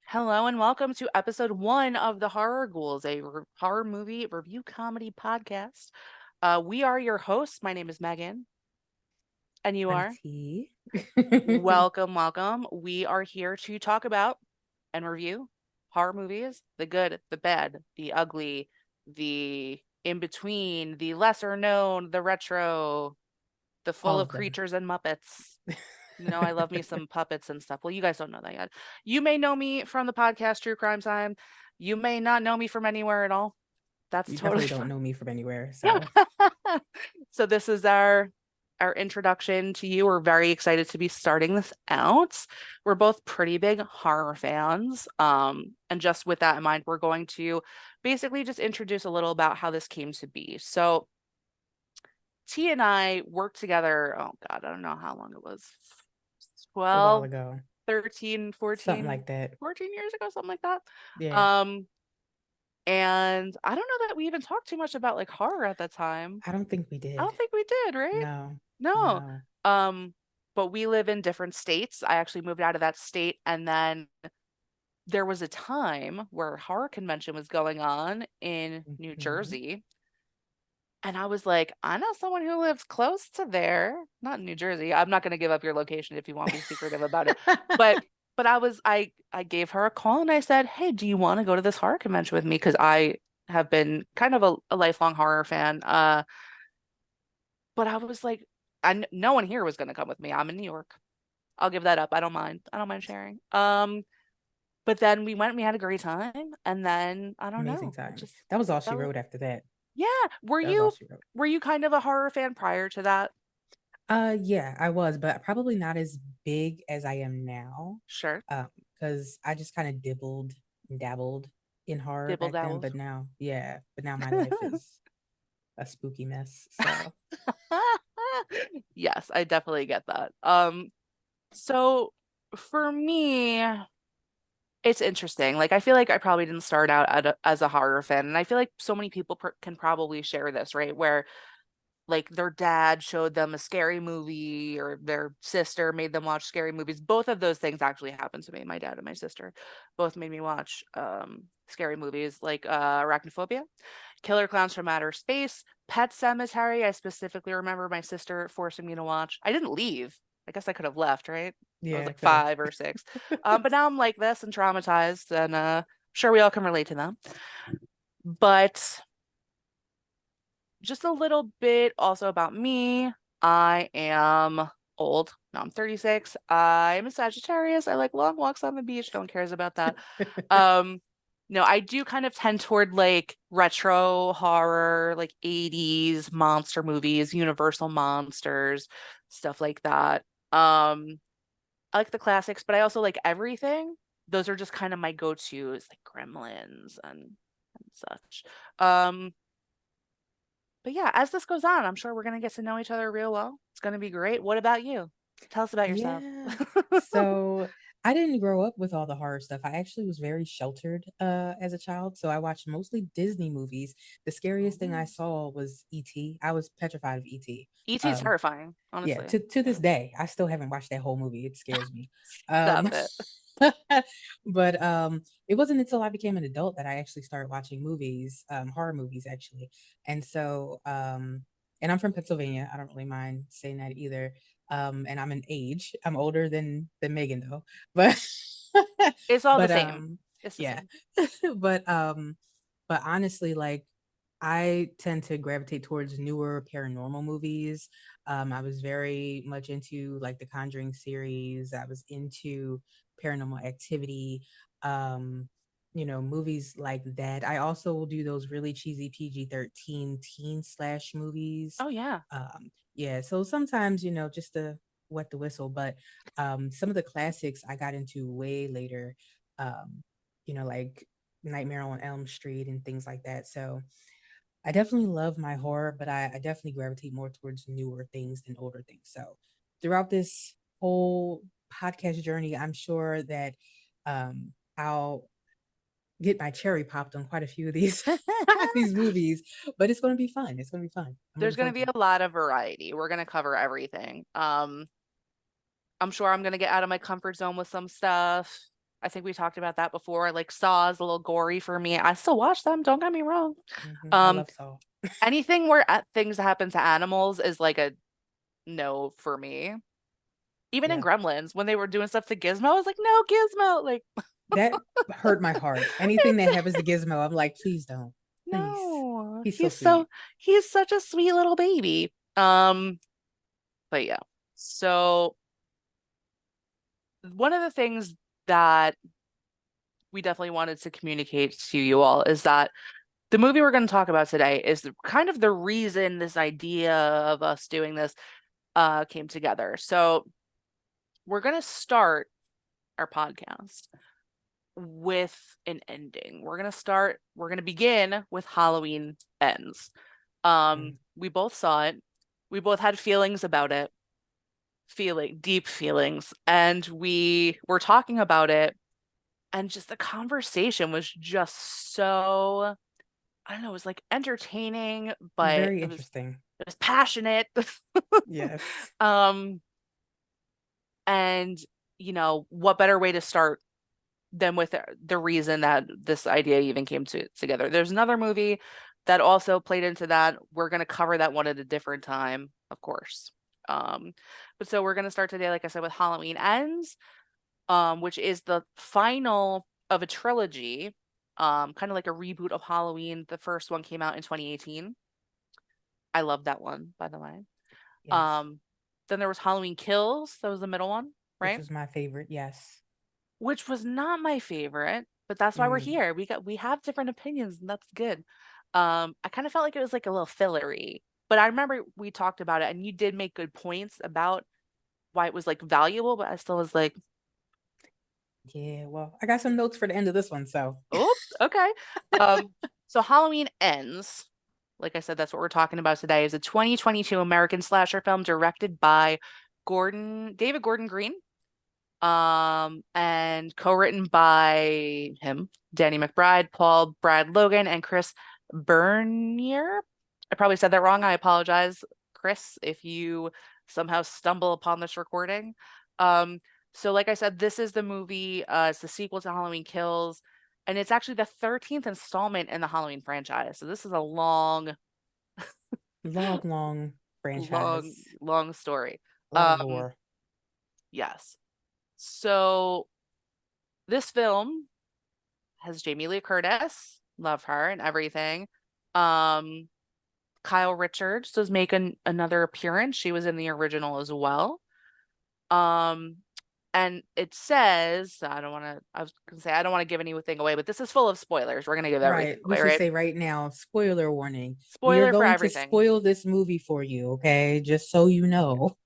Hello and welcome to episode 1 of the Horror Ghouls, a horror movie review comedy podcast. We are your hosts. My name is Megan, and you I'm are? T. Welcome, welcome. We are here to talk about and review horror movies, the good, the bad, the ugly, the in between, the lesser known, the retro, the full All of of them. creatures and Muppets. I love me some puppets and stuff. Well, you guys don't know that yet. You may know me from the podcast True Crime Time. You may not know me from anywhere at all. That's You totally definitely don't fine. know me from anywhere. So, So this is our introduction to you. We're very excited to be starting this out. We're both pretty big horror fans. And just with that in mind, we're going to basically just introduce a little about how this came to be. So T and I worked together, oh God, I don't know how long it was. a while 12, ago, 13, something 14, like that. 14 years ago, something like that. Yeah. Um, and I don't know that we even talked too much about like horror at that time. I don't think we I did. don't think we did, right? No, No. no. Um, but we live in different states. I actually moved out of that state, and then there was a time where horror convention was going on in New Mhm. Jersey. And I was like, I know someone who lives close to there, not in New Jersey. I'm not going to give up your location if you want to be secretive about it. But I gave her a call and I said, "Hey, do you want to go to this horror convention with me? Because I have been kind of a lifelong horror fan. But I was like, no one here was going to come with me. I'm in New York. I'll give that up. I don't mind. I don't mind sharing. But then we went, we had a great time, and then I don't Amazing know. It time. just That was all that she was wrote after that. yeah. Were That was all you she wrote. were you kind of a horror fan prior to that? Yeah, I was, but probably not as big as I am now. Sure. Because I just kind of dibbled and dabbled in horror Dibble back then, dabble. but now my life is a spooky mess. So, Yes, I definitely get that. So for me, it's interesting. Like I feel like I probably didn't start out as a horror fan, and I feel like so many people can probably share this, right? Where like their dad showed them a scary movie or their sister made them watch scary movies. Both of those things actually happened to me. My dad and my sister both made me watch scary movies like Arachnophobia, Killer Clowns from Outer Space, Pet Cemetery. I specifically remember my sister forcing me to watch. I didn't leave. I guess I could have left, right? I was yeah, like could have. 5 or 6. But now I'm like this and traumatized, and sure we all can relate to them. But just a little bit also about me. I am old. No, I'm 36. I'm a Sagittarius. I like long walks on the beach. No one cares about that. Um, no, I do kind of tend toward like retro horror, like 80s monster movies, Universal monsters, stuff like that. I like the classics, but I also like everything. Those are just kind of my go-tos, like Gremlins and such. Um, but yeah, as this goes on, I'm sure we're gonna get to know each other real well. It's gonna be great. What about you? Tell us about yourself. Yeah. So I didn't grow up with all the horror stuff. I actually was very sheltered as a child. So I watched mostly Disney movies. The scariest thing I Oh. saw was E.T. I was petrified of E.T. ET is Um, terrifying, yeah, honestly. to this day, I still haven't watched that whole movie. It scares me. Um Stop it. but it wasn't until I became an adult that I actually started watching movies, horror movies actually. And so and I'm from Pennsylvania. I don't really mind saying that either. And I'm an age. I'm older than Megan though. But It's all the but same. It's the yeah. same. but but honestly, like I tend to gravitate towards newer paranormal movies. I was very much into like the Conjuring series. I was into Paranormal Activity. Um, movies like that. I also will do those really cheesy PG-13 teen slash movies. Oh yeah. Yeah, so sometimes, just to wet the whistle, but some of the classics I got into way later, um, like Nightmare on Elm Street and things like that. So I definitely love my horror, but I definitely gravitate more towards newer things than older things. So throughout this whole podcast journey, I'm sure that I'll get my cherry popped on quite a few of these these movies, but it's going to be fun. It's going to be fun. I'm There's looking gonna forward be to it. a lot of variety. We're gonna cover everything. I'm sure I'm gonna get out of my comfort zone with some stuff. I think we talked about that before. Like Saw is a little gory for me. I still watch them, don't get me wrong. I Um, love Saw. anything where things happen to animals is like a no for me. Even in Yeah. Gremlins, when they were doing stuff to Gizmo, I was like, no, Gizmo. Like, That hurt my heart. Anything that happens to Gizmo, I'm like, please don't. Please. no, He's so sweet. he's such a sweet little baby. But yeah. So one of the things that we definitely wanted to communicate to you all is that the movie we're going to talk about today is kind of the reason this idea of us doing this came together. So we're going to start our podcast with an ending. We're going to begin with Halloween Ends. Mm. We both saw it. We both had feelings about it, deep feelings, and we were talking about it, and just the conversation was just so, I don't know, it was like entertaining, but Very interesting. it was passionate. Yes. Um, and what better way to start than with the reason that this idea even came together. There's another movie that also played into that. We're going to cover that one at a different time, of course. Um, but so we're going to start today, like I said, with Halloween Ends, which is the final of a trilogy, kind of like a reboot of Halloween. The first one came out in 2018. I love that one, by the way. Yes. Um, then there was Halloween Kills. That was the middle one, Which right? was my favorite. Yes. Which was not my favorite, but that's why we're Mm. here. We have different opinions, and that's good. I kind of felt like it was like a little fillery, but I remember we talked about it, and you did make good points about why it was like valuable, but I still was like, Yeah. Well, I got some notes for the end of this one. So, oh, okay. Um, so Halloween Ends. Like I said, that's what we're talking about today. Is a 2022 American slasher film directed by David Gordon Green, and co-written by him, Danny McBride, Paul Brad Logan, and Chris Bernier. I probably said that wrong. I apologize, Chris, if you somehow stumble upon this recording. Um, so like I said, this is the movie, it's the sequel to Halloween Kills, and it's actually the 13th installment in the Halloween franchise. So this is a long, long, long long, franchise. long story. A lot of Um, lore. yes. So this film has Jamie Lee Curtis, love her and everything. Um, Kyle Richards does make another appearance. She was in the original as well. Um, and it says, I was gonna say, I don't want to give anything away, but this is full of spoilers. We're gonna give everything Right. We away, should right? say right now, spoiler warning. We are Spoiler for going to everything. spoil this movie for you, okay? Just so you know.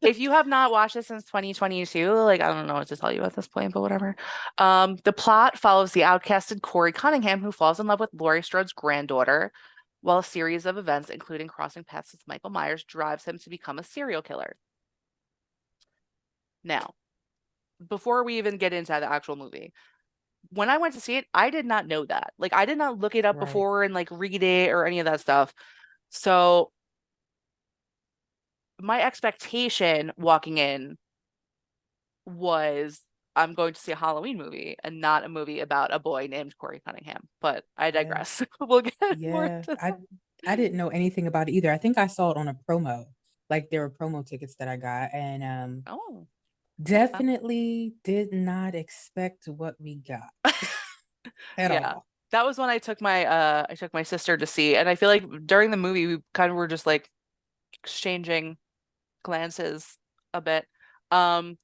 If you have not watched it since 2022, like I don't know what to tell you at this point, but whatever. The plot follows the outcasted Corey Cunningham, who falls in love with Laurie Strode's granddaughter, while a series of events, including crossing paths with Michael Myers, drives him to become a serial killer. Now, before we even get into the actual movie, when I went to see it, I did not know that. Like, I did not look it up Right. before and like read it or any of that stuff. So, my expectation walking in was I'm going to see a Halloween movie and not a movie about a boy named Corey Cunningham. But I Yeah. digress. We'll get more Yeah. into that. I didn't know anything about it either. I think I saw it on a promo. Like there were promo tickets that I got and Oh, okay. definitely did not expect what we got at Yeah. all. That was when I took my sister to see, and I feel like during the movie we kind of were just like exchanging glances a bit. Um,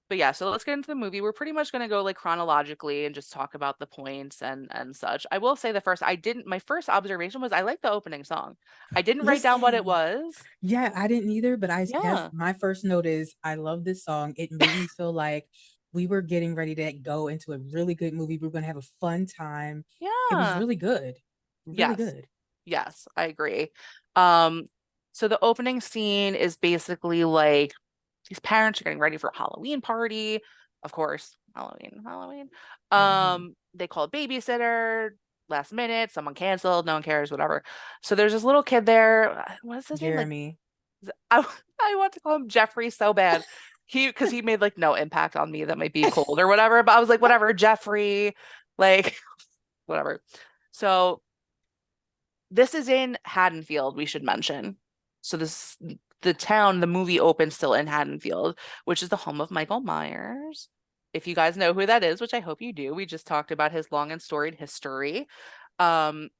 but yeah, so let's get into the movie. We're pretty much going to go like chronologically and just talk about the points and such. I will say my first observation was I like the opening song. I didn't write down what it Listen. was. Yeah, I didn't either, but that's Yeah. my first note is I love this song. It made me feel like we were getting ready to go into a really good movie. We were going to have a fun time. It was Yeah. really good. Really Yes. good. Yes, I agree. Um, so the opening scene is basically like these parents are getting ready for a Halloween party. Of course, Halloween. Hmm. They call a babysitter last minute, someone canceled, no one cares, whatever. So there's this little kid there. What is his name? Like Jeremy. I I want to call him Jeffrey so bad. because he made like no impact on me that might be cold or whatever. But I was like, whatever, Jeffrey, like whatever. So this is in Haddonfield, we should mention. So this the town, the movie opens still in Haddonfield, which is the home of Michael Myers. If you guys know who that is, which I hope you do, we just talked about his long and storied history. Um,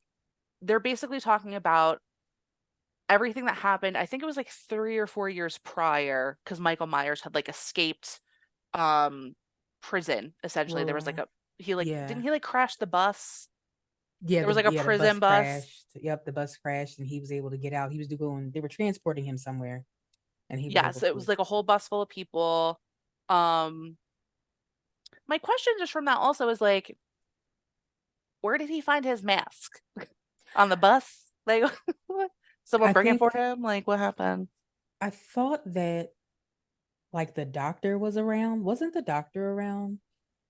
they're basically talking about everything that happened. I think it was like 3 or 4 years prior, because Michael Myers had like escaped um prison, essentially. There was like Whoa. a he like didn't Yeah. he like crash the bus? Yeah, There was the like a yeah, the bus prison bus. crashed. Yep, the bus crashed and he was able to get out. He was doing they were transporting him somewhere and he was able Yes, it to was like a whole bus full of people. Um, my question just from that also is like, where did he find his mask? On the bus? Like, someone I bring it for think him? Like, what happened? I thought that like the doctor was around. Wasn't the doctor around?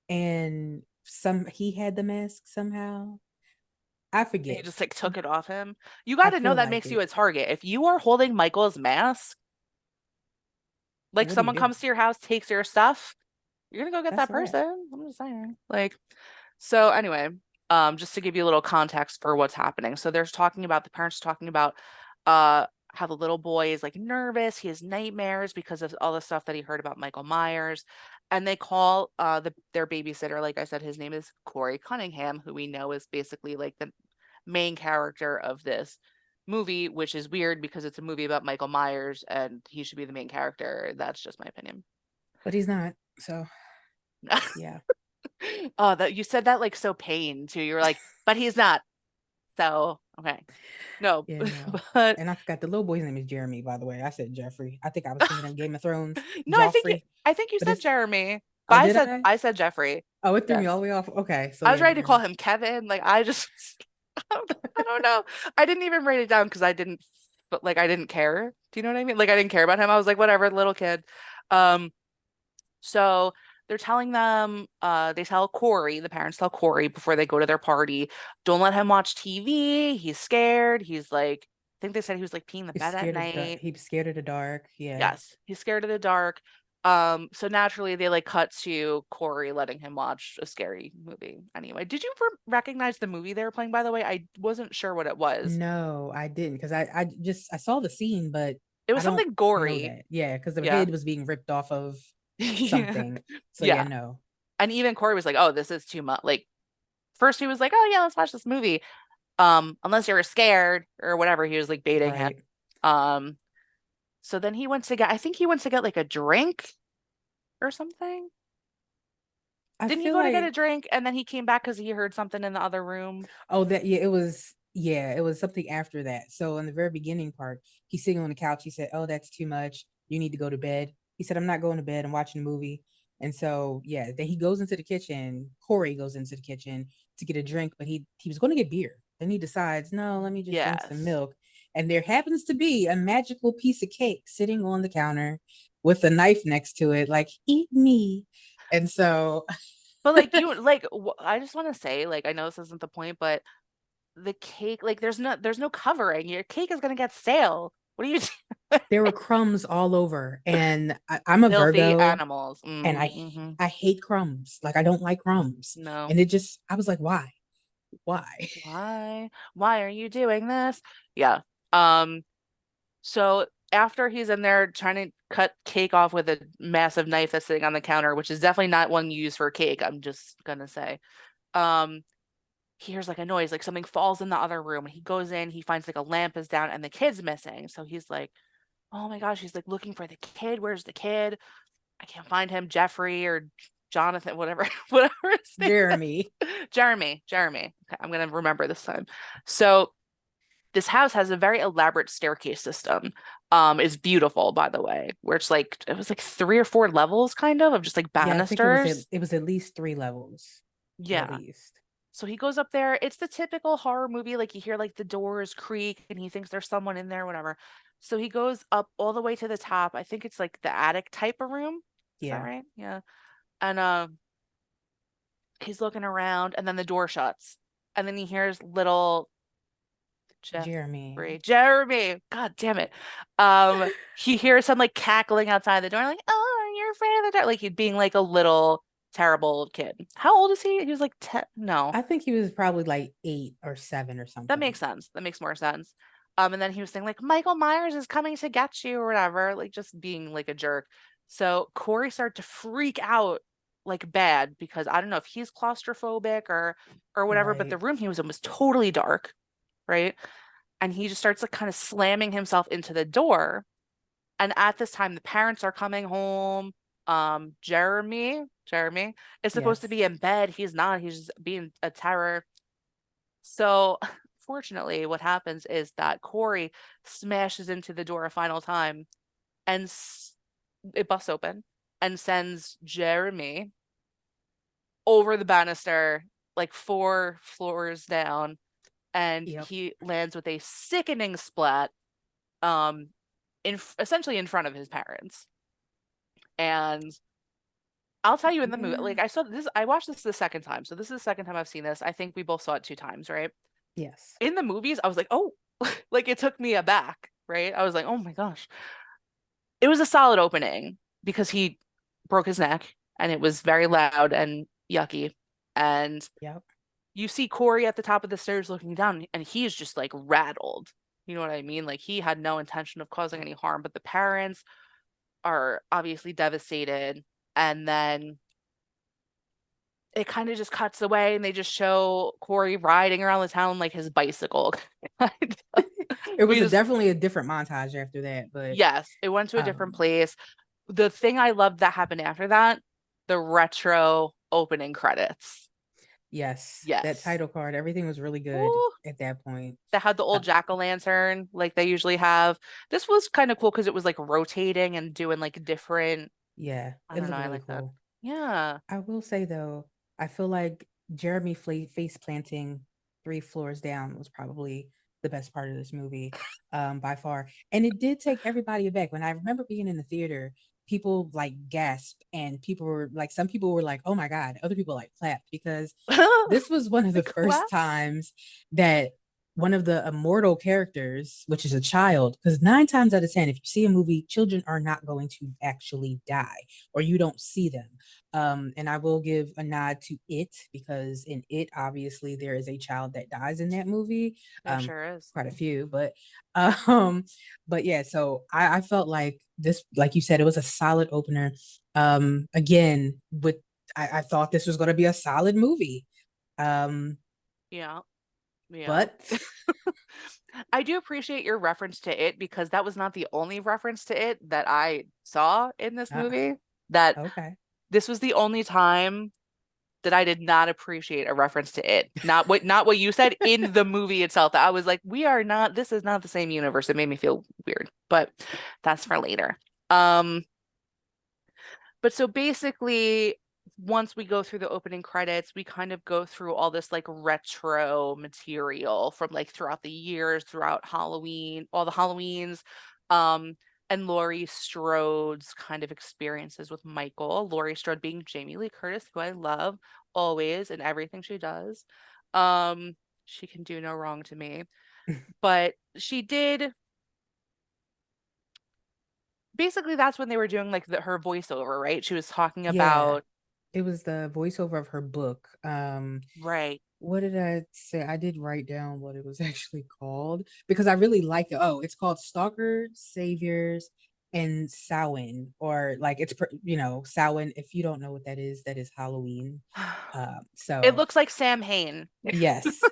And some he had the mask somehow. I He forget. just like took it off him. You got I to know feel that like makes you it. a target. If you are holding Michael's mask, like What do you someone do? comes to your house, takes your stuff, you're gonna go get That's that a wrap. person. I'm just saying. Like, so anyway, just to give you a little context for what's happening. So there's talking about the parents talking about uh how the little boy is like nervous, he has nightmares because of all the stuff that he heard about Michael Myers. And they call their babysitter, like I said, his name is Corey Cunningham, who we know is basically like the main character of this movie, which is weird because it's a movie about Michael Myers and he should be the main character. That's just my opinion. But he's not. So yeah. Oh, that you said that like so pain too. You were like, but he's not. So, okay. No, Yeah, no. but And I forgot the little boy's name is Jeremy, by the way. I said Jeffrey. I think I was thinking of Game of Thrones, no, Joffrey. I think you But said it's Jeremy. But oh, did I? I said Jeffrey. Oh, it threw me Yes. all the way off. Okay, so I was yeah, ready to call Jeremy. him Kevin. Like I just I don't know. I didn't even write it down because I didn't but like I didn't care. Do you know what I mean? Like I didn't care about him. I was like, whatever, little kid. Um, So they're telling them, they tell Corey, the parents tell Corey before they go to their party, don't let him watch TV. He's scared. He's like, I think they said he was like peeing the He's bed at scared of dark. night. He was scared of the dark. Yeah. Yes, he's scared of the dark. So naturally they like cut to Corey letting him watch a scary movie. Anyway, did you recognize the movie they were playing, by the way? I wasn't sure what it was. No, I didn't because I just I saw the scene, but It I was don't something know gory. that. Yeah, because their Yeah. head was being ripped off of Yeah. something. So yeah, Yeah. no. And even Corey was like, "Oh, this is too much." Like first he was like, "Oh yeah, let's watch this movie." Unless you were scared or whatever, he was like baiting him. Right. Um, so then he went to get, I think he went to get like a drink or something. I Didn't he feel go to get a like drink and then he came back because he heard something in the other room? oh that yeah, it was something after that. So in the very beginning part, he's sitting on the couch. He said, "Oh, that's too much. You need to go to bed." He said, "I'm not going to bed. I'm watching a movie." And so yeah, then he goes into the kitchen. Corey goes into the kitchen to get a drink, but he was going to get beer. Then he decides, "No, let me just drink some Yes. milk." And there happens to be a magical piece of cake sitting on the counter with a knife next to it, like "Eat me." And so But like you like I just want to say like I know this isn't the point, but the cake like there's no covering. Your cake is gonna get stale. What are you there were crumbs all over, and I'm a filthy Virgo, animals? and Hmm. I hate crumbs. Like I don't like crumbs, No. and it just I was like, why? Why? Why are you doing this? Yeah. Um, so after he's in there trying to cut cake off with a massive knife that's sitting on the counter, which is definitely not one you use for cake, I'm just gonna say. Um, he hears like a noise, like something falls in the other room, and he goes in, he finds like a lamp is down and the kid's missing. So he's like, oh my gosh, he's like looking for the kid. Where's the kid? I can't find him. Jeffrey or Jonathan, whatever, whatever his name Jeremy. is. Jeremy. Okay, I'm gonna remember this time. So this house has a very elaborate staircase system. Is beautiful, by the way, where it's like it was like 3 or 4 levels, kind of just like Yeah, I think it was banisters. it was at least 3 levels, at Yeah. least. So he goes up there. It's the typical horror movie, like you hear like the doors creak and he thinks there's someone in there, whatever. So he goes up all the way to the top. I think it's like the attic type of room. Is that Yeah, right? Yeah. And he's looking around and then the door shuts. And then he hears little Jeremy. Jeremy. God damn it. He hears some like cackling outside the door, like, oh, afraid of the dark? Like he'd being like a little terrible kid. How old is he? He was like 10. No, I think he was probably like 8 or 7 or that something. makes sense. That makes more sense. And then he was saying like Michael Myers is coming to get you or whatever, like just being like a jerk. So Corey started to freak out like bad because I don't know if he's claustrophobic or whatever, but the Right. room he was in was totally dark, right? And he just starts like kind of slamming himself into the door. And at this time, the parents are coming home. Jeremy is supposed to Yes. be in bed. He's not. He's just being a terror. So, fortunately, what happens is that Corey smashes into the door a final time and it busts open and sends Jeremy over the banister, like 4 floors down, and Yep. he lands with a sickening splat, um, essentially in front of his parents. And I'll tell you in the movie, Yeah. like I saw this, I watched this the second time. So this is the second time I've seen this. I think we both saw it 2 times, right? Yes. In the movies, I was like, oh, like it took me aback, right? I was like, oh my gosh. It was a solid opening because he broke his neck and it was very loud and yucky. And Yep. you see Corey at the top of the stairs looking down and he's just like rattled. You know what I mean? Like he had no intention of causing any harm, but the parents are obviously devastated. And then it kind of just cuts away and they just show Corey riding around the town like his bicycle. Kind of. It We was just, definitely a different montage after that, but yes, it went to a different um place. The thing I loved that happened after that, the retro opening credits. yes, that Yes. title card, everything was really good Ooh, at that point. that had the Uh, old jack-o'-lantern like they usually have. This was kind of cool because it was like rotating and doing like different. yeah, I it don't know. looked I really like that. cool. Yeah. I will say though, I feel like Jeremy face planting 3 floors down was probably the best part of this movie, by far. And it did take everybody aback. When I remember being in the theater, people like gasped, and people were like, some people were like, "Oh my god!" Other people like clapped because this was one of The the first claps. times that one of the immortal characters, which is a child, because 9 times out of 10, if you see a movie, children are not going to actually die, or you don't see them. And I will give a nod to It, because in It, obviously, there is a child that dies in that movie. There Um, sure is. quite a few, um, but yeah. So I felt like this, like you said, it was a solid opener. Again, with I thought this was going to be a solid movie. Um, Yeah. Yeah. but I do appreciate your reference to it because that was not the only reference to it that I saw in this uh, movie. That okay. this was the only time that I did not appreciate a reference to it. Not what you said in the movie itself. That I was like, we are not, this is not the same universe. It made me feel weird, but that's for later. Um, but so basically, once we go through the opening credits, we kind of go through all this like retro material from like throughout the years, throughout Halloween, all the Halloweens, um, and Laurie Strode's kind of experiences with Michael. Laurie Strode being Jamie Lee Curtis, who I love always in everything she does. She can do no wrong to me. But she did basically that's when they were doing like her voiceover, right? She was talking Yeah, about it was the voiceover of her book. right. What did I say? I did write down what it was actually called because I really like it. Oh, it's called Stalker, Saviors, and Samhain, or like Samhain. If you don't know what that is Halloween. It So looks like Sam Hain, yes,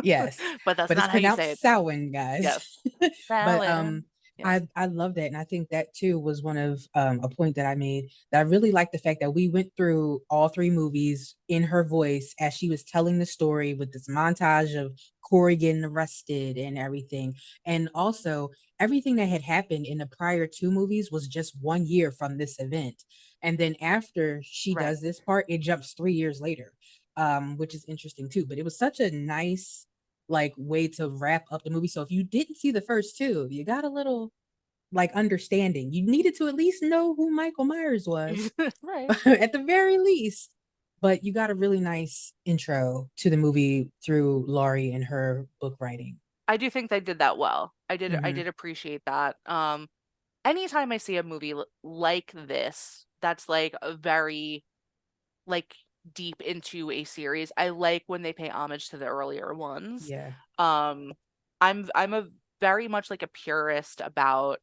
yes, but that's but it's not how you say pronounced it. Samhain, guys. Yes. But Salad. Yes. I love that, and I think that too was one of a point that I made, that I really like the fact that we went through all 3 movies in her voice as she was telling the story, with this montage of Corey getting arrested and everything, and also everything that had happened in the prior 2 movies was just 1 year from this event, and then after she Right. does this part, it jumps 3 years later, which is interesting too. But it was such a nice like way to wrap up the movie. So if you didn't see the first 2, you got a little like understanding. You needed to at least know who Michael Myers was Right. at the very least. But you got a really nice intro to the movie through Laurie and her book writing. I do think they did that well. I Mm-hmm. did appreciate that. Anytime I see a movie like this that's like a very like deep into a series. I like when they pay homage to the earlier ones. Yeah. Um I'm a very much like a purist about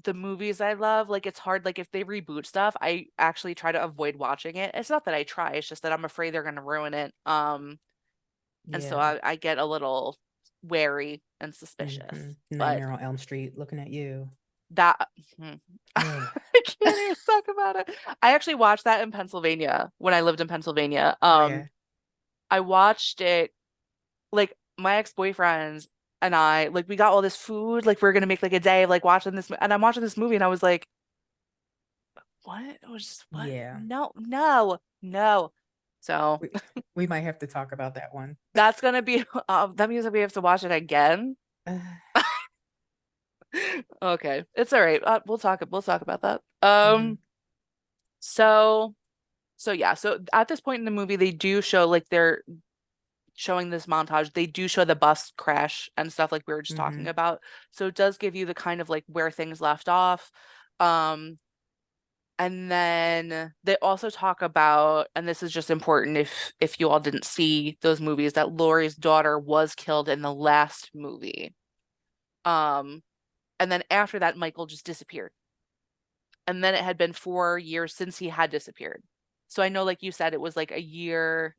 the movies I love. Like it's hard like if they reboot stuff, I actually try to avoid watching it. It's not that I try, it's just that I'm afraid they're going to ruin it. And so Yeah. I get a little wary and Hmm. suspicious. But Nightmare on Elm Street, looking at you. that Ugh. I can't even talk about it. I actually watched that in Pennsylvania when I lived in Pennsylvania. Oh yeah. I watched it like my ex-boyfriends and I like we got all this food like we are gonna make like a day of like watching this and I'm watching this movie and I was like, what? It was just what? Yeah. No, no, no. So We we might have to talk about that one. that's gonna be that means that we have to watch it again. Okay, it's all right. We'll talk about that. Hmm. So yeah, so at this point in the movie, they do show like they're showing this montage. They do show the bus crash and stuff like we were just talking Hmm. about. So it does give you the kind of like where things left off. Um, and then they also talk about, and this is just important if you all didn't see those movies, that Laurie's daughter was killed in the last movie. Um, and then after that, Michael just disappeared. And then it had been 4 years since he had disappeared. So I know, like you said, it was like a year,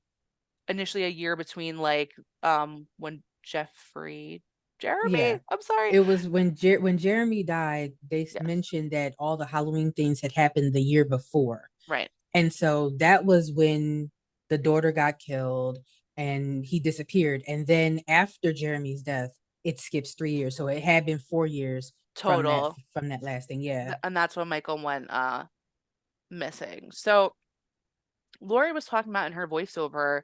initially a year between like when Jeremy, Yeah. I'm sorry. It was when Jeremy died, they Yes. mentioned that all the Halloween things had happened the year before. Right. And so that was when the daughter got killed and he disappeared. And then after Jeremy's death, it skips 3 years. So it had been 4 years Total. from that last thing. Yeah. And that's when Michael went missing. So Lori was talking about in her voiceover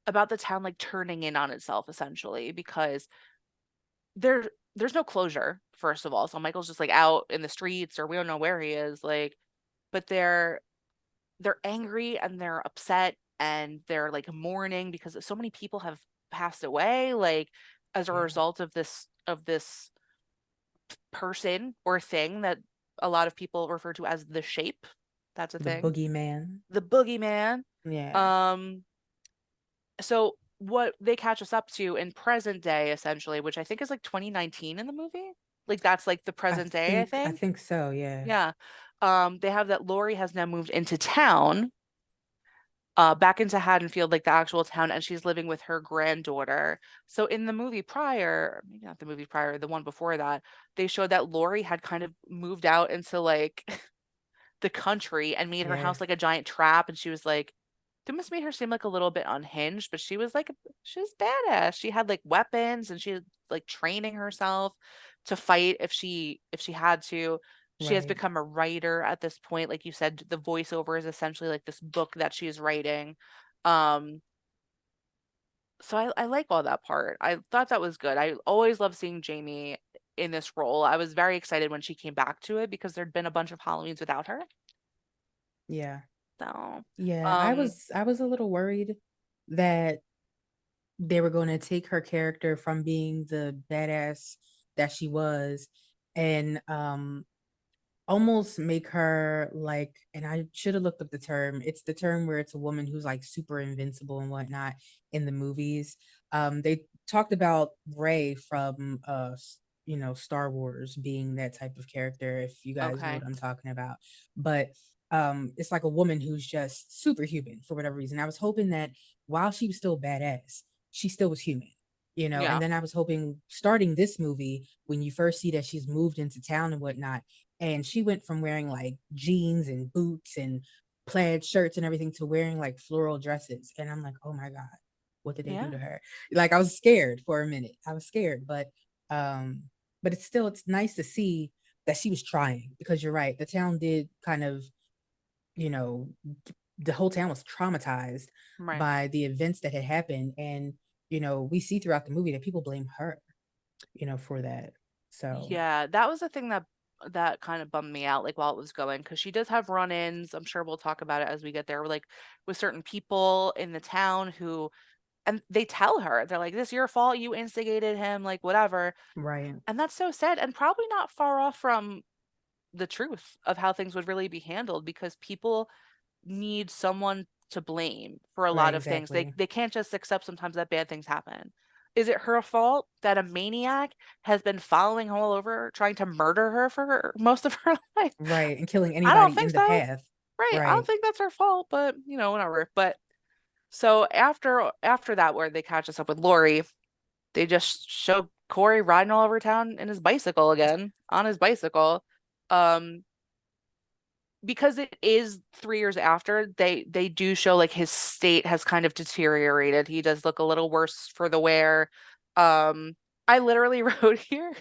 about the town like turning in on itself essentially because there there's no closure, first of all. So Michael's just like out in the streets or we don't know where he is, like, but they're angry and they're upset and they're like mourning because so many people have passed away, like as a Yeah. result of this person or thing that a lot of people refer to as the shape. That's a The thing. boogeyman. The boogeyman. Yeah. Um, so what they catch us up to in present day, essentially, which I think is like 2019 in the movie. Like that's like the present day, I I think. think so, yeah. Yeah. They have that Lori has now moved into town, back into Haddonfield, like the actual town, and she's living with her granddaughter. So in the movie prior, maybe not the movie prior, the one before that, they showed that Lori had kind of moved out into like the country and made her Yeah. house like a giant trap. And she was like, it must made her seem like a little bit unhinged, but she was like, she was badass. She had like weapons and she was like training herself to fight if she had to. She has Right. become a writer at this point. Like you said, the voiceover is essentially like this book that she's writing. Um, so I like all that part. I thought that was good. I always love seeing Jamie in this role. I was very excited when she came back to it because there'd been a bunch of Halloweens without her. Yeah. So, Yeah. um, I was a little worried that they were going to take her character from being the badass that she was and almost make her like, and I should have looked up the term. It's the term where it's a woman who's like super invincible and whatnot in the movies. They talked about Rey from Star Wars being that type of character, if you guys know okay. what I'm talking about. But it's like a woman who's just superhuman for whatever reason. I was hoping that while she was still badass, she still was human. And Yeah. then I was hoping starting this movie, when you first see that she's moved into town and whatnot, and she went from wearing like jeans and boots and plaid shirts and everything to wearing like floral dresses. And I'm like, oh my God, what did they do Yeah. to her? Like I was scared for a minute. I was scared, um, but it's nice to see that she was trying because you're right. The town did kind of, you know, the whole town was traumatized Right. by the events that had happened. And, we see throughout the movie that people blame her, for that. So Yeah, that was the thing that kind of bummed me out like while it was going because she does have run-ins. I'm sure we'll talk about it as we get there, like with certain people in the town who and they tell her, they're like, "This is your fault, you instigated him," like whatever. right. And that's so sad and probably not far off from the truth of how things would really be handled because people need someone to blame for a Right, lot of things. They exactly. they can't just accept sometimes that bad things happen. Is it her fault that a maniac has been following her all over, trying to murder her for most of her life? Right, and killing I don't anybody think in the so. path. Right. I don't Right. think that's her fault, but whatever. But so after that, where they catch us up with Lori, they just show Corey riding all over town in his bicycle again, on his bicycle. Um, because it is 3 years after, they do show like his state has kind of deteriorated. He does look a little worse for the wear. I literally wrote here,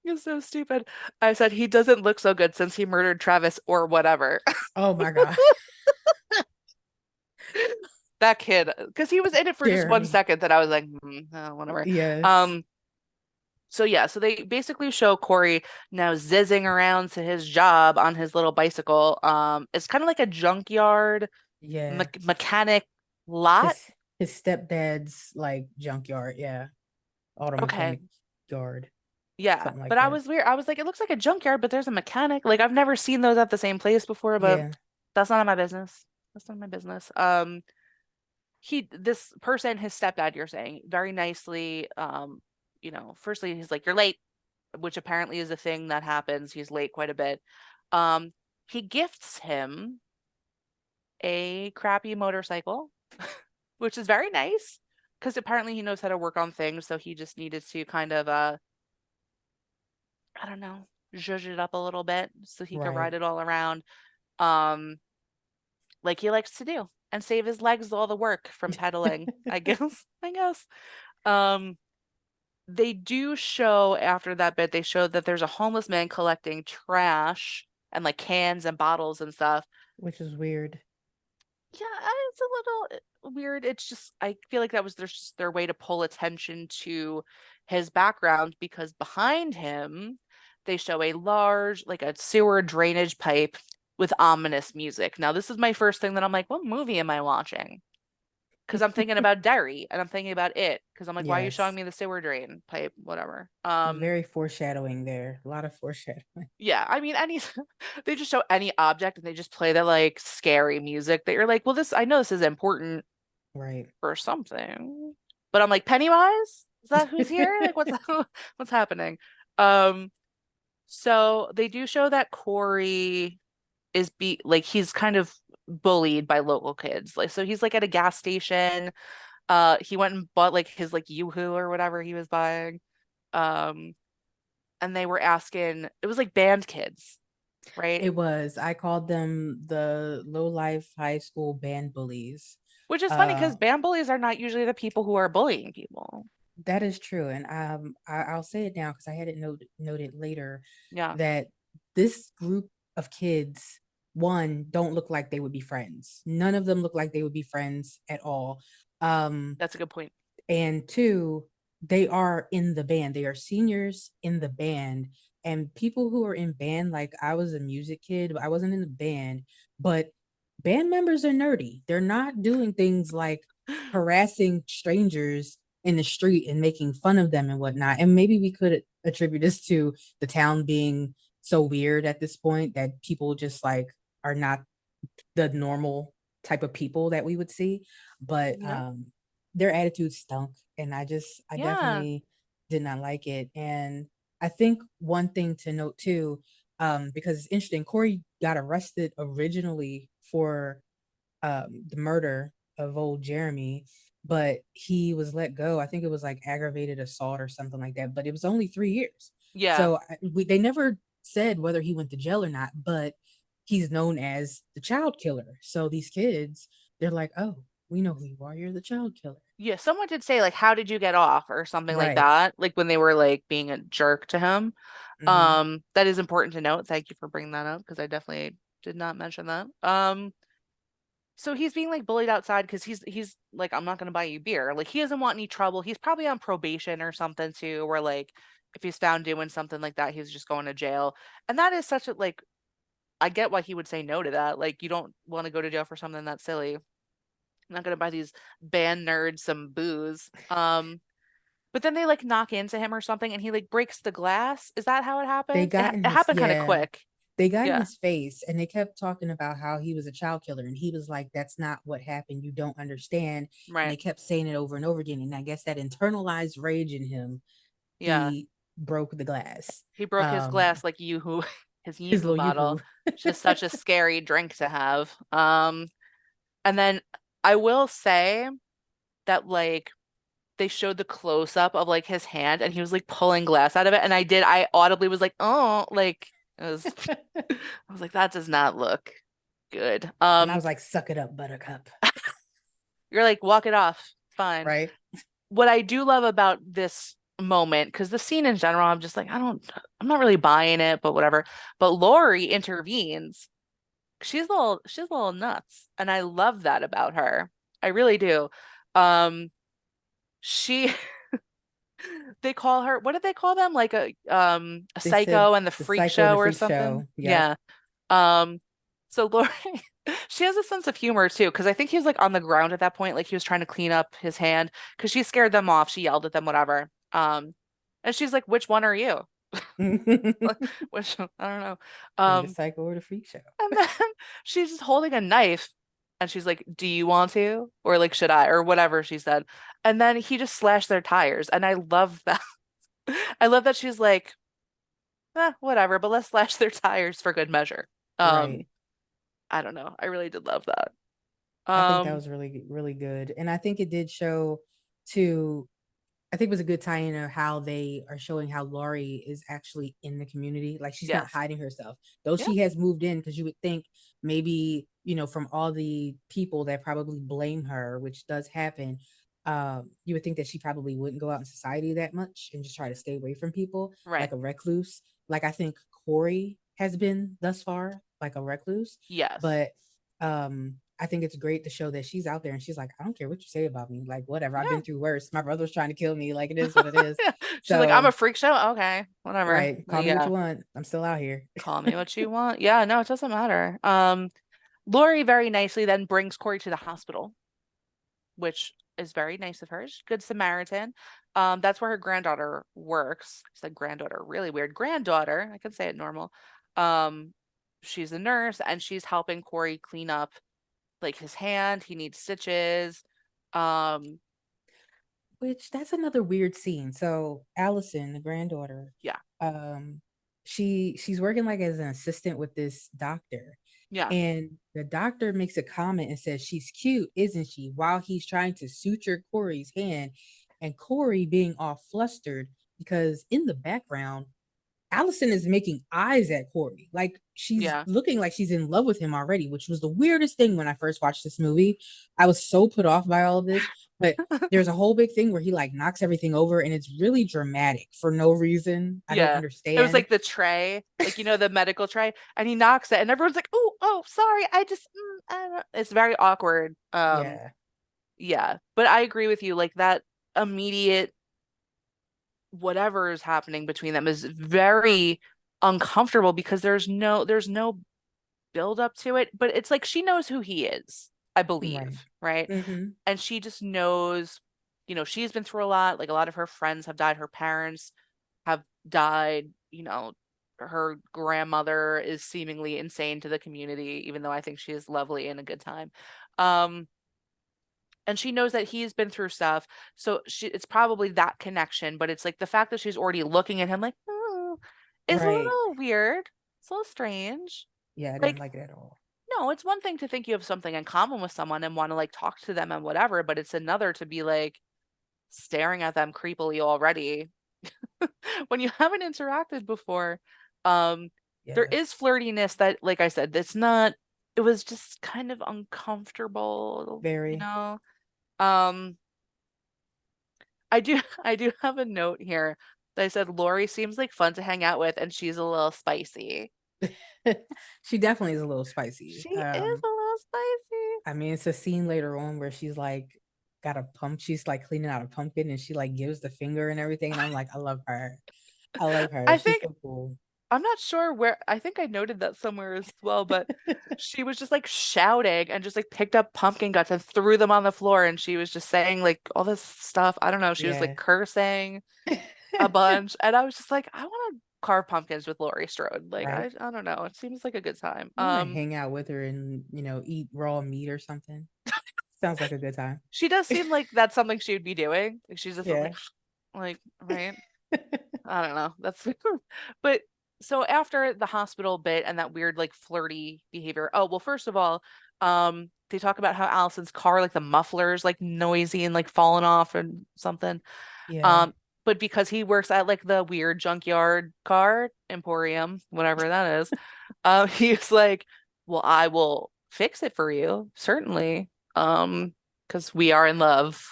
it's so stupid. I said he doesn't look so good since he murdered Travis or whatever. Oh my God. That kid, because he was in it for just one Jeremy. second that I was like, whatever. Yes. Um, so yeah, so they basically show Corey now zizzing around to his job on his little bicycle. It's kind of like a junkyard Yeah. mechanic lot. His stepdad's like junkyard, yeah. Auto Okay. mechanic yard, Yeah, something like but I that. was weird. I was like, it looks like a junkyard, but there's a mechanic. Like I've never seen those at the same place before, but Yeah. that's none of my business. That's none of my business. This person, his stepdad, you're saying, very nicely, firstly he's like, you're late, which apparently is a thing that happens. He's late quite a bit. Um, he gifts him a crappy motorcycle, which is very nice because apparently he knows how to work on things, so he just needed to kind of I don't know, zhuzh it up a little bit so he could Right. ride it all around. Um, like he likes to do and save his legs all the work from pedaling, I guess. I guess. Um, they do show after that bit, they show that there's a homeless man collecting trash and like cans and bottles and stuff. Which is weird. Yeah, it's a little weird. It's just I feel like that was just their way to pull attention to his background because behind him they show a large like a sewer drainage pipe with ominous music. Now, this is my first thing that I'm like, what movie am I watching? Because I'm thinking about Derry and I'm thinking about it because I'm like, why are you showing Yes. me the sewer drain pipe? Whatever. Very foreshadowing there. A lot of foreshadowing. Yeah, I mean, any they just show any object and they just play that like scary music that you're like, well, this I know this is important Right. for something. But I'm like, Pennywise? Is that who's here? Like what's what's happening? Um, so they do show that Corey is like he's kind of bullied by local kids. Like so he's like at a gas station. He went and bought like his like Yoo-hoo or whatever he was buying. Um, and they were asking, it was like band kids, right? It was. I called them the low life high school band bullies. Which is funny Uh because band bullies are not usually the people who are bullying people. that is true. And I'll say it now because I had it noted later Yeah, that this group of kids, one, don't look like they would be friends. None of them look like they would be friends at all. Um, that's a good point. and two, they are in the band. They are seniors in the band. And people who are in band, like I was a music kid, but I wasn't in the band, but band members are nerdy. They're not doing things like harassing strangers in the street and making fun of them and whatnot. And maybe we could attribute this to the town being so weird at this point that people just like are not the normal type of people that we would see. But Yeah. their attitude stunk. And I Yeah. definitely did not like it. And I think one thing to note too, because it's interesting, Corey got arrested originally for the murder of old Jeremy, but he was let go. I think it was like aggravated assault or something like that, but it was only 3 years. Yeah. So they never said whether he went to jail or not, but he's known as the child killer. So these kids, they're like, oh, we know who you are. You're the child killer. Yeah. Someone did say like, how did you get off or something like Right. that? Like when they were like being a jerk to him. Hmm. That is important to note. Thank you for bringing that up because I definitely did not mention that. So he's being like bullied outside because he's like, I'm not gonna buy you beer. Like he doesn't want any trouble. He's probably on probation or something too, where like if he's found doing something like that, he's just going to jail. And that is such a like I get why he would say no to that. Like you don't want to go to jail for something that's silly. I'm not gonna buy these band nerds some booze. But then they like knock into him or something and he like breaks the glass. Is that how it They happened? got in It his, happened kind of yeah, quick. they got in Yeah, his face and they kept talking about how he was a child killer. And he was like, that's not what happened. You don't understand. And right. they kept saying it over and over again. And I guess that internalized rage in him, Yeah. he broke the glass. He broke his glass like Yoo-hoo, his His Yoo-hoo little bottle, yoo-hoo. which is such a scary drink to have. And then I will say that like they showed the close up of like his hand and he was like pulling glass out of it. And I audibly was like, oh, like it was, I was like, that does not look good. And I was like, suck it up, buttercup. You're like, walk it off. Fine. Right? What I do love about this moment, because the scene in general, I'm not really buying it, but whatever. But Lori intervenes. She's a little nuts. And I love that about her. I really do. Um, she they call her, what did they call them? Like a They said psycho and the the freak psycho and the show or freak something. show. Yep. Yeah. Um, so Lori, she has a sense of humor too, because I think he was like on the ground at that point, like he was trying to clean up his hand because she scared them off. She yelled at them, whatever. And she's like, "Which one are you?" Which I don't know. Are you the Um, psycho or the freak show? and then she's just holding a knife, and she's like, "Do you want to, or like should I, or whatever?" she said. And then he just slashed their tires, and I love that. I love that she's like, whatever, but let's slash their tires for good measure. Um, Right. I don't know. I really did love that. I think that Um, was really, really good. And I think it did show to I think it was a good tie-in of how they are showing how Laurie is actually in the community. Like she's not yes. hiding herself. Though Yeah, she has moved in, because you would think maybe, from all the people that probably blame her, which does happen, you would think that she probably wouldn't go out in society that much and just try to stay away from people right. like a recluse. Like I think Corey has been thus far, like a recluse. Yes. But I think it's great to show that she's out there and she's like, I don't care what you say about me. Like, whatever. I've been Yeah. through worse. My brother's trying to kill me. Like, it is what it is. Yeah. She's like, I'm a So, freak show. Okay, whatever. right. Call me what Yeah. you want. I'm still out here. Call me what you want. Yeah, no, it doesn't matter. Lori very nicely then brings Corey to the hospital, which is very nice of her. She's a good Samaritan. That's where her granddaughter works. I said granddaughter, really weird. Granddaughter, I can say it normal. Um, she's a nurse and she's helping Corey clean up like his hand. He needs stitches. Um, Which that's another weird scene. So Allison, the granddaughter, yeah, um, she's working like as an assistant with this doctor. yeah, And the doctor makes a comment and says, she's cute, isn't she? While he's trying to suture Corey's hand, and Corey being all flustered because in the background, Allison is making eyes at Corey. Like she's yeah. looking like she's in love with him already, which was the weirdest thing when I first watched this movie. I was so put off by all of this, but there's a whole big thing where he like knocks everything over and it's really dramatic for no reason. I don't Yeah. It was understand. like the tray, like the medical tray, and he knocks it, and everyone's like, "Oh, oh, sorry, I just," I don't know. It's very awkward. Yeah, Yeah, but I agree with you. Like that immediate whatever is happening between them is very uncomfortable because there's no build up to it. But it's like she knows who he is, I right. believe, right? Mm-hmm. And she just knows, she's been through a lot. Like a lot of her friends have died, her parents have died, her grandmother is seemingly insane to the community, even though I think she is lovely and a good time. Um, and she knows that he's been through stuff, so it's probably that connection, but it's like the fact that she's already looking at him like, oh, is a Right. little weird. It's a little strange. Yeah, I didn't Like, like it at all. no, it's one thing to think you have something in common with someone and want to like talk to them and whatever, but it's another to be like staring at them creepily already when you haven't interacted before. Um, there Yeah, is flirtiness that, like I said, it was just kind of uncomfortable, you very. know? Um, I do I do have a note here that I said Lori seems like fun to hang out with and she's a little spicy. She definitely is a little spicy. She is a little spicy. I mean, it's a scene later on where she's like got a pump. She's like cleaning out a pumpkin and she like gives the finger and everything. And I'm like, I love her. I love her. I She's think so cool. I'm not sure where, I think I noted that somewhere as well, but she was just like shouting and just like picked up pumpkin guts and threw them on the floor and she was just saying like all this stuff. I don't know. She was like Yeah. cursing a bunch and I was just like, I want to carve pumpkins with Laurie Strode. Like Right. I don't know. It seems like a good time. I want to hang out with her and, eat raw meat or something. Sounds like a good time. She does seem like that's something she would be doing. Like she's just Yeah. like, right. I don't know. That's but so after the hospital bit and that weird like flirty behavior. Oh, well, first of all, they talk about how Allison's car, like the muffler's like noisy and like falling off and something. Yeah. Um, but because he works at like the weird junkyard car emporium, whatever that is, he's like, well, I will fix it for you, certainly. Because we are in love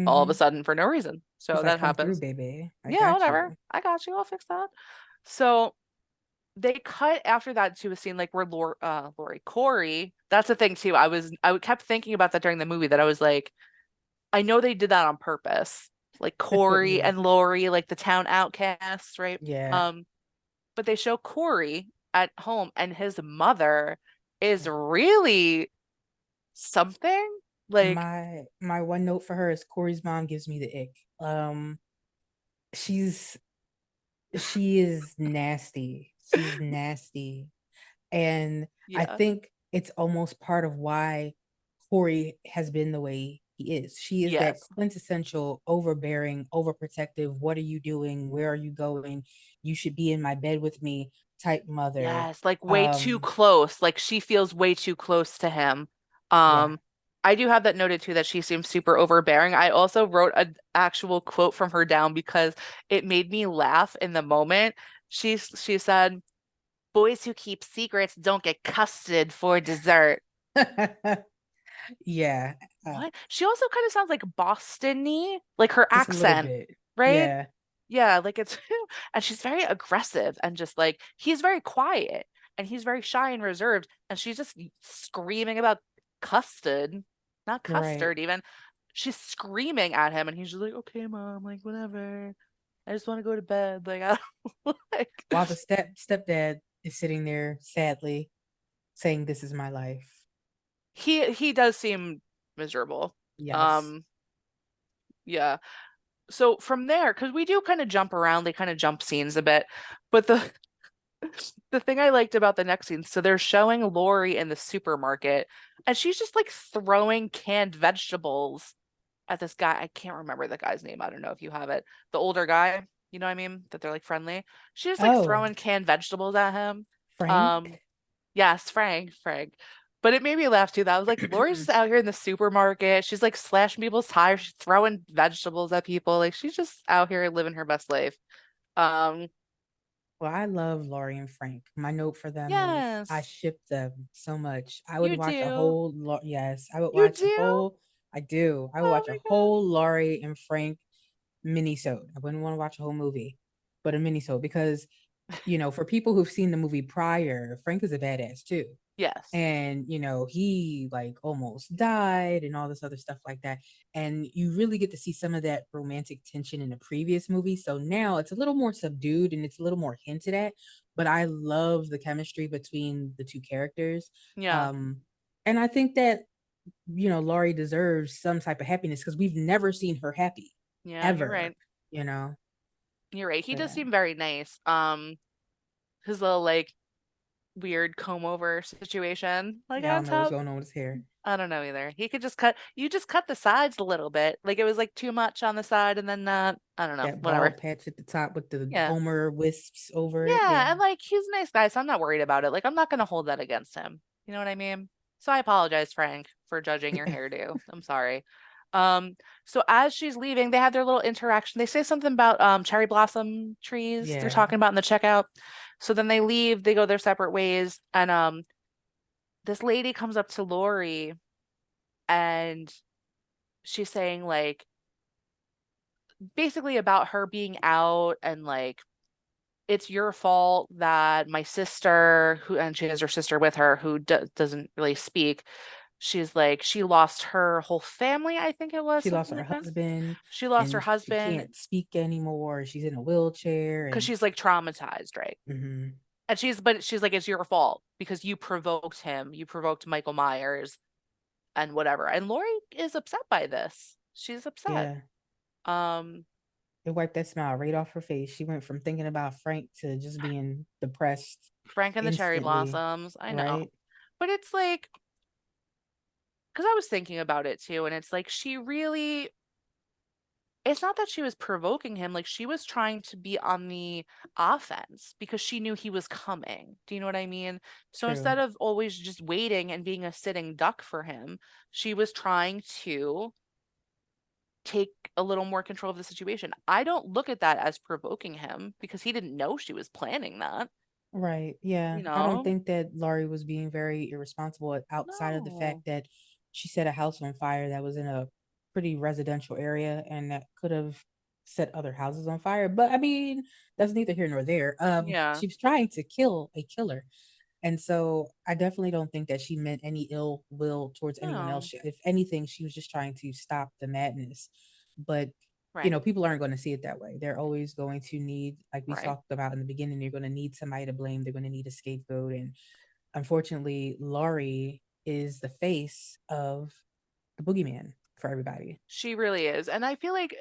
all of a Hmm. sudden for no reason. So He's like, that come through, happens. baby. I Yeah, got whatever. you. I got you. I'll fix that. So they cut after that to a scene like where Lori Corey. That's the thing too. I kept thinking about that during the movie that I was like, I know they did that on purpose. Like Corey Yeah. and Lori, like the town outcasts, right? Yeah. Um, but they show Corey at home and his mother is really something. Like, My one note for her is Corey's mom gives me the ick. She's she is nasty. She's nasty. And I yeah. think it's almost part of why Corey has been the way he is. She is that Yes. quintessential overbearing, overprotective, what are you doing? Where are you going? You should be in my bed with me type mother. Yes, like way too Um, close. Like she feels way too close to him. yeah. Um, I do have that noted too that she seems super overbearing. I also wrote an actual quote from her down because it made me laugh in the moment. She said, "Boys who keep secrets don't get custard for dessert." Yeah. Uh, What? She also kind of sounds like Boston-y, like her just a little accent, bit. right? Yeah. Yeah, like it's and she's very aggressive and just like he's very quiet and he's very shy and reserved and she's just screaming about custard, not Right. custard even. She's screaming at him and he's just like, "Okay, mom, like whatever. I just want to go to bed." Like I don't like While the stepdad is sitting there sadly saying, "This is my life." he does seem miserable. Yes. Um yeah. So from there, because we do kind of jump around, they kind of jump scenes a bit, but the thing I liked about the next scene, so they're showing Lori in the supermarket, and she's just like throwing canned vegetables at this guy. I can't remember the guy's name. I don't know if you have it. The older guy, you know what I mean? That they're like friendly. She's like Oh, throwing canned vegetables at him. Um, Frank. yes, Frank. But it made me laugh too. That I was like, Lori's just out here in the supermarket. She's like slashing people's tires. She's throwing vegetables at people. Like she's just out here living her best life. Um, Well, I love Laurie and Frank. My note for them is I yes, ship them so much. I would you watch a do. whole yes, I would You watch a do? whole I do. I would Oh watch a my God. whole Laurie and Frank mini-sode. I wouldn't want to watch a whole movie, but a mini-sode because for people who've seen the movie prior, Frank is a badass too. Yes. And he like almost died and all this other stuff like that, and you really get to see some of that romantic tension in the previous movie. So now it's a little more subdued and it's a little more hinted at, but I love the chemistry between the two characters. Yeah. um and I think that Laurie deserves some type of happiness because we've never seen her happy Yeah, you're ever. right. you know You're right. He so does yeah, seem very nice. His little like weird comb over situation. Like yeah, I don't that's know what's how going on with his hair. I don't know either. He could just cut you just cut the sides a little bit. Like it was like too much on the side and then not. I don't know. That Whatever. bald patch at the top with the Yeah. Homer wisps over it. Yeah, Yeah. and like he's a nice guy, so I'm not worried about it. Like I'm not gonna hold that against him. You know what I mean? So I apologize, Frank, for judging your hairdo. I'm sorry. Um, so as she's leaving, they have their little interaction. They say something about cherry blossom trees they're Yeah. talking about in the checkout. So then they leave, they go their separate ways, and this lady comes up to Lori and she's saying like basically about her being out and like it's your fault that my sister who and she has her sister with her who doesn't really speak She's like, she lost her whole family, I think it was, She lost something her like that. husband, She lost her and she husband can't speak anymore. She's in a wheelchair, because and she's like traumatized, right? mhm, And but she's like, it's your fault because you provoked him. You provoked Michael Myers and whatever. And Lori is upset by this. She's upset. yeah, Um, it wiped that smile right off her face. She went from thinking about Frank to just being depressed Frank and the Cherry instantly, Blossoms, I know. right? But it's like, because I was thinking about it too, and it's like she really, it's not that she was provoking him, like she was trying to be on the offense because she knew he was coming. Do you know what I mean? So True. instead of always just waiting and being a sitting duck for him, she was trying to take a little more control of the situation. I don't look at that as provoking him because he didn't know she was planning that, Right. Yeah. you I don't know? think that Laurie was being very irresponsible outside of the fact No. that she set a house on fire that was in a pretty residential area and that could have set other houses on fire. But I mean, that's neither here nor there. Yeah. She was trying to kill a killer. And so I definitely don't think that she meant any ill will towards anyone else. No. If anything, she was just trying to stop the madness. But, Right. people aren't going to see it that way. They're always going to need, like we Right. talked about in the beginning, they're going to need somebody to blame. They're going to need a scapegoat. And unfortunately, Laurie is the face of the boogeyman for everybody. She really is. And I feel like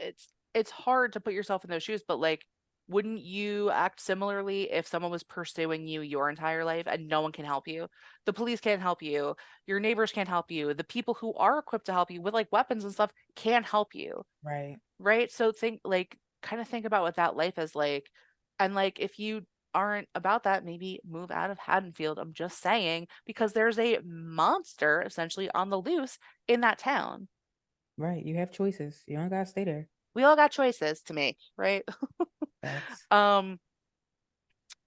it's hard to put yourself in those shoes, but like wouldn't you act similarly if someone was pursuing you your entire life and no one can help you? The police can't help you, your neighbors can't help you, the people who are equipped to help you with like weapons and stuff can't help you, Right. right? So think like kind of think about what that life is like. And like if you aren't about that, maybe move out of Haddonfield. I'm just saying, because there's a monster essentially on the loose in that town. Right. You have choices. You don't got to stay there. We all got choices to make, right? Facts. um,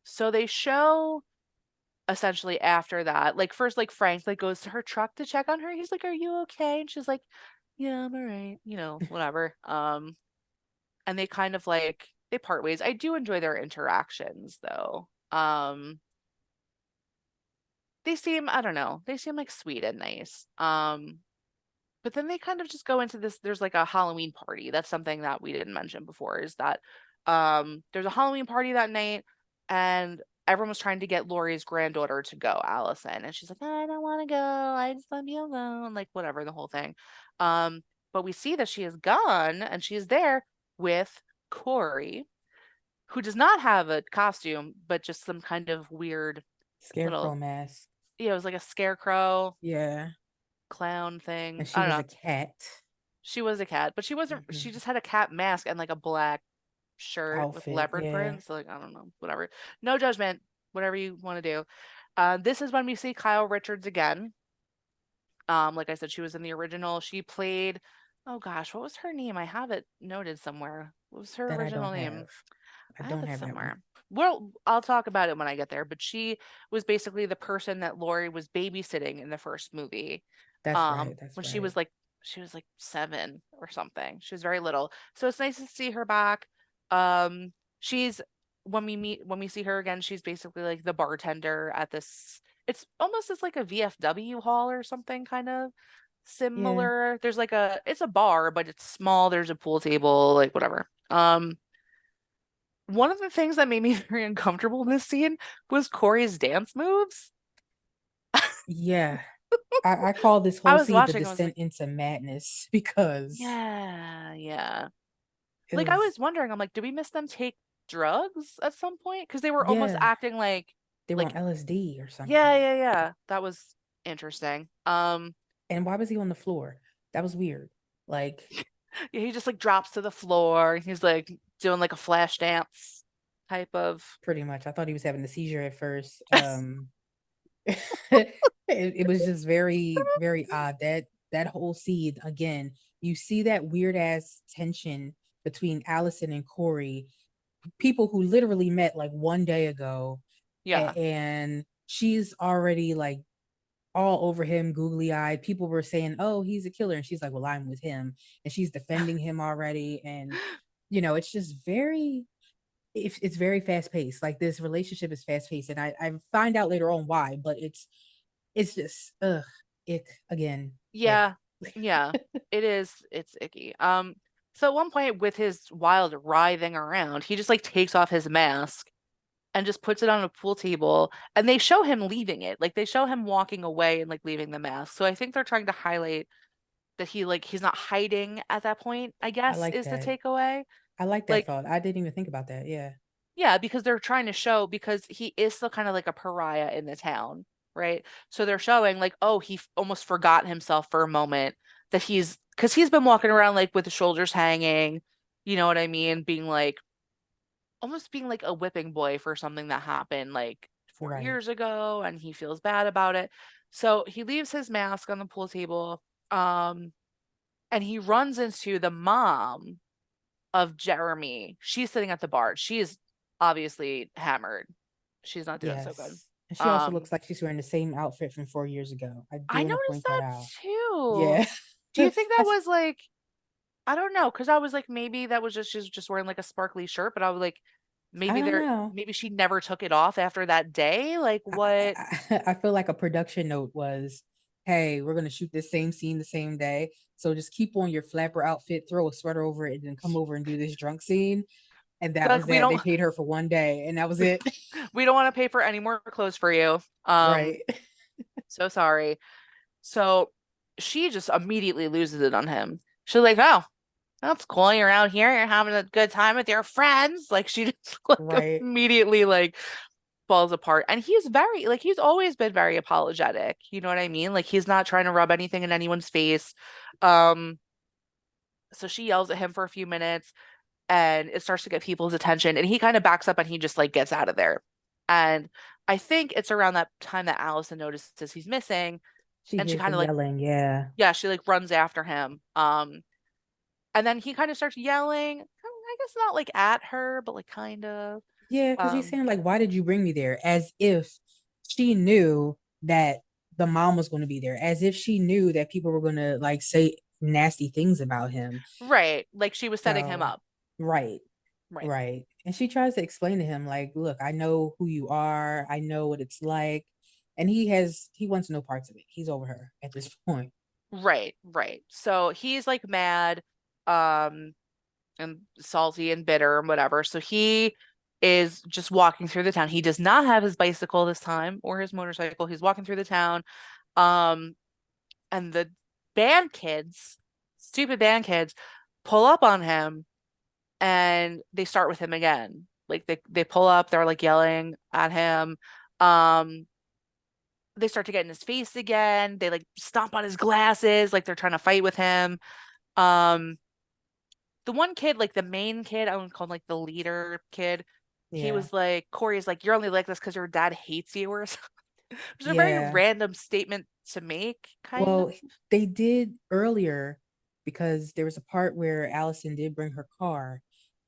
so they show essentially after that, like first, like Frank like goes to her truck to check on her. He's like, "Are you okay?" And she's like, "Yeah, I'm all right," whatever. And they kind of like they part ways. I do enjoy their interactions though. They seem, I don't know, they seem like sweet and nice. But then they kind of just go into this, there's like a Halloween party. That's something that we didn't mention before is that there's a Halloween party that night and everyone was trying to get Lori's granddaughter to go, Allison, and she's like, I don't want to go. I just want to be alone, like whatever, the whole thing. Um, but we see that she is gone and she is there with Corey, who does not have a costume, but just some kind of weird Scarecrow little, mask. it was like a scarecrow Yeah. clown And thing. she I don't was know. a cat. She was a cat, but she wasn't, she Mhm. just had a cat mask and like a black shirt with Outfit. leopard Yeah. print. So, like, I don't know, whatever. No judgment, whatever you want to do. This is when we see Kyle Richards again. Like I said, she was in the original. She played, oh gosh, what was her name? I have it noted somewhere. What was her That I original don't name? have. I I have don't it have that one. somewhere. Well, I'll talk about it when I get there, but she was basically the person that Lori was babysitting in the first movie. That's right. That's When she right. was like 7 or something. She was very little. So it's nice to see her back. She's when we see her again, she's basically like the bartender at this, it's almost as like a VFW hall or something kind of Yeah. similar. There's like it's a bar, but it's small. There's a pool table, like whatever. One of the things that made me very uncomfortable in this scene was Corey's dance moves. Yeah. I call this I whole was scene the watching, I was like, descent into madness because yeah, yeah. it Like I was, was wondering, I'm like, did we miss them take drugs at some point? Because they were almost yeah, acting they were on like, LSD or yeah, something. yeah, yeah. That was interesting. And why was he on the floor? That was weird. Like, Yeah, he just like drops to the floor. He's like doing like a flash dance type of. pretty much. I thought he was having a seizure at first. It was just very, very odd. That whole scene again, you see that weird ass tension between Allison and Corey, people who literally met like one day ago, Yeah. and she's already like all over him, googly eyed. People were saying, "Oh, he's a killer," and she's like, "Well, I'm with him," and she's defending him already, and it's just very. It's very fast paced. Like this relationship is fast paced, and I find out later on why, but it's just ugh. ick again. Ick. Yeah. Yeah. It is. It's icky. So at one point with his wild writhing around, he just like takes off his mask and just puts it on a pool table and they show him leaving it. Like they show him walking away and like leaving the mask. So I think they're trying to highlight that he's not hiding at that point, I I guess like is the that. takeaway. I like that Like thought. I didn't even think about that. Yeah. yeah, because they're trying to show because he is still kind of like a pariah in the town, right? So they're showing like, oh, almost forgot himself for a moment that because he's been walking around like with the shoulders hanging, you know what I mean? Being like almost being like a whipping boy for something that happened like 4 years Right. ago and he feels bad about it. So he leaves his mask on the pool table, and he runs into the mom of Jeremy. She's sitting at the bar. She is obviously hammered. She's not doing so good. Yes. And she also Um, looks like she's wearing the same outfit from 4 years ago. I do I want to noticed point that that out. too. Yeah. Do you think that That's was like, I don't know, because I was like maybe that was just she's just wearing like a sparkly shirt, but I was like I don't know. maybe she never took it off after that day. Like what? I feel like a production note was, hey, we're gonna shoot this same scene the same day. So just keep on your flapper outfit, throw a sweater over it, and then come over and do this drunk scene. And that Like was we that. They don't paid her for one day, and that was it. we don't want to pay for any more clothes for you. Right. So sorry. So she just immediately loses it on him. She's like, oh, that's cool. You're out here. You're having a good time with your friends. Like she just like Right. immediately like falls apart. And he's very like he's always been very apologetic. You know what I mean? Like he's not trying to rub anything in anyone's face. Um, so she yells at him for a few minutes and it starts to get people's attention. And he kind of backs up and he just like gets out of there. And I think it's around that time that Allison notices he's missing She and she hears kind them of like yelling. Yeah. yeah, she like runs after him. And then he kind of starts yelling, I guess not like at her, but like kind of. Yeah, because she's Um, saying, like, why did you bring me there? As if she knew that the mom was going to be there, as if she knew that people were going to like say nasty things about him. right. Like she was setting him So, up. right, Right. right. And she tries to explain to him, like, look, I know who you are, I know what it's like. And he wants no parts of it. He's over her at this point. Right. Right. So he's like mad, um, and salty and bitter and whatever. So he is just walking through the town. He does not have his bicycle this time or his motorcycle. He's walking through the town. Um, and the band kids, stupid band kids, pull up on him and they start with him again. Like they pull up, they're like yelling at him. Um, they start to get in his face again. They like stomp on his glasses, like they're trying to fight with him. Um, the one kid, like the main kid, I would call him like the leader kid. He Yeah. was like, Corey's like, you're only like this because your dad hates you or something. Which is a very Yeah. random statement to make, kind of. Well, they did earlier because there was a part where Allison did bring her car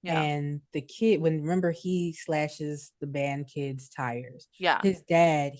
Yeah. and the kid, when remember he slashes the band kid's tires. Yeah. His dad,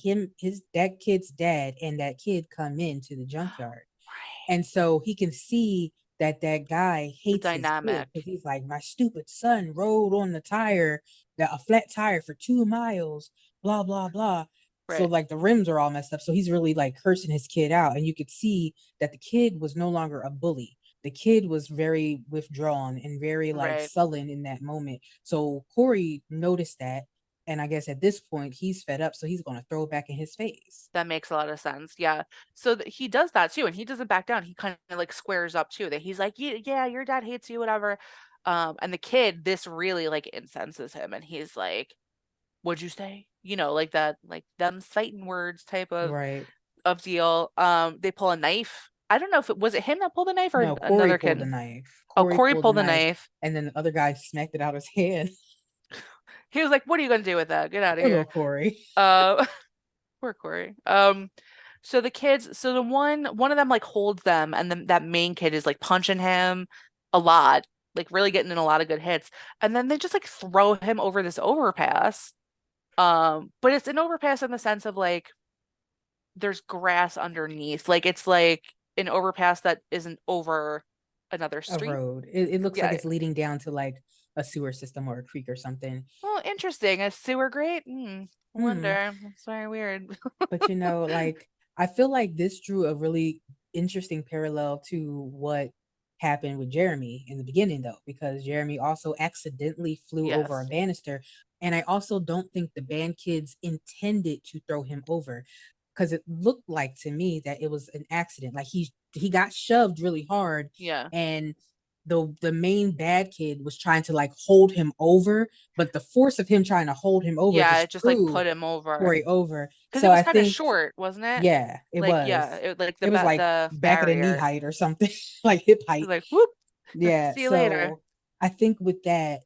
that kid's dad and that kid come into the junkyard. Right. And so he can see that that guy The hates his kid dynamic. because he's like, my stupid son rode on the tire, a flat tire for 2 miles, blah, blah, blah. So Right. like the rims are all messed up. So he's really like cursing his kid out. And you could see that the kid was no longer a bully. The kid was very withdrawn and very like Right. sullen in that moment. So Corey noticed that. And I guess at this point he's fed up. So he's gonna throw it back in his face. That makes a lot of sense. Yeah. So he does that too, and he doesn't back down. He kind of like squares up too. That he's like, yeah, yeah, your dad hates you, whatever. And the kid, this really like incenses him, and he's like, "What'd you say?" You know, like that, like them fighting words type Right. of deal. They pull a knife. I don't know if it was it him that pulled the knife or No, Corey another pulled the kid. knife. Oh, Corey Corey pulled the pulled the knife, knife. and then the other guy smacked it out of his hand. He was like, "What are you gonna do with that? Get out of Poor little here." Corey. Uh, poor Corey. So the kids, so the one of them like holds them, and then that main kid is like punching him a lot, like really getting in a lot of good hits, and then they just like throw him over this overpass. But it's an overpass in the sense of like there's grass underneath, like it's like an overpass that isn't over another A street. road. It looks like Yeah. it's leading down to like a sewer system or a creek or something. Well, interesting. A sewer grate? Hmm. I Hmm. wonder. That's very weird. But you know, like I feel like this drew a really interesting parallel to what happened with Jeremy in the beginning, though, because Jeremy also accidentally flew over a Yes. banister. And I also don't think the band kids intended to throw him over because it looked like to me that it was an accident. Like he got shoved really hard, Yeah. and the main bad kid was trying to like hold him over, but the force of him trying to hold him over Yeah, it just just like threw put him over. Corey over. Because it So was I kind of think, short, wasn't it? yeah, it Like, yeah, was. it like It was like the back of the knee barrier. height or something, like hip It was height. like, whoop, Yeah. see you later. So I think with that,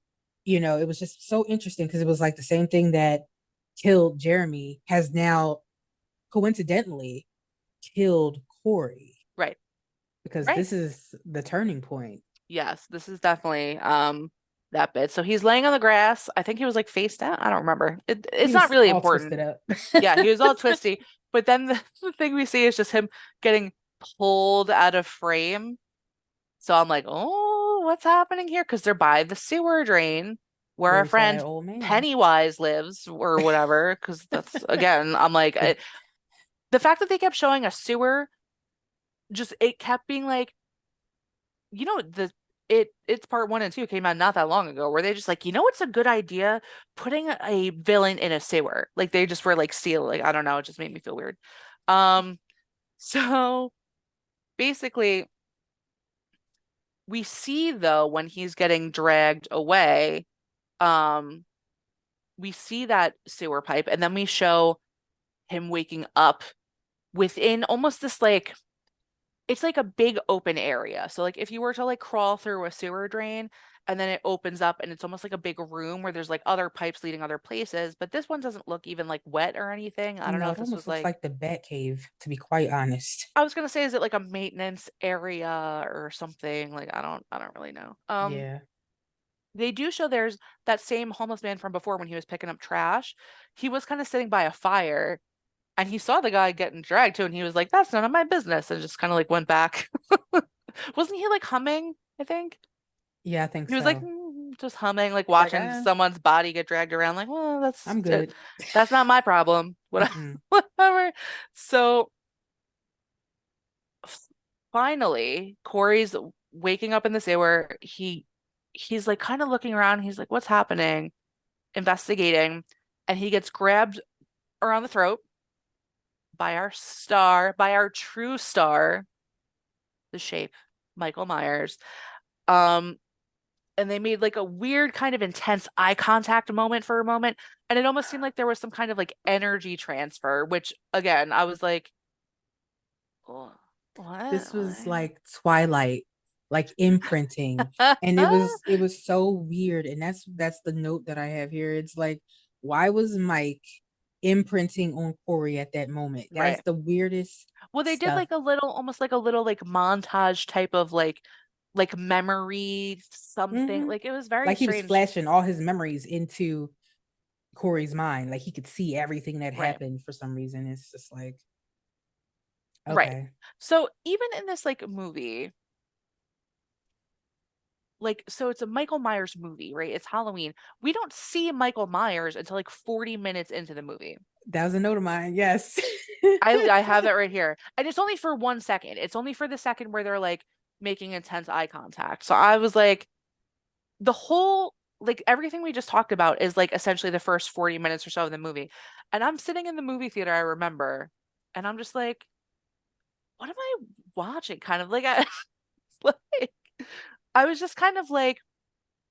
it was just so interesting because it was like the same thing that killed Jeremy has now coincidentally killed Corey Right. because Right. this is the turning point. Yes, this is definitely that bit. So he's laying on the grass. I think he was like face down. I don't remember. He It's not was really all important. twisted up. Yeah, he was all twisty. But then the thing we see is just him getting pulled out of frame. So I'm like, oh, what's happening here? Because they're by the sewer drain where our Very sad friend old man. Pennywise lives or whatever. Because that's, again, I'm like, The the fact that they kept showing a sewer, just it kept being like, it's part one and two came out not that long ago where they just like, what's a good idea? Putting a villain in a sewer. Like they just were like stealing. I don't know, it just made me feel weird. Um, so basically we see though when he's getting dragged away, um, we see that sewer pipe and then we show him waking up within almost this like it's like a big open area. So like if you were to like crawl through a sewer drain and then it opens up and it's almost like a big room where there's like other pipes leading other places, but this one doesn't look even like wet or anything. I don't know No, if it this almost was looks like like the Bat Cave, to be quite honest. I was gonna say is it like a maintenance area or something? Like I don't really know. Yeah. They do show there's that same homeless man from before when he was picking up trash. He was kind of sitting by a fire and he saw the guy getting dragged too and he was like, that's none of my business and just kind of like went back. Wasn't he like humming, I think? Yeah, I think He was like so. just humming, like He's like, watching someone's body get dragged around, like, well, I'm good. that's not my problem. Mm-mm. Whatever. So finally, Corey's waking up in the sewer. He's like kind of looking around. He's like, what's happening? Investigating, and he gets grabbed around the throat by our star, by our true star, the shape, Michael Myers. Um, and they made like a weird kind of intense eye contact moment for a moment and it almost seemed like there was some kind of like energy transfer which again I was like "Oh, what This was like Twilight, like imprinting. And it was so weird. And that's the note that I have here. It's like, why was Mike imprinting on Corey at that moment? That's right the weirdest well they did stuff. like a little almost like a little like montage type of like memory something Hmm. like it was very Like he was strange flashing all his memories into Corey's mind. Like he could see everything that right happened for some reason. It's just like, right okay. so even in this like movie like so it's a Michael Myers movie, right? It's Halloween. We don't see Michael Myers until like 40 minutes into the movie. That was a note of mine. Yes. I have it right here. And it's only for 1 second. It's only for the second where they're like making intense eye contact. So I was like the whole like everything we just talked about is like essentially the first 40 minutes or so of the movie. And I'm sitting in the movie theater, I remember, and I'm just like, what am I watching? Kind of like like I was just kind of like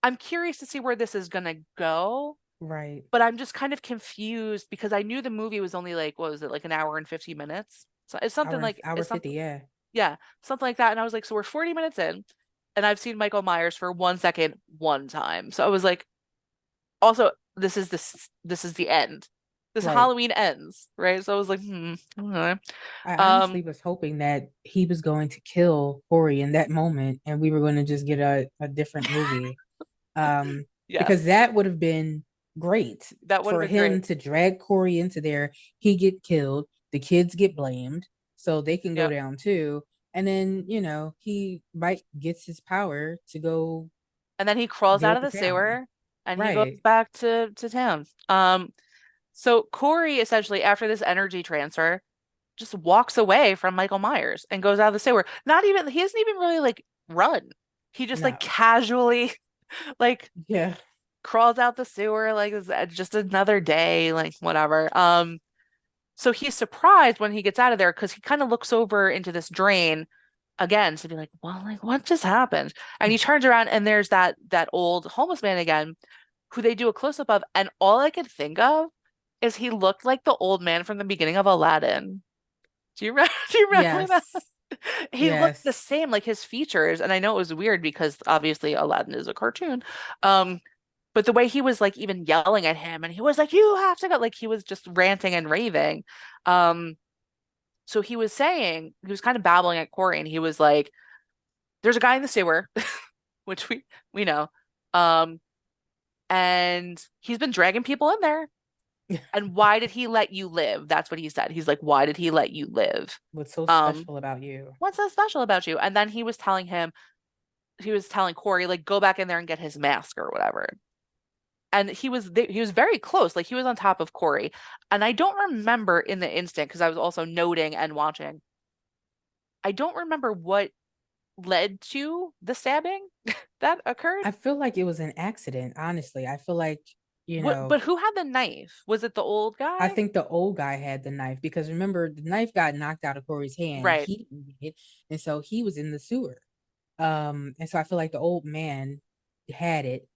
I'm curious to see where this is gonna go, Right. but I'm just kind of confused because I knew the movie was only like, what was it, like an hour and 50 minutes? So it's something like, Hour it's 50, something, yeah. yeah, something like that. And I was like, so we're 40 minutes in, and I've seen Michael Myers for 1 second, one time. So I was like, also, this is the end. This Right. Halloween ends, right? So I was like, okay. I Um, honestly was hoping that he was going to kill Corey in that moment and we were going to just get a different movie. Um, because yes, that would have been great that would have for been great. him to drag Corey into there. He get killed, the kids get blamed, so they can go Yep. down too. And then, he Mike gets his power to go And then he crawls deal out with of the the town. sewer and he goes Right. back to town. So Corey essentially after this energy transfer. just walks away from Michael Myers and goes out of the sewer. Not even, he doesn't even really like run. He just like No. casually like Yeah. crawls out the sewer like it's just another day, like whatever. So he's surprised when he gets out of there because he kind of looks over into this drain again to be like, well, like what just happened? And he turns around and there's that old homeless man again, who they do a close up of, and all I could think of is he looked like the old man from the beginning of Aladdin. Do you remember? Do you remember that? Yes. He looked the Yes. same, like his features, and I know it was weird because obviously Aladdin is a cartoon. Um, but the way he was like even yelling at him, and he was like, "You have to go!" Like he was just ranting and raving. Um, so he was saying, he was kind of babbling at Corey, and he was like, "There's a guy in the sewer," which we know, um, and he's been dragging people in there. And why did he let you live? That's what he said. He's like, "Why did he let you live?" What's so Um, special about you? what's so special about you? And then he was telling Corey, like, go back in there and get his mask or whatever. And he was very close, like he was on top of Corey. And I don't remember in the instant because I was also noting and watching. I don't remember what led to the stabbing that occurred. I feel like it was an accident, honestly. I feel like, you What, know, but who had the knife? Was it the old I guy? think the old guy had the knife because remember the knife got knocked out of Corey's hand. Right. He didn't get it, and so he was in the sewer. And so I feel like the old man had it,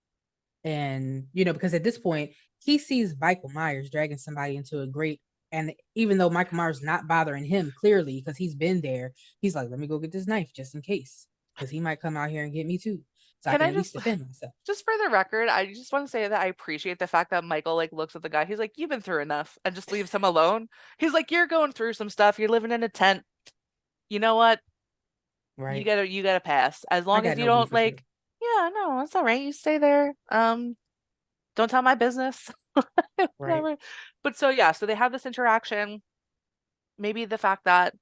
and because at this point he sees Michael Myers dragging somebody into a grate, and even though Michael Myers not bothering him clearly because he's been there, he's like, "Let me go get this knife just in case, because he might come out here and get me too, so I Can can I at least just defend myself." just for the record, I just want to say that I appreciate the fact that Michael like looks at the guy. He's like, "You've been through enough," and just leaves him alone. He's like, "You're going through some stuff. You're living in a tent. You know what? Right? You gotta pass. As I long as got you no beef don't with you. like, yeah, no, it's all right. You stay there. Don't tell my business." Right? Whatever. But so yeah, so they have this interaction. Maybe the fact that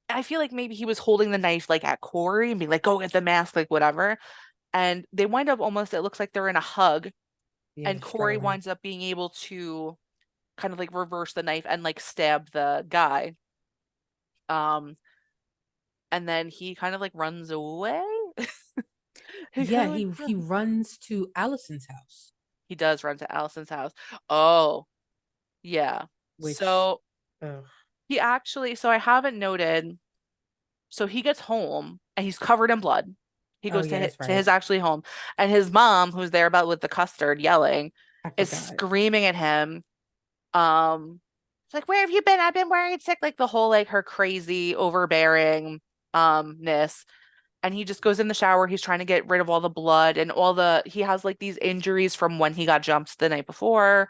I feel like maybe he was holding the knife like at Corey and being like, "Go get the mask," like whatever. And they wind up almost, it looks like they're in a hug, Yeah, and Corey struggling. winds up being able to kind of like reverse the knife and like stab the guy. Um, and then he kind of like runs away. He Yeah, kind of like he runs to Allison's house, he does run to Allison's house. Oh, yeah. which, So ugh. he actually, so I haven't noted. So he gets home and he's covered in blood. He Oh goes yeah, that's to his right. actually home, and his mom, who's there about with the custard, yelling, I is forgot. screaming at him. It's like, "Where have you been? I've been worried sick." Like the whole like her crazy overbearing ness. And he just goes in the shower. He's trying to get rid of all the blood and all the he has like these injuries from when he got jumped the night before.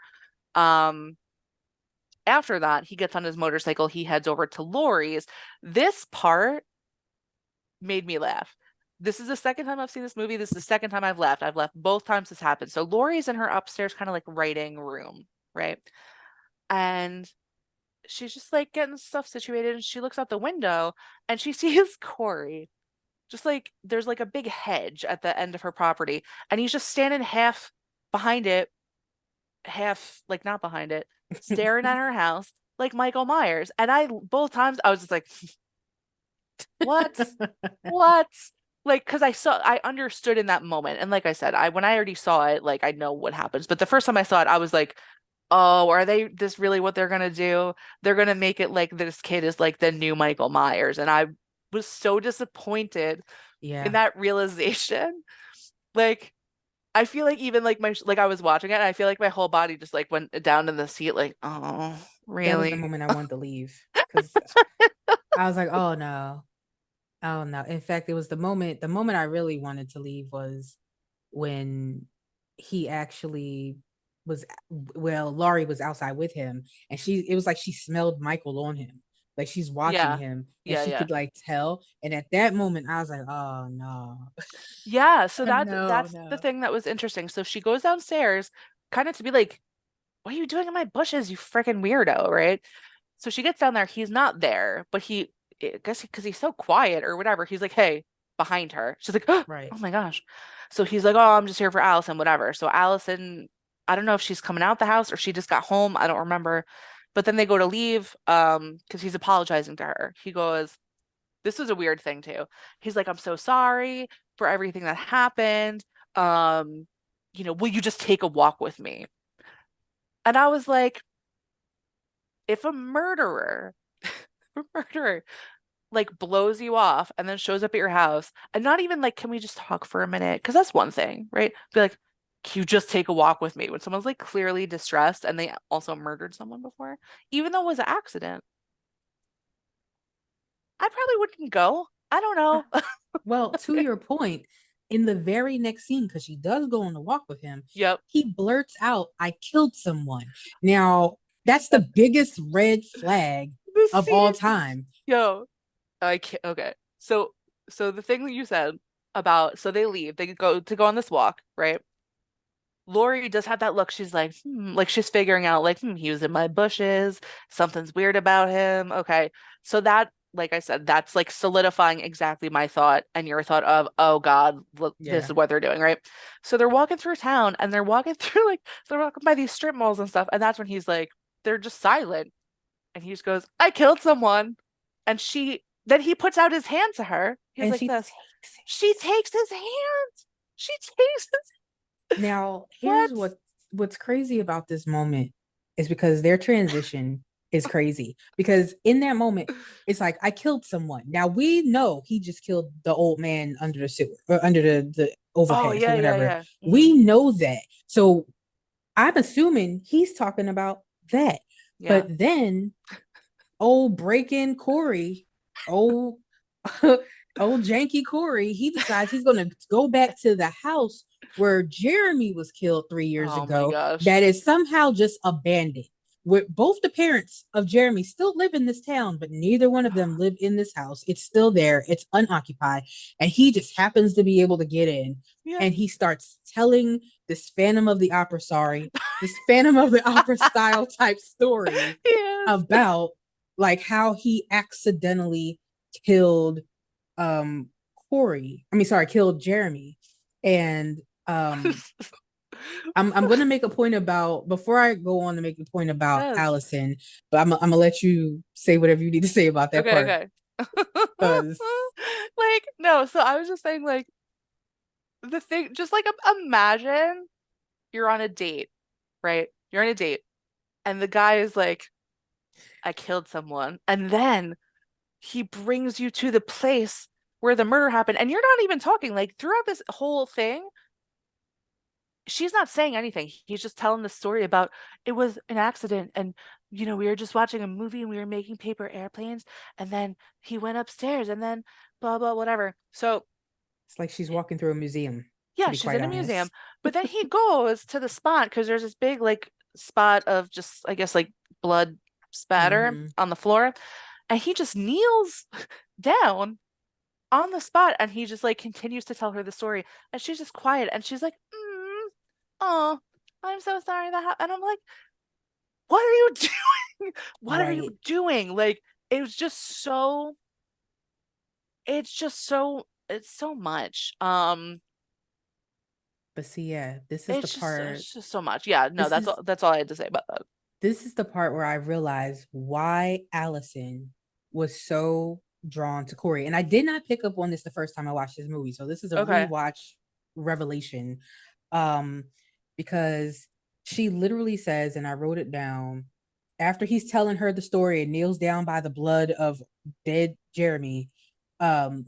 Um, After that, he gets on his motorcycle. He heads over to Lori's. This part made me laugh. This is the second time I've seen this movie. This is the second time I've left. I've left both times this happened. So Lori's in her upstairs kind of like writing room, right? And she's just like getting stuff situated, and she looks out the window and she sees Corey. Just like there's like a big hedge at the end of her property, and he's just standing half behind it, half like not behind it, staring at her house like Michael Myers. And I both times I was just like, what? What? Like, because I understood in that moment. And like I said, when I already saw it, like I know what happens. But the first time I saw it, I was like, oh, are they this really what they're gonna do? They're gonna make it like this kid is like the new Michael Myers. And I was so disappointed in Yeah, that realization. Like, I feel like even like like I was watching it, and I feel like my whole body just like went down in the seat, like, oh, that was the really? moment I wanted to leave because I was like, "Oh no, oh no." In fact, it was the moment I really wanted to leave was when he actually was well, Laurie was outside with him, and it was like she smelled Michael on him. Like she's watching Yeah. him and Yeah, she yeah. could like tell. And at that moment, I was like, "Oh no." Yeah, so No, that's the no. thing that was interesting. So she goes downstairs kind of to be like, "What are you doing in my bushes, you freaking weirdo?" Right? So she gets down there, he's not there, but I guess because he's so quiet or whatever, he's like, "Hey," behind her. She's like, "Oh Right. my gosh." So he's like, "Oh, I'm just here for Allison, whatever." So Allison, I don't know if she's coming out the house or she just got home. I don't remember. But then they go to leave, because he's apologizing to her. He goes, this was a weird thing too. He's like, I'm so sorry for everything that happened. Um, will you just take a walk with me? And I was like, if a murderer, a murderer like blows you off and then shows up at your house and not even like, can we just talk for a minute? Because that's one thing, right? Be like, can you just take a walk with me when someone's like clearly distressed and they also murdered someone before, even though it was an accident. I probably wouldn't go. I don't know. Well, to your point, in the very next scene, because she does go on a walk with him, Yep. he blurts out, I killed someone. Now, that's the biggest red flag The of all scene, time. yo, I can't. Okay, so the thing that you said about so they leave, they go on this walk, right? Lori does have that look. She's like, like she's figuring out, like, he was in my bushes. Something's weird about him. Okay. So that, like I said, that's like solidifying exactly my thought and your thought of, oh God, look, this Yeah. is what they're doing, right? So they're walking through town and they're walking through like they're walking by these strip malls and stuff. And that's when he's like, they're just silent. And he just goes, I killed someone. And then he puts out his hand to her. He's And like she this. takes it. She takes his hand. She takes his, Now, here's what? what's crazy about this moment is because their transition is crazy. Because in that moment, it's like I killed someone. Now we know he just killed the old man under the sewer or under the Oh overpass or yeah, yeah, whatever. yeah. We know that. So I'm assuming he's talking about that. Yeah. But then old break-in Corey, old old janky Corey, he decides he's gonna go back to the house where Jeremy was killed 3 years Oh my ago, gosh. that is somehow just abandoned. Where both the parents of Jeremy still live in this town, but neither one of them live in this house. It's still there, it's unoccupied, and he just happens to be able to get in. Yeah. And he starts telling this Phantom of the Opera, sorry, this Phantom of the Opera style type story Yes. about like how he accidentally killed um Corey. I mean, sorry, killed Jeremy. And I'm gonna make a point about before I go on to make a point about Yes. Allison, but I'm gonna let you say whatever you need to say about that Okay, part. okay. Because Like, no, so I was just saying, like, the thing, just like imagine you're on a date, right? You're on a date, and the guy is like, I killed someone. And then he brings you to the place where the murder happened, and you're not even talking. Like, throughout this whole thing, she's not saying anything. He's just telling the story about it was an accident and we were just watching a movie and we were making paper airplanes and then he went upstairs and then blah blah whatever. So, it's like she's walking through a museum, to yeah, be she's quite in a museum, honest. but then he goes to the spot because there's this big like spot of just I guess like blood spatter Mm-hmm. on the floor and he just kneels down on the spot and he just like continues to tell her the story and she's just quiet and she's like oh, I'm so sorry that happened. And I'm like, what are you doing? What are Right. you doing? Like, it was just so, it's so much. But see, yeah, this is the part. It's just so much. Yeah, no, This is that's all I had to say about that. this is the part where I realized why Allison was so drawn to Corey. And I did not pick up on this the first time I watched this movie. So this is a Okay. rewatch revelation. Um, because she literally says, and I wrote it down, after he's telling her the story and kneels down by the blood of dead Jeremy, um,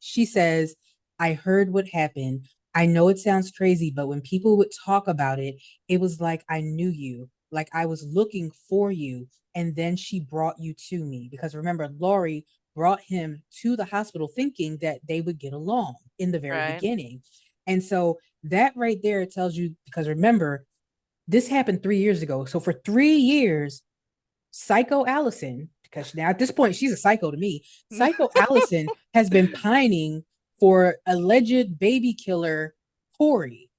she says, I heard what happened. I know it sounds crazy, but when people would talk about it, it was like I knew you, like I was looking for you. And then she brought you to me. Because remember, Laurie brought him to the hospital thinking that they would get along in the very Right. beginning. And so that right there tells you, because remember, this happened 3 years ago. So for 3 years, Psycho Allison, because now at this point she's a psycho to me, Psycho Allison has been pining for alleged baby killer Corey,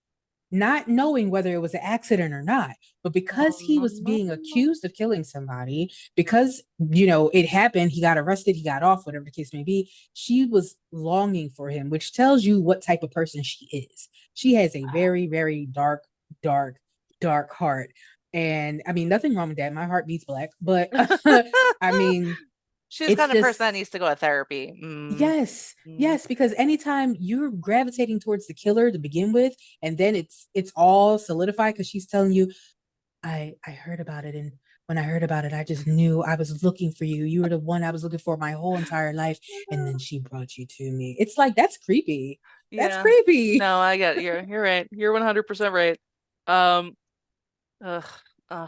not knowing whether it was an accident or not. But because he was being accused of killing somebody, because it happened, he got arrested, he got off, whatever the case may be, she was longing for him, which tells you what type of person she is. She has a very, very dark, dark, dark heart. And I mean, nothing wrong with that. My heart beats black, but I mean, She's the it's kind of person that just needs to go to therapy. yes, Mm. yes, because anytime you're gravitating towards the killer to begin with, and then it's all solidified because she's telling you, I heard about it, and when I heard about it, I just knew I was looking for you. You were the one I was looking for my whole entire life, and then she brought you to me. It's like that's creepy. That's Yeah. creepy. No, I get it. You're right. You're 100% right. Um, ugh,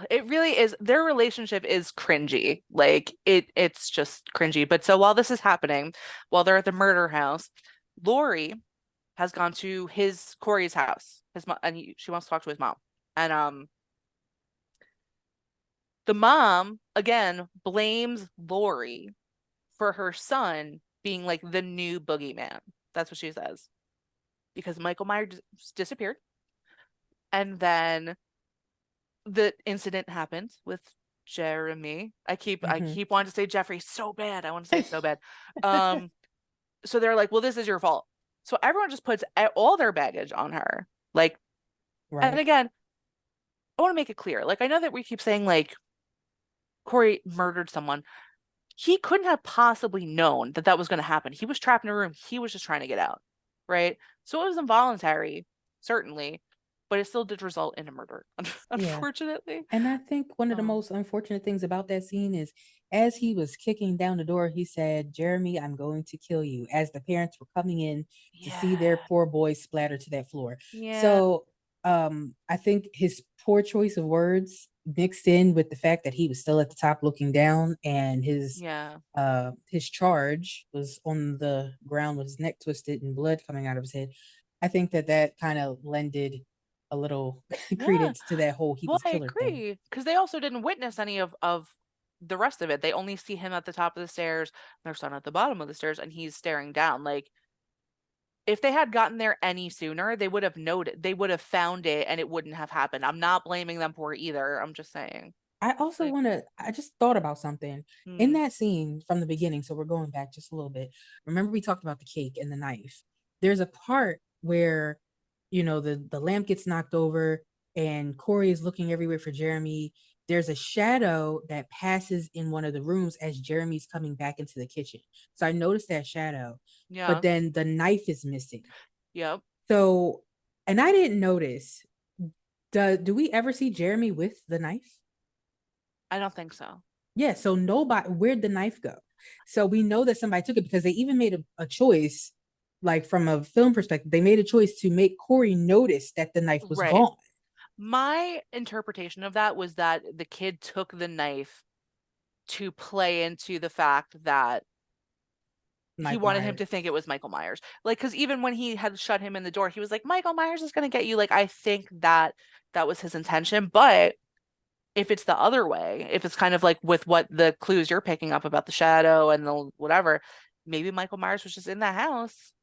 it really is. Their relationship is cringy. Like it's just cringy. But so while this is happening, while they're at the murder house, Lori has gone to his Corey's house. His mom, and she wants to talk to his mom. And the mom again blames Lori for her son being like the new boogeyman. That's what she says because Michael Myers disappeared, and then the incident happened with Jeremy. I Mhm. keep wanting to say Jeffrey so bad. I want to say it so bad. Um, so they're like, well, this is your fault. So everyone just puts all their baggage on her. Like, and Right. again, I want to make it clear. Like, I know that we keep saying like Corey murdered someone. He couldn't have possibly known that that was going to happen. He was trapped in a room. He was just trying to get out, right? So it was involuntary, certainly, but it still did result in a murder, Yeah. unfortunately. And I think one of the Um, most unfortunate things about that scene is as he was kicking down the door, he said, Jeremy, I'm going to kill you, as the parents were coming in to see their yeah, poor boy splattered to that floor. yeah, So I think his poor choice of words mixed in with the fact that he was still at the top looking down and yeah, his charge was on the ground with his neck twisted and blood coming out of his head. I think that that kind of lended a little yeah. credence to that whole he Well, was I killer thing. agree because they also didn't witness any of the rest of it. They only see him at the top of the stairs, their son at the bottom of the stairs, and he's staring down. Like if they had gotten there any sooner, they would have noted, they would have found it, and it wouldn't have happened. I'm not blaming them for it either. I'm just saying, I also like, want to, I just thought about something in hmm, that scene from the beginning. So we're going back just a little bit. Remember, we talked about the cake and the knife. There's a part where, the lamp gets knocked over and Corey is looking everywhere for Jeremy. There's a shadow that passes in one of the rooms as Jeremy's coming back into the kitchen. So I noticed that shadow, but yeah, then the knife is missing. yep. So, and I didn't notice. Do we ever see Jeremy with the knife? I don't think so. Yeah, so nobody, where'd the knife go? So we know that somebody took it because they even made a choice, like from a film perspective, they made a choice to make Corey notice that the knife was Right. gone. My interpretation of that was that the kid took the knife to play into the fact that he Michael wanted him to Myers. think it was Michael Myers. Like, because even when he had shut him in the door, he was like, Michael Myers is going to get you. Like, I think that that was his intention. But if it's the other way, if it's kind of like with what the clues you're picking up about the shadow and the whatever, maybe Michael Myers was just in that house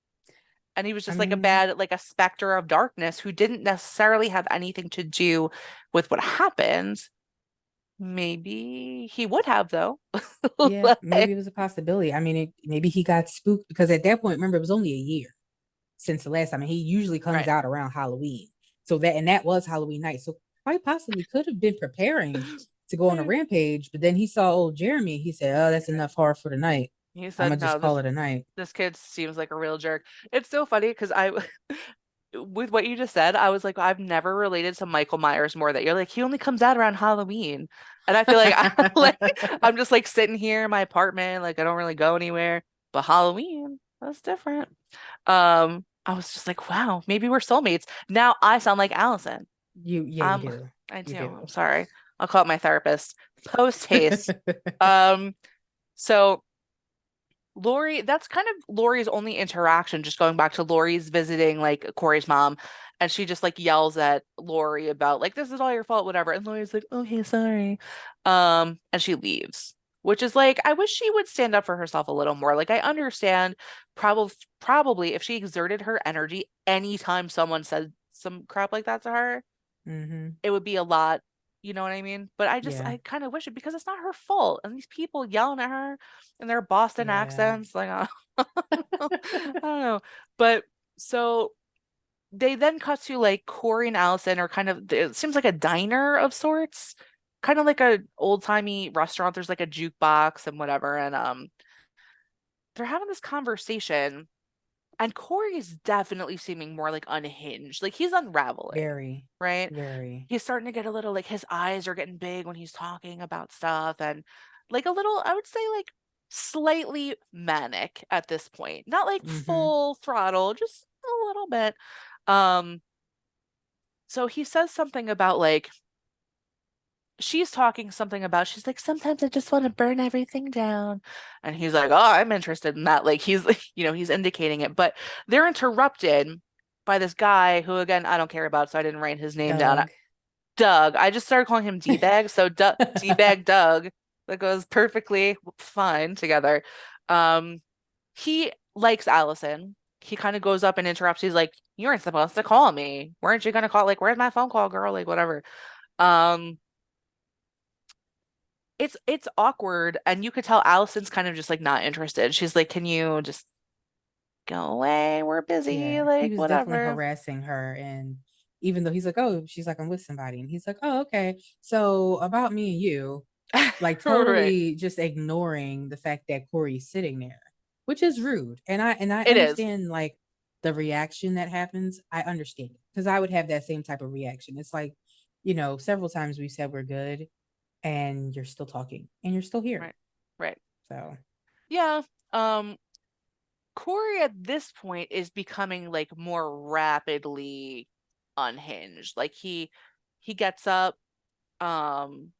and he was I just like a mean, bad, like a specter of darkness who didn't necessarily have anything to do with what happened. Maybe he would have, though. yeah, maybe Like, it was a possibility. I mean, maybe he got spooked because at that point, remember, it was only a year since the last time, and he usually comes right. out around Halloween. So that was Halloween night. So quite possibly could have been preparing to go on a rampage, but then he saw old Jeremy. He said, "Oh, that's enough horror for the night. He I'm said, gonna no, just call it a night." this kid seems like a real jerk. It's so funny because I, with what you just said, I was like, I've never related to Michael Myers more that you're like, he only comes out around Halloween. And I feel like I'm just like sitting here in my apartment, like I don't really go anywhere. But Halloween, that's different. I was just like, wow, maybe we're soulmates. Now I sound like Allison. Yeah, you Um, do. I You do. do. I'm sorry. I'll call up my therapist. Post haste. Um, so Lori, that's kind of Lori's only interaction, just going back to Lori's visiting like Corey's mom, and she just like yells at Lori about like this is all your fault, whatever. And Lori's like, okay, sorry. And she leaves, which is like, I wish she would stand up for herself a little more. Like I understand probably if she exerted her energy anytime someone said some crap like that to her, Hmm. it would be a lot, you know what I mean? But Yeah. I kind of wish it because it's not her fault. And these people yelling at her in their Boston Yeah. accents, like, I don't know. I don't know. But so they then cut to like Corey and Allison are kind of, it seems like a diner of sorts, kind of like a old-timey restaurant. There's like a jukebox and whatever, and they're having this conversation, and Corey's definitely seeming more like unhinged. Like he's unraveling, Very, right? very. He's starting to get a little like his eyes are getting big when he's talking about stuff, and like a little, I would say like slightly manic at this point. Not like Mm-hmm. full throttle, just a little bit. Um, so he says something about like she's talking something about she's like sometimes I just want to burn everything down, and he's like, oh, I'm interested in that. Like he's he's indicating it, but they're interrupted by this guy who again I don't care about, so I didn't write his name down. Doug. Doug. I just started calling him D-bag, so D-bag Doug, that goes perfectly fine together. um he likes Allison. He kind of goes up and interrupts. He's like, you weren't supposed to call me, weren't you gonna call, like where's my phone call, girl, like whatever. um it's awkward, and you could tell Allison's kind of just like not interested. She's like, can you just go away, we're busy, Yeah, he like was definitely whatever. harassing her, and even though he's like, "Oh," she's like, "I'm with somebody," and he's like, "Oh, okay." So about me and you, like Right. totally just ignoring the fact that Corey's sitting there, which is rude. And I It is. understand like the reaction that happens. I understand it because I would have that same type of reaction. It's like, several times we said we're good, and you're still talking, and you're still here. Right. Right. So Yeah. um Corey at this point is becoming like more rapidly unhinged. Like he gets up. Um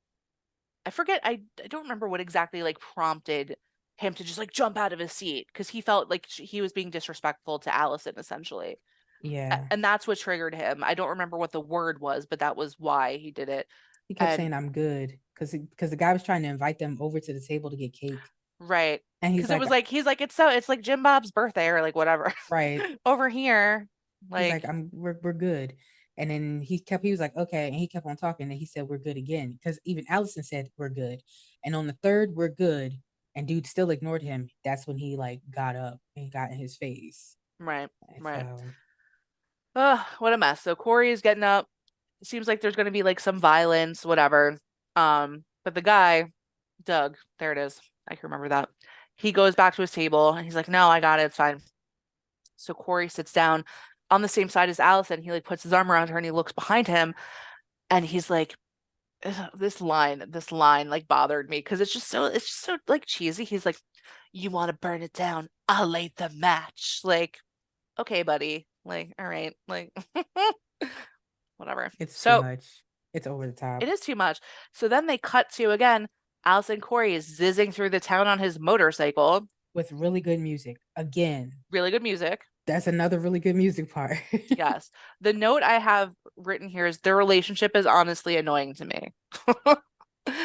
I forget, I don't remember what exactly like prompted him to just like jump out of his seat because he felt like he was being disrespectful to Allison essentially. yeah, And that's what triggered him. I don't remember what the word was, but that was why he did it. he kept And saying I'm good because the guy was trying to invite them over to the table to get cake, right. and he's Because it like, was like he's like it's like Jim Bob's birthday or like whatever. right. Over here. He's like, Like, we're good. And then he was like, okay. And he kept on talking. And he said, we're good again. Because even Allison said, we're good. And on the third, we're good. And dude still ignored him. That's when he like got up and got in his face. right, And right. so Ugh, what a mess. So Corey is getting up. It seems like there's gonna be like some violence, whatever. But the guy, Doug, there it is. I can remember that. He goes back to his table and he's like, no, I got it, it's fine. So Corey sits down on the same side as Allison. He like puts his arm around her and he looks behind him and he's like, "Ugh, this line like bothered me because it's just so like cheesy. He's like, you want to burn it down? I'll light the match. Like, okay, buddy. Like, all right, like whatever. it's too So much. It's over the top it is too much. So then they cut to again, Allison Corey is zizzing through the town on his motorcycle. with really good music. Again, Really good music. that's another really good music part. Yes. The note I have written here is their relationship is honestly annoying to me.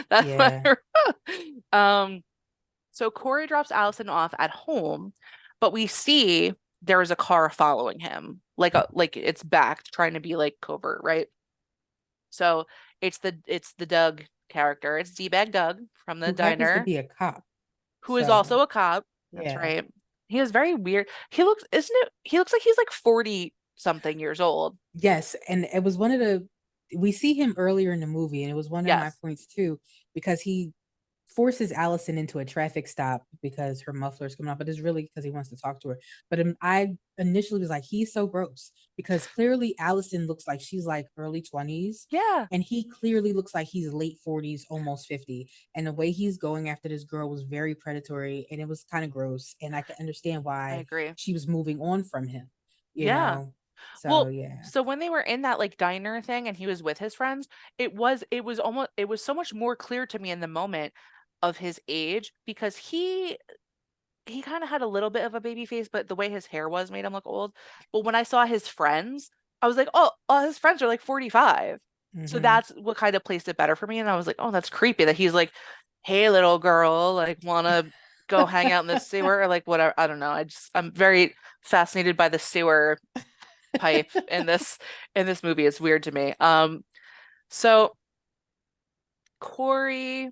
That's what Yeah. um so Corey drops Allison off at home, but we see there is a car following him. Like it's backed, trying to be like covert, right? So it's the Doug character. It's D-bag Doug from the Who happens to diner, be a cop. who is So also a cop. That's yeah. right. He is very weird. He looks like he's like 40 something years old. Yes, and it was one of the we see him earlier in the movie, and it was one of my Yes. points too, because he forces Allison into a traffic stop because her muffler's coming off, but it's really because he wants to talk to her. But I initially was like, he's so gross because clearly Allison looks like she's like early 20s, Yeah, and he clearly looks like he's late 40s, almost 50. And the way he's going after this girl was very predatory, and it was kind of gross. And I can understand I why agree. she was moving on from him, you Yeah. know? So Well, yeah. so when they were in that like diner thing and he was with his friends, it was so much more clear to me in the moment of his age because he kind of had a little bit of a baby face, but the way his hair was made him look old. But when I saw his friends, I was like, oh, his friends are like 45. So Hmm. that's what kind of placed it better for me. And I was like, oh, that's creepy that he's like, hey, little girl, like, wanna go hang out in the sewer or like whatever. I don't know. I'm very fascinated by the sewer pipe in this movie. It's weird to me. So Corey,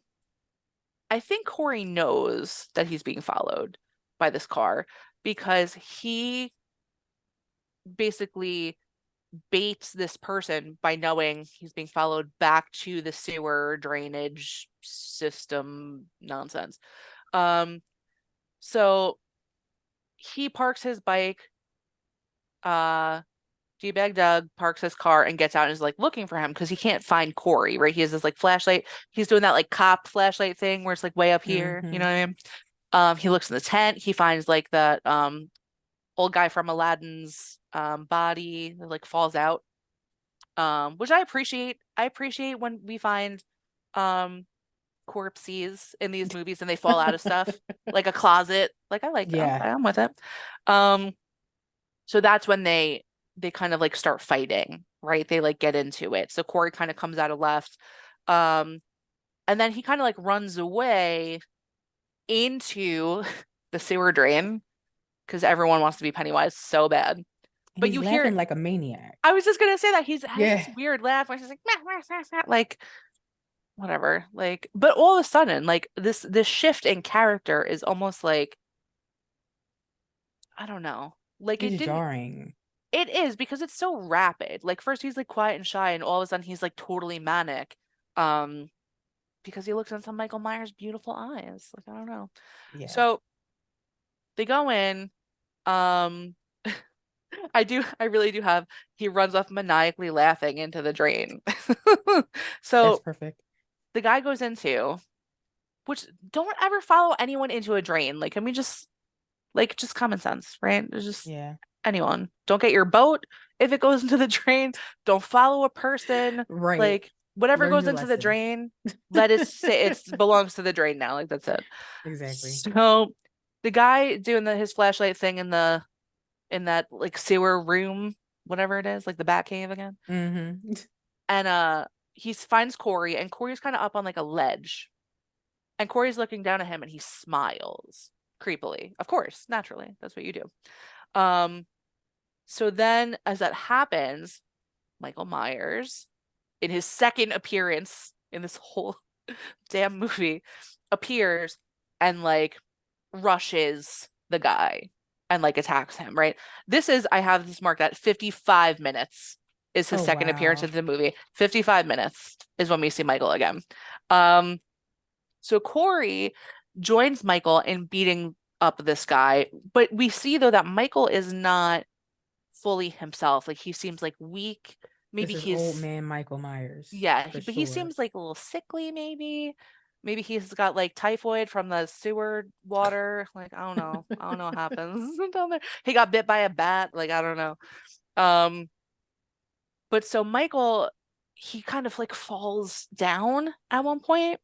I think Corey knows that he's being followed by this car because he basically baits this person by knowing he's being followed back to the sewer drainage system nonsense. Um, so he parks his bike, uh, D-bag Doug parks his car and gets out and is like looking for him because he can't find Corey, right? He has this like flashlight. He's doing that like cop flashlight thing where it's like way up here, you Hmm. know what I mean? He looks in the tent, he finds like that old guy from Aladdin's body that like falls out. Which I appreciate. I appreciate when we find um corpses in these movies and they fall out of stuff, like a closet. Like I like that. Yeah. Okay, I'm with it. Um, so that's when they kind of like start fighting, right? They like get into it. So Corey kind of comes out of left. Um, and then he kind of like runs away into the sewer drain because everyone wants to be Pennywise so bad. But He's you hear, laughing like a maniac. I was just gonna say that he's has Yeah. this weird laugh where he's like, "Meh, meh, meh, meh," like whatever. Like, but all of a sudden, like this shift in character is almost like, I don't know. Like it It's didn't jarring. it is because it's so rapid. Like first he's like quiet and shy and all of a sudden he's like totally manic. Um, because he looks into Michael Myers' beautiful eyes. Like, I don't know. Yeah. So they go in. Um, I really do have, he runs off maniacally laughing into the drain. That's So perfect. the guy goes into, which don't ever follow anyone into a drain. Like just common sense, right? It's just Yeah. anyone. Don't get your boat if it goes into the drain. Don't follow a person. Right. Like whatever Learn goes your into the lesson. drain, let it sit. It belongs to the drain now. Like that's it. Exactly. So the guy doing his flashlight thing in that like sewer room, whatever it is, like the Bat Cave again. Hmm. And he finds Corey and Corey's kind of up on like a ledge. And Corey's looking down at him and he smiles creepily. Of course, naturally. That's what you do. Um, so then as that happens, Michael Myers, in his second appearance in this whole damn movie, appears and like rushes the guy and like attacks him, right? I have this marked at 55 minutes is his Oh, second appearance wow. in the movie. 55 minutes is when we see Michael again. Um, so Corey joins Michael in beating up this guy, but we see though that Michael is not fully himself. Like he seems like weak. Maybe This is old he's man Michael Myers yeah, for but he sure. seems like a little sickly maybe. Maybe he's got like typhoid from the sewer water. Like I don't know. I don't know what happens down there. He got bit by a bat. Like I don't know. Um, but so Michael, he kind of like falls down at one point.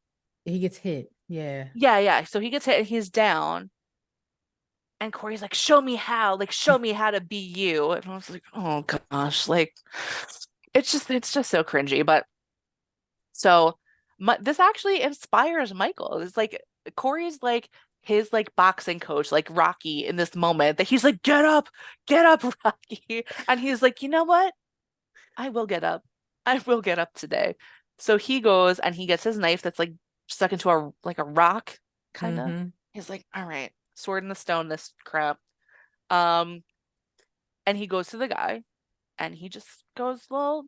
He gets hit. Yeah. Yeah, yeah. So he gets hit and he's down. And Corey's like, show me how, like, show me how to be you. And I was like, oh gosh, like it's just so cringy. But so this actually inspires Michael. It's like Corey's like his like boxing coach, like Rocky in this moment that he's like, get up, Rocky. And he's like, you know what? I will get up. I will get up today. So he goes and he gets his knife that's like stuck into a like a rock, kind of. Hmm. He's like, all right, sword in the stone, this crap. Um, and he goes to the guy and he just goes a little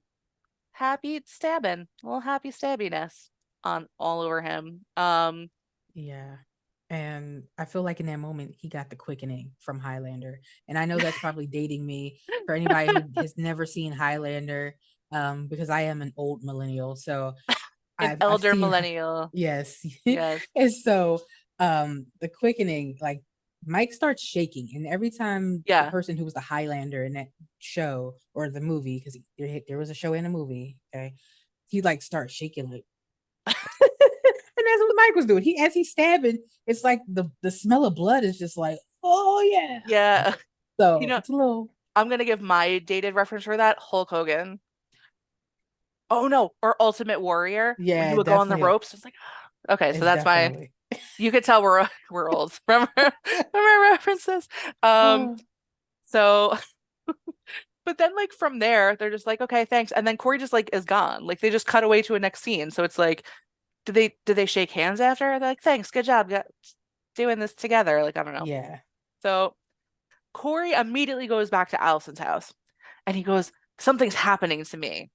happy stabbing, a little happy stabbiness on all over him. Yeah. And I feel like in that moment, he got the quickening from Highlander. And I know that's probably dating me for anybody who has never seen Highlander, because I am an old millennial. So An I've elder seen, millennial. yes. Yes. And so the quickening, like Mike starts shaking. And every time the Yeah. person who was the Highlander in that show or the movie, because there was a show and a movie, okay, he like starts shaking like, and that's what Mike was doing. As he's stabbing, it's like the smell of blood is just like, oh yeah. Yeah. You So know, it's a little, I'm gonna give my dated reference for that, Hulk Hogan. Oh no, or Ultimate Warrior when he yeah, would go on the definitely. ropes. It's like, okay, so It's that's fine. definitely. You could tell we're old from our references. Um, Oh, so but then like from there, they're just like, okay, thanks. And then Corey just like is gone. Like they just cut away to a next scene. So it's like, did they shake hands after? They're like, thanks, good job, doing this together. Like, I don't know. yeah. So Corey immediately goes back to Allison's house and he goes, something's happening to me.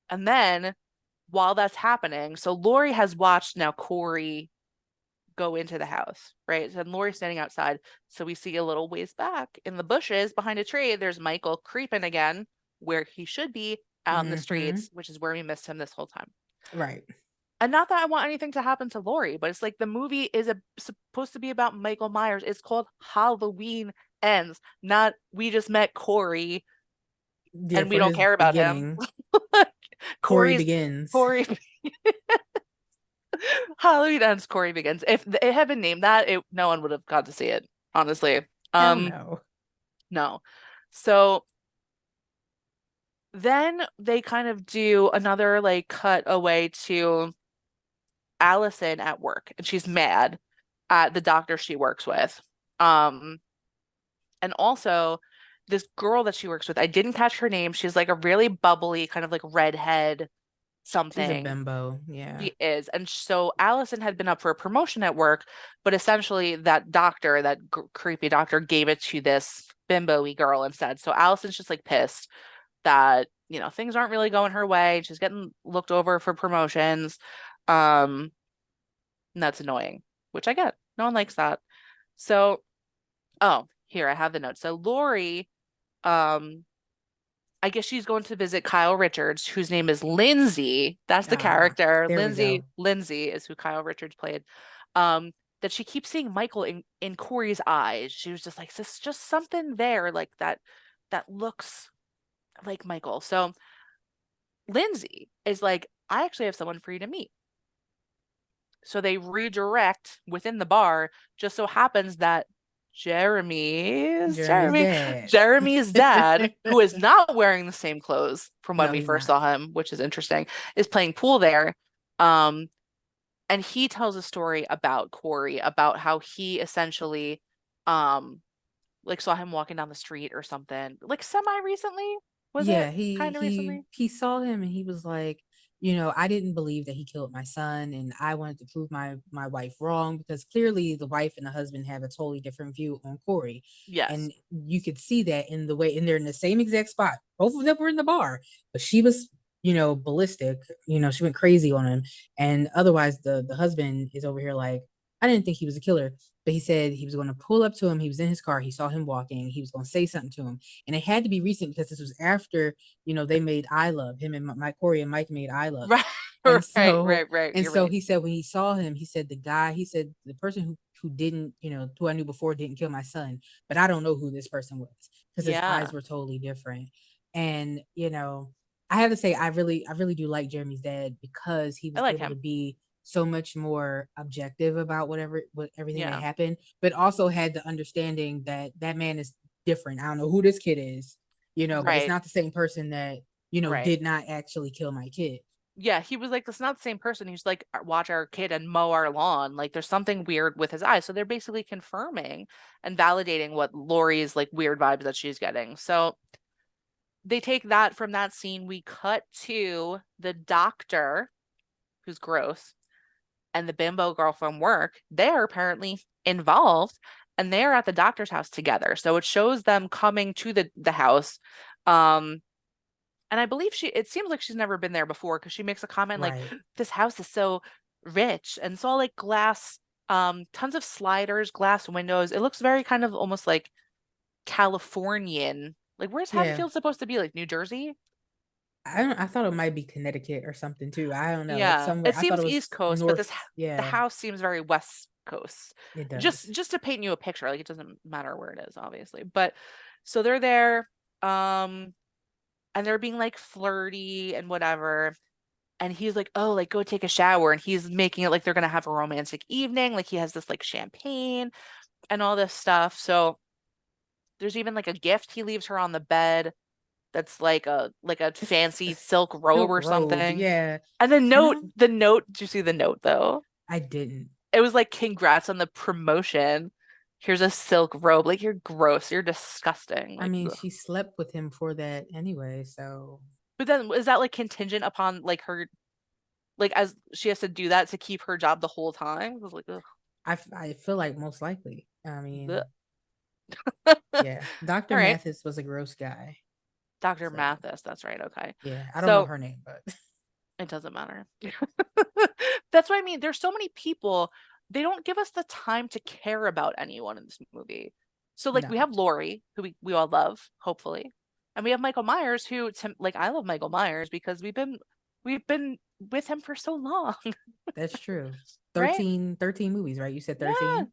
And then while that's happening, so Lori has watched now Corey go into the house, right? And Lori's standing outside. So we see a little ways back in the bushes behind a tree, there's Michael creeping again where he should be out in the Mm-hmm. streets, which is where we missed him this whole time. Right. And not that I want anything to happen to Lori, but it's like the movie is supposed to be about Michael Myers. It's called Halloween Ends, not we just met Corey Yeah, and we for don't his care about him. beginning, Corey Corey's begins. Corey Halloween Ends, Corey Begins. If it had been named that, no one would have got to see it, honestly. Hell Um, no. no. So then they kind of do another like cut away to Allison at work, and she's mad at the doctor she works with. Um, and also this girl that she works with, I didn't catch her name. She's like a really bubbly, kind of like redhead She's a something. bimbo. Yeah. She is. And so Allison had been up for a promotion at work, but essentially that doctor, that creepy doctor, gave it to this bimbo-y girl instead. So Allison's just like pissed that, things aren't really going her way. She's getting looked over for promotions. Um, and that's annoying, which I get. No one likes that. So, oh, here I have the notes. So Lori, um, I guess she's going to visit Kyle Richards, whose name is Lindsay. That's the Ah, character. there we go. Lindsay is who Kyle Richards played. Um, that she keeps seeing Michael in Corey's eyes. She was just like, there's just something there, like that looks like Michael. So Lindsay is like, I actually have someone for you to meet. So they redirect within the bar. Just so happens that Jeremy's Jeremy's Jeremy, dad. Jeremy's dad, who is not wearing the same clothes from when No, we he's first not. saw him, which is interesting, is playing pool there. Um, and he tells a story about Corey, about how he essentially, um, like saw him walking down the street or something, like semi recently. Was it Yeah, he kind of he recently? he saw him and he was like, I didn't believe that he killed my son, and I wanted to prove my wife wrong because clearly the wife and the husband have a totally different view on Corey. Yes. And you could see that in the way, and they're in the same exact spot. Both of them were in the bar, but she was, ballistic. She went crazy on him. And otherwise the husband is over here like, I didn't think he was a killer, but he said he was going to pull up to him. He was in his car. He saw him walking. He was going to say something to him, and it had to be recent because this was after they made I Love him and Mike Corey and Mike made I Love. Right. And Right. so Right. Right. and You're so right. he said when he saw him, he said the person who didn't, who I knew before didn't kill my son, but I don't know who this person was because his eyes Yeah. were totally different. And I have to say I really do like Jeremy's dad because he I was like able to him. be so much more objective about what everything that Yeah. happened, but also had the understanding that that man is different. I don't know who this kid is, but it's Right. not the same person that Right. did not actually kill my kid. Yeah, he was like, that's not the same person. He's like, watch our kid and mow our lawn. Like, there's something weird with his eyes. So they're basically confirming and validating what Lori's like weird vibes that she's getting. So they take that from that scene. We cut to the doctor, who's gross, and the bimbo girl from work. They're apparently involved and they're at the doctor's house together. So it shows them coming to the house. Um, And I believe it seems like she's never been there before because she makes a comment like, Right. this house is so rich and it's all like glass, tons of sliders, glass windows. It looks very kind of almost like Californian. Like, where's Yeah. Haddonfield supposed to be? Like New Jersey? I thought it might be Connecticut or something too. I don't know. It's Yeah. somewhere. It I thought seems it East was Coast, but north. the Yeah, house seems very West Coast. it Just does. just to paint you a picture, like it doesn't matter where it is, obviously. But so they're there, um, and they're being like flirty and whatever. And he's like, oh, like go take a shower. And he's making it like they're gonna have a romantic evening. Like he has this like champagne and all this stuff. So there's even like a gift he leaves her on the bed that's like a fancy silk robe Silk or robe. something. Yeah. And And I the note, did you see the note though? I didn't. It was like, congrats on the promotion. Here's a silk robe. Like you're gross. You're disgusting. I Like, mean, ugh. she slept with him for that anyway, so But then is that like contingent upon like her, like as she has to do that to keep her job the whole time? I was like, ugh. I feel like most likely. I Bleh. mean, yeah. All Dr. right. Mathis was a gross guy. Dr. So Mathis, that's right. Okay. yeah, I don't know So her name, but it doesn't matter. That's what I mean. There's so many people, they don't give us the time to care about anyone in this movie. So like we no, have Lori, who we all love, hopefully. And we have Michael Myers, who like I love Michael Myers because we've been with him for so long, that's true. right? 13 movies, right? You said Yeah. 13.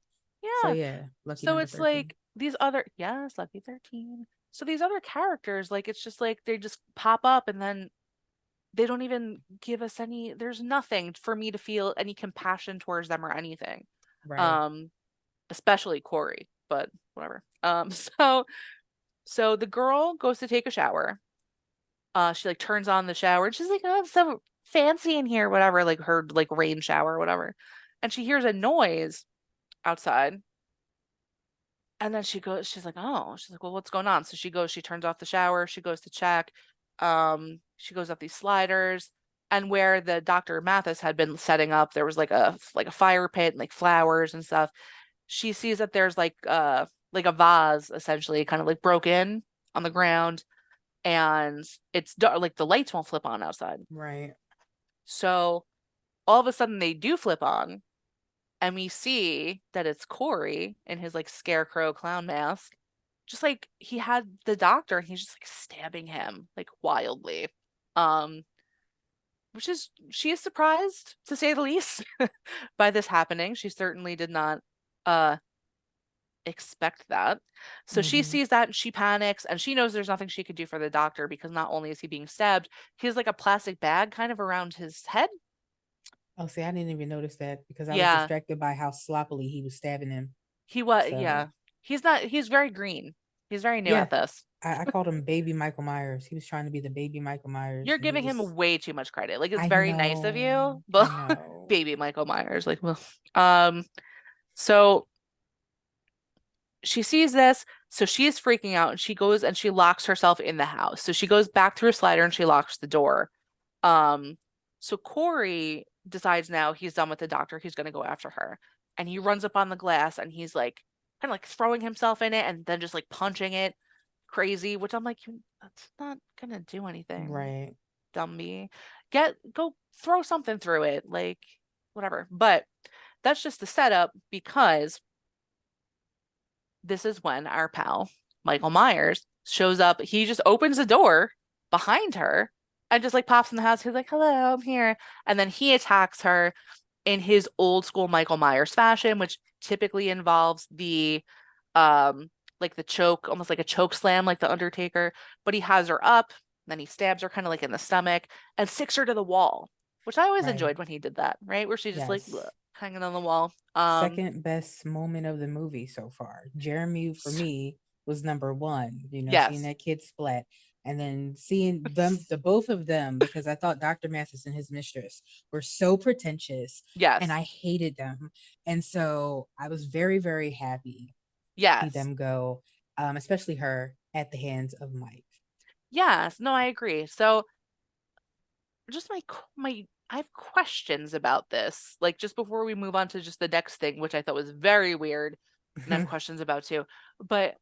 So Yeah. yeah, lucky So number it's 13. like these other, yes, Lucky 13. So these other characters, like it's just like they just pop up and then they don't even give us any, there's nothing for me to feel any compassion towards them or anything. Right. Um, especially Corey, but whatever. So the girl goes to take a shower. She like turns on the shower and she's like, oh, it's so fancy in here, whatever, like her like rain shower, whatever. And she hears a noise outside. And then she's like, oh, she's like, well, what's going on? So she goes, she turns off the shower, she goes to check. She goes up these sliders, and where the Dr. Mathis had been setting up, there was like a fire pit and like flowers and stuff. She sees that there's like a vase essentially kind of like broken on the ground, and it's dark, like the lights won't flip on outside. Right. So all of a sudden they do flip on, and we see that it's Corey in his like scarecrow clown mask. Just like he had the doctor and he's just like stabbing him like wildly. Um, which is she is surprised to say the least by this happening. She certainly did not uh expect that. So she Hmm. sees that and she panics and she knows there's nothing she could do for the doctor because not only is he being stabbed, he has like a plastic bag kind of around his head. Oh, see, I didn't even notice that because I was Yeah, distracted by how sloppily he was stabbing him. he was, So yeah. He's very green. He's very new yeah, at this. I called him Baby Michael Myers. He was trying to be the Baby Michael Myers, You're and he giving was. him way too much credit. Like it's I very nice of know, you, I but know. baby Michael Myers, like, well, um, so she sees this, so she is freaking out, and she goes and she locks herself in the house. So she goes back through a slider and she locks the door. Um, so Corey decides now he's done with the doctor, he's gonna go after her, and he runs up on the glass and he's like kind of like throwing himself in it and then just like punching it crazy, which I'm like, that's not gonna do anything, Right. Dumby. Go throw something through it, like whatever. But that's just the setup because this is when our pal Michael Myers shows up. He just opens the door behind her and just like pops in the house. He's like, "Hello, I'm here." And then he attacks her in his old school Michael Myers fashion, which typically involves the like the choke, almost like a choke slam, like the Undertaker. But he has her up, then he stabs her kind of like in the stomach and sticks her to the wall, which I always Right. enjoyed when he did that, right? Where she's just like bleh, Yes. hanging on the wall. Second best moment of the movie so far. Jeremy for me was number one. Seeing Yes. that kid splat, and then seeing them, the both of them, because I thought Dr. Mathis and his mistress were so pretentious, and Yes. I hated them, and so I was very very happy to see Yes. them go, especially her at the hands of Mike. Yes. No, I agree. So just my I have questions about this. Like just before we move on to just the next thing, which I thought was very weird and I have questions about too. But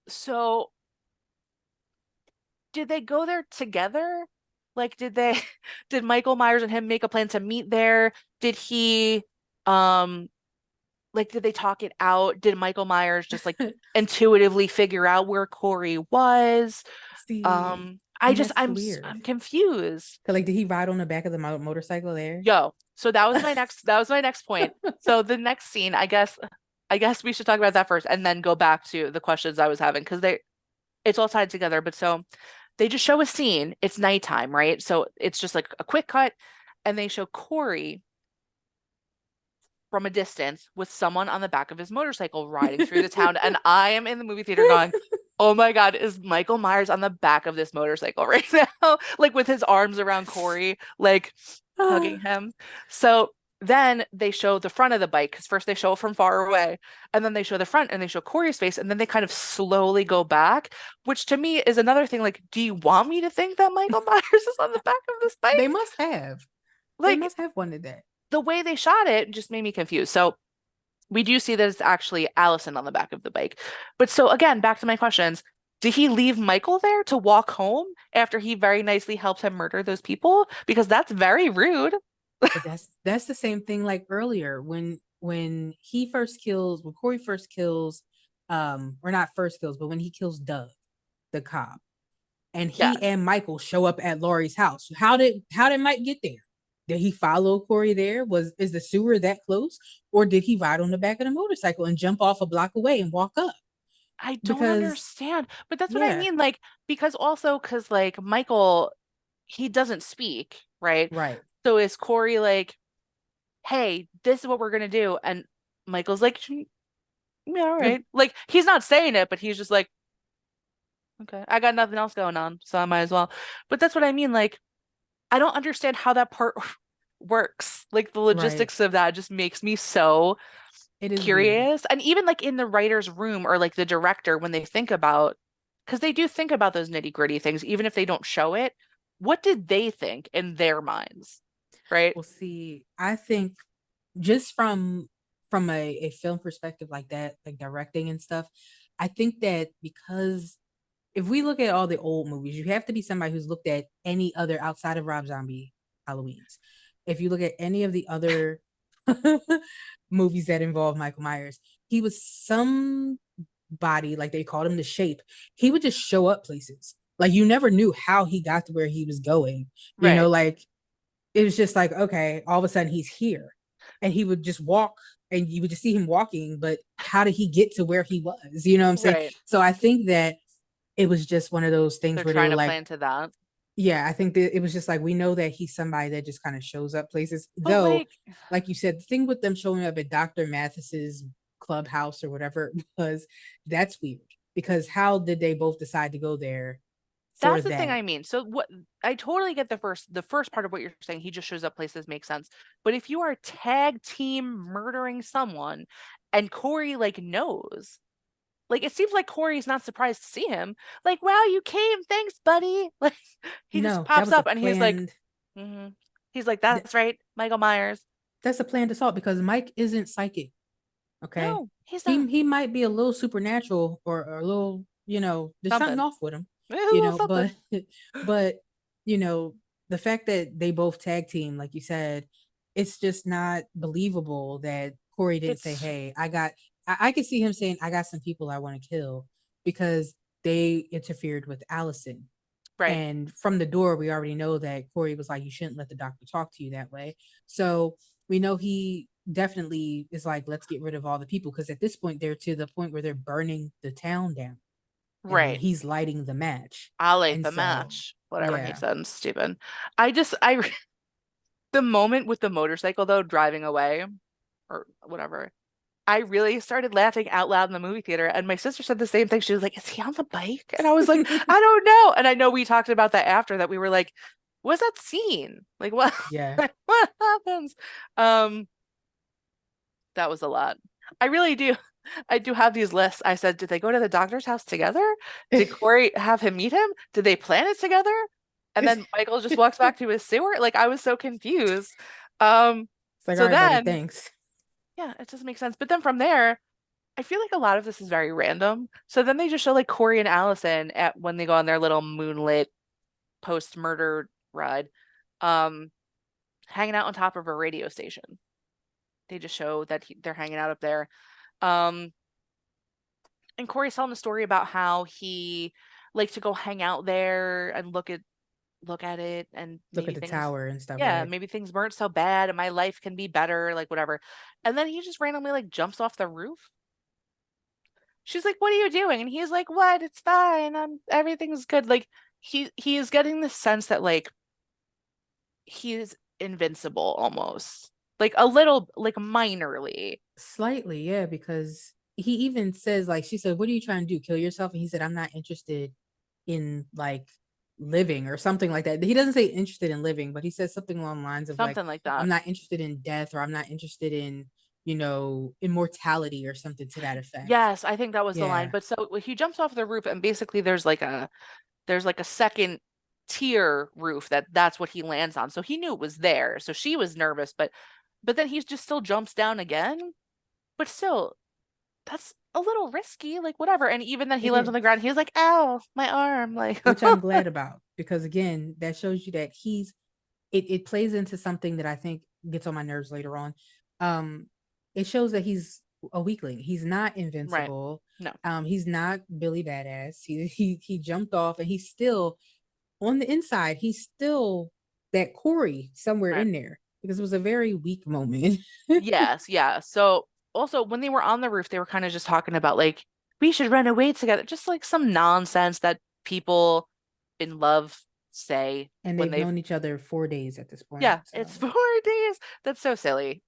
so did they go there together? Like did they did Michael Myers and him make a plan to meet there? Did he um like did they talk it out? Did Michael Myers just like intuitively figure out where Corey was? See, I and just that's weird. I'm confused. 'Cause, like, did he ride on the back of the motorcycle there? Yo, so that was my next point. So the next scene, I guess we should talk about that first and then go back to the questions I was having because it's all tied together. But so they just show a scene. It's nighttime, right? So it's just like a quick cut, and they show Corey from a distance with someone on the back of his motorcycle riding through the town. And I am in the movie theater going, oh my God, is Michael Myers on the back of this motorcycle right now? Like with his arms around Corey, like hugging him. So then they show the front of the bike because first they show it from far away and then they show the front and they show Corey's face and then they kind of slowly go back, which to me is another thing. Like, do you want me to think that Michael Myers is on the back of this They bike? must have. They Like, must have wanted that. the way they shot it just made me confused. So we do see that it's actually Allison on the back of the bike. But so again, back to my questions. Did he leave Michael there to walk home after he very nicely helped him murder those people? Because that's very rude. But that's the same thing like earlier when he first kills when Corey first kills or not first kills, but when he kills Doug, the cop, and he Yes. and Michael show up at Laurie's house. How did Mike get there? Did he follow Corey there? Is the sewer that close? Or did he ride on the back of the motorcycle and jump off a block away and walk up? I don't Because understand. But that's what I yeah, mean. Like, because like Michael, he doesn't speak, right? right. So is Corey like, hey, this is what we're gonna do? And Michael's like, yeah, all Uh, right. Like, he's not saying it, but he's just like, okay, I got nothing else going on, so I might as well. But that's what I mean. Like, I don't understand how that part works. Like, the right. logistics of that just makes me so It is weird. curious. And even like in the writer's room or like the director, when they think about, because they do think about those nitty-gritty things, even if they don't show it, what did they think in their minds? Right? Well, see, I think just from a film perspective like that, like directing and stuff, I think that because if we look at all the old movies, you have to be somebody who's looked at any other outside of Rob Zombie Halloween's. If you look at any of the other movies that involve Michael Myers, he was somebody, like they called him the shape. He would just show up places. Like you never knew how he got to where he was going. Right. Like it was just like, okay, all of a sudden he's here. And he would just walk and you would just see him walking, but how did he get to where he was? You know what I'm saying? Right. So I think that it was just one of those things They're where they trying were to like, play into that. yeah, I think that it was just like we know that he's somebody that just kind of shows up places. But Though, like, like you said, the thing with them showing up at Dr. Mathis's clubhouse or whatever it was, that's weird. Because how did they both decide to go there for that's the thing that? I mean. So what I totally get the first part of what you're saying. He just shows up places makes sense. But if you are tag team murdering someone and Corey like knows, like it seems like Corey's not surprised to see him. Like, wow, you came. Thanks, buddy. Like he just No, that pops was a up and he's like, planned mm-hmm. He's like, th- that's right, Michael Myers. that's a planned assault because Mike isn't psychic. Okay. No, he's not. He might be a little supernatural or a little, there's something Something. off with him, A little but something. but you know, the fact that they both tag team, like you said, it's just not believable that Corey didn't say, It's hey, I could see him saying, I got some people I want to kill because they interfered with Allison. right. And from the door, we already know that Corey was like, you shouldn't let the doctor talk to you that way. So we know he definitely is like, let's get rid of all the people. Because at this point, they're to the point where they're burning the town down and Right. he's lighting the match. I'll light And the so, match. Whatever he yeah, said, Stephen. The moment with the motorcycle though, driving away or whatever, I really started laughing out loud in the movie theater. And my sister said the same thing. She was like, is he on the bike? And I was like, I don't know. And I know we talked about that after that. We were like, what's that scene? Like, what, yeah. what happens? Um, that was a lot. I really do. I do have these lists. I said, did they go to the doctor's house together? Did Corey have him meet him? Did they plan it together? And It's then Michael just walks back to his sewer. Like I was so confused. Um, like, all so right, buddy, then, thanks. yeah, it doesn't make sense. But then from there, I feel like a lot of this is very random. So then they just show like Corey and Allison at when they go on their little moonlit post-murder ride, um, hanging out on top of a radio station. They just show that they're hanging out up there. Um, and Corey's telling a story about how he liked to go hang out there and look at it and Look at maybe the things, tower and stuff, yeah, right? maybe things weren't so bad and my life can be better, like whatever. And then he just randomly like jumps off the roof. She's like, "What are you doing?" And he's like, "What? It's fine. Everything's good." Like he is getting the sense that like he's invincible almost. Like a little like minorly. Slightly, yeah, because he even says, like, she said, what are you trying to do? Kill yourself? And he said, I'm not interested in like living or something like that. He doesn't say interested in living, but he says something along the lines of like, Something like I'm that. not interested in death or I'm not interested in, immortality or something to that effect. Yes, I think that was the line. Yeah. But so he jumps off the roof and basically there's like a second tier roof that's what he lands on. So he knew it was there. So she was nervous, but then he just still jumps down again. But still, that's a little risky, like whatever. And even then he It lands on the ground, is, he was like, ow, my arm. Like, which I'm glad about because again, that shows you that it plays into something that I think gets on my nerves later on. Um, it shows that he's a weakling. He's not right. invincible. No, He's not Billy Badass. He jumped off, and he's still on the inside. He's still that Corey somewhere right. in there because it was a very weak moment. Yes, yeah. So also when they were on the roof, they were kind of just talking about like we should run away together. Just like some nonsense that people in love say And when they've they've known each other 4 days at this point. yeah, it's So 4 days. That's so silly.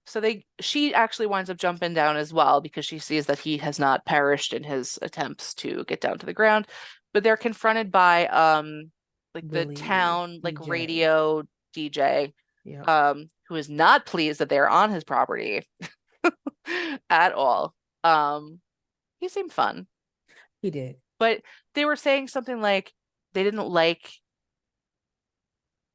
So she actually winds up jumping down as well because she sees that he has not perished in his attempts to get down to the ground. But they're confronted by like the Billy town like DJ. radio DJ Yep, who is not pleased that they're on his property at all. Um he seemed fun, he did. but they were saying something like they didn't like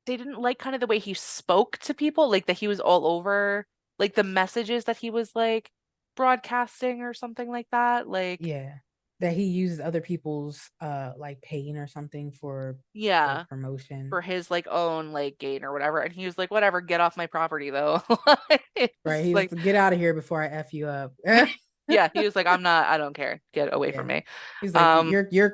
they didn't like kind of the way he spoke to people, like that he was all over, like the messages that he was like broadcasting or something like that. Like, Yeah. That he uses other people's like pain or something for yeah, promotion. for his like own like gain or whatever. And he was like, whatever, get off my property though. Right. It's He was like, like, get out of here before I F you up. yeah, he was like, I don't care. Get away from Yeah. me. He's like, Um, you're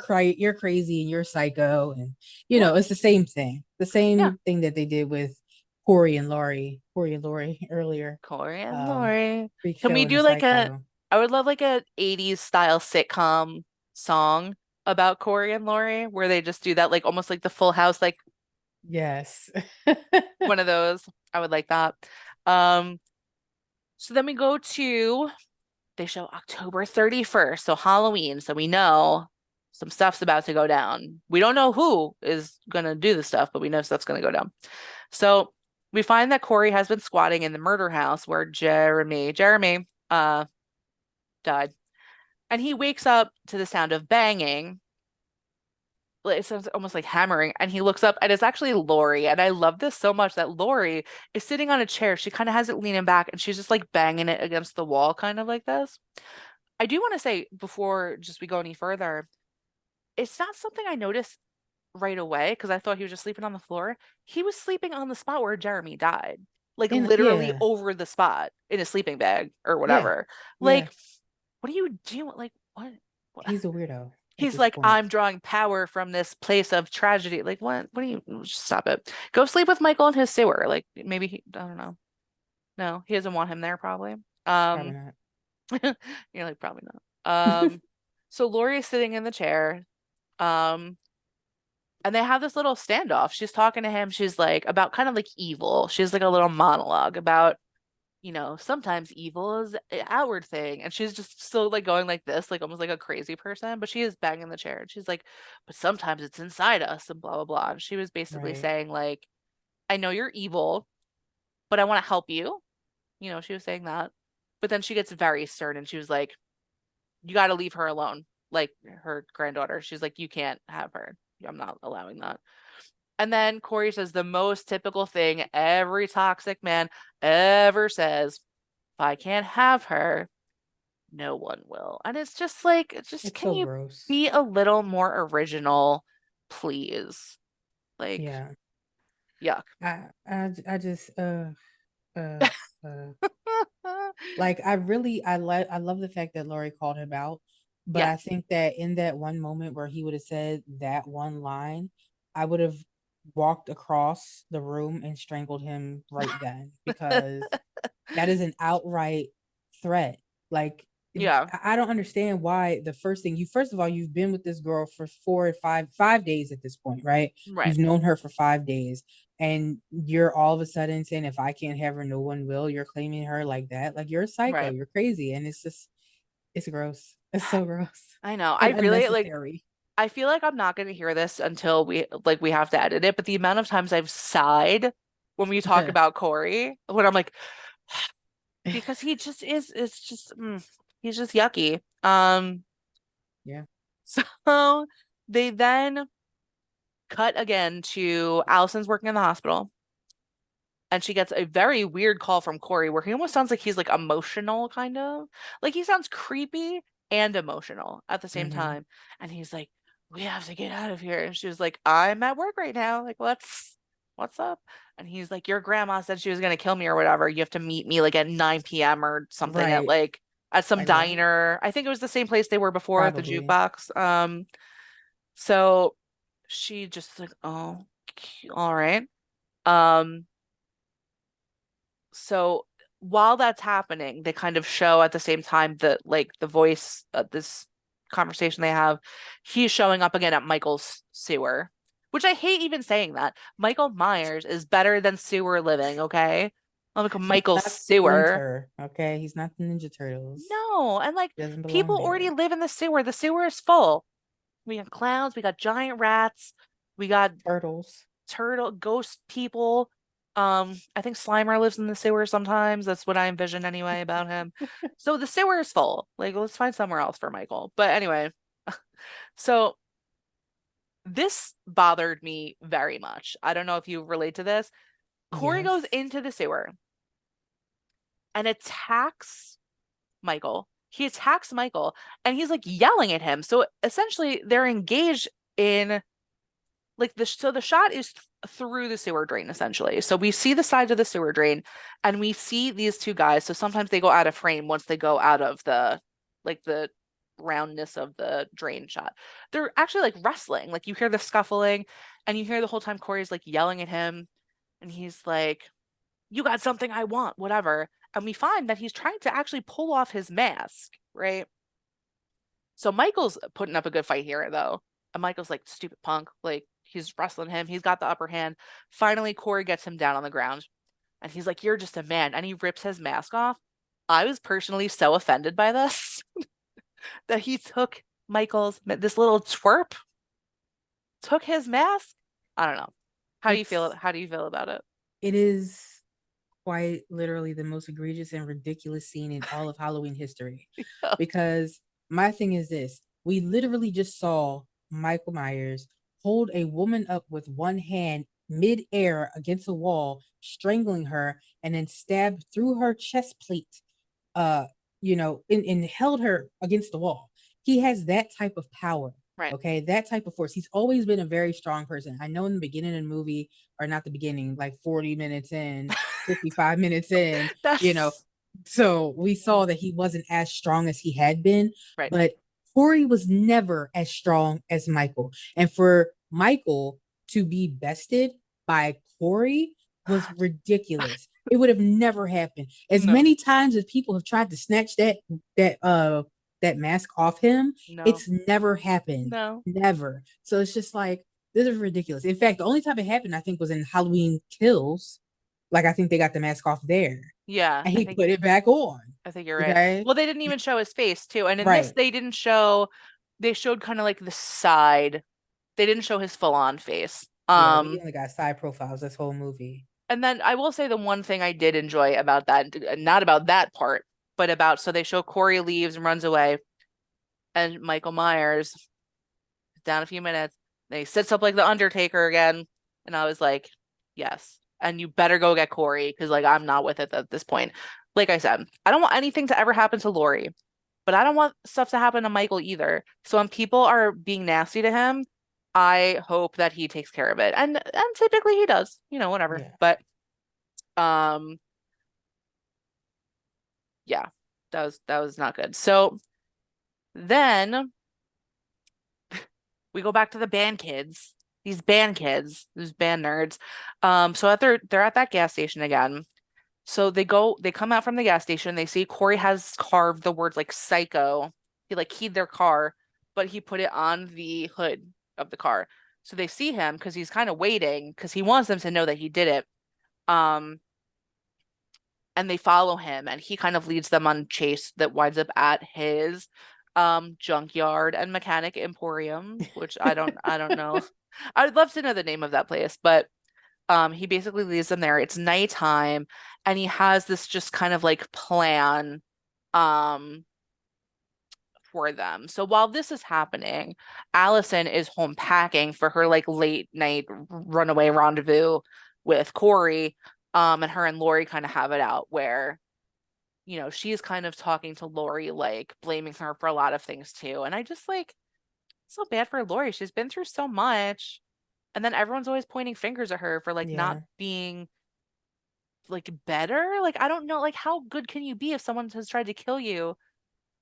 crazy and you're psycho. And yeah, it's the same thing. The yeah. same thing that they did with Corey and Lori earlier. Corey and Um, Lori. Freak Can Show we and the do like Psycho. I would love like a 80s style sitcom song about Corey and Lori where they just do that like almost like the Full House, like Yes. one of those. I would like that. Um, so then we go to they show October 31st, so Halloween, so we know some stuff's about to go down. We don't know who is gonna do the stuff, but we know stuff's gonna go down. So we find that Corey has been squatting in the murder house where Jeremy died. And he wakes up to the sound of banging. Like, it sounds almost like hammering. And he looks up and it's actually Lori. And I love this so much that Lori is sitting on a chair. She kind of has it leaning back and she's just like banging it against the wall, kind of like this. I do want to say before just we go any further, it's not something I noticed right away because I thought he was just sleeping on the floor. He was sleeping on the spot where Jeremy died, like And literally yeah, over the spot in a sleeping bag or yeah, whatever. yeah. Like, what are you doing? Like, what? What? He's a weirdo at He's this like, point. I'm drawing power from this place of tragedy. Like, what? What do you just stop it? Go sleep with Michael in his sewer. Like, maybe he, I don't know. No, he doesn't want him there, probably. Probably Um, not. you're like, probably not. So Lori is sitting in the chair. Um, and they have this little standoff. She's talking to him. She's like, about kind of like evil. She's like a little monologue about, sometimes evil is an outward thing. And she's just still like going like this, like almost like a crazy person, but she is banging the chair. And she's like, but sometimes it's inside us and blah, blah, blah. And she was basically Right. saying, like, I know you're evil, but I want to help you. She was saying that. But then she gets very stern and she was like, you got to leave her alone. Like her granddaughter. She's like, you can't have her. I'm not allowing that. And then Corey says the most typical thing every toxic man ever says, if I can't have her, no one will. And it's just like, It's can so you gross. be a little more original, please? Like, Yeah. yuck. I just uh uh like I love the fact that Laurie called him out, but I Yes. think that in that one moment where he would have said that one line, I would have walked across the room and strangled him right then because that is an outright threat. Like Yeah. I don't understand why the first thing first of all, you've been with this girl for 4 or 5 days at this point, right? Right. You've known her for 5 days, and you're all of a sudden saying, if I can't have her, no one will. You're claiming her like that. Like you're a psycho, Right. you're crazy. And it's gross. It's so gross I know. I and really like unnecessary. I feel like I'm not going to hear this until we have to edit it, but the amount of times I've sighed when we talk about Corey, when I'm like because he just is it's just he's just yucky. Yeah. So they then cut again to Allison's working in the hospital and she gets a very weird call from Corey where he almost sounds like he's like emotional, kind of. Like he sounds creepy and emotional at the same Mm-hmm. time. And he's like, we have to get out of here. And she was like, I'm at work right now. Like, what's up? And he's like, your grandma said she was gonna kill me or whatever. You have to meet me like at 9 p.m. or something at Right. like at some Like what? diner. I think it was the same place they were before at the Probably. jukebox. So she just like, oh, all right. Um, so while that's happening, they kind of show at the same time that like the voice this conversation they have, he's showing up again at Michael's sewer, which I hate even saying that. Michael Myers is better than sewer living, okay? I'm like He's Michael's not sewer. Splinter, okay? He's not the Ninja Turtles. No, and like He doesn't people belong already there. live in the sewer. The sewer is full. We got clowns, we got giant rats, we got Turtles. turtle ghost people. I think Slimer lives in the sewer sometimes. That's what I envision anyway about him. So the sewer is full. Like, let's find somewhere else for Michael. But anyway, so this bothered me very much. I don't know if you relate to this. Corey goes Yes. into the sewer and attacks Michael. He attacks Michael and he's like yelling at him. So essentially, they're engaged in like the shot is through the sewer drain essentially. So we see the sides of the sewer drain and we see these two guys. So sometimes they go out of frame once they go out of the like the roundness of the drain shot. They're actually like wrestling. Like you hear the scuffling and you hear the whole time Corey's like yelling at him and he's like, "You got something I want, whatever." And we find that he's trying to actually pull off his mask, right? So Michael's putting up a good fight here, though. And Michael's like, stupid punk. Like, he's wrestling him. He's got the upper hand. Finally, Corey gets him down on the ground. And he's like, you're just a man. And he rips his mask off. I was personally so offended by this that he took this little twerp, took his mask. I don't know. How do you feel? It's How do you feel about it? it is quite literally the most egregious and ridiculous scene in all of Halloween history. Because my thing is this, we literally just saw Michael Myers hold a woman up with one hand mid-air against a wall, strangling her, and then stabbed through her chest plate, uh, and held her against the wall. He has that type of power. Right. Okay, that type of force. He's always been a very strong person. I know in the beginning of the movie, or not the beginning, like 40 minutes in, 55 minutes in, you know, That's so we saw that he wasn't as strong as he had been, right. but Corey was never as strong as Michael. And for Michael to be bested by Corey was ridiculous. It would have never happened. As No, many times as people have tried to snatch that that mask off him, no, it's never happened. no. Never. So it's just like this is ridiculous. In fact, the only time it happened, I think, was in Halloween Kills. Like I think they got the mask off there Yeah, and he put it back on. I think you're right. Okay. Well, they didn't even show his face too. And in this, Right. they didn't show, they showed kind of like the side. They didn't show his full-on face. Yeah, we only got side profiles this whole movie. And then I will say the one thing I did enjoy about that, not about that part, but about so they show Corey leaves and runs away, and Michael Myers is down a few minutes. Then he sits up like the Undertaker again, and I was like, yes. And you better go get Corey because like I'm not with it at this point. Like I said, I don't want anything to ever happen to Lori, but I don't want stuff to happen to Michael either. So when people are being nasty to him, I hope that he takes care of it. And typically he does, whatever. Yeah. But um yeah, that was not good. So then we go back to the band kids. These band kids, these band nerds. So they're at that gas station again. So they come out from the gas station, they see Corey has carved the words like psycho. He like keyed their car, but he put it on the hood of the car. So they see him because he's kind of waiting because he wants them to know that he did it. Um, and they follow him and he kind of leads them on a chase that winds up at his junkyard and mechanic emporium, which I don't know. I would love to know the name of that place, but he basically leaves them there. It's nighttime and he has this just kind of like plan um for them. So while this is happening, Allison is home packing for her like late night runaway rendezvous with Corey. And her and Lori kind of have it out where, she's kind of talking to Lori, like blaming her for a lot of things too. And I just like, it's so bad for Lori. She's been through so much. And then everyone's always pointing fingers at her for like not Yeah, being like better. Like, I don't know, like, how good can you be if someone has tried to kill you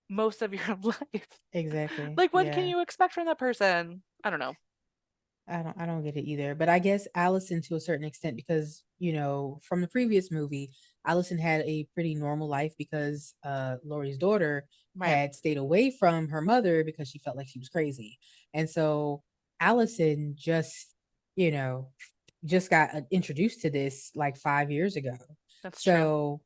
most of your life? exactly. Like, what can Yeah. you expect from that person? I don't know. I don't get it either. But I guess Allison to a certain extent because, from the previous movie, Allison had a pretty normal life because Laurie's daughter Right. had stayed away from her mother because she felt like she was crazy. And so Allison you know, just got introduced to this like 5 years ago. That's true. So,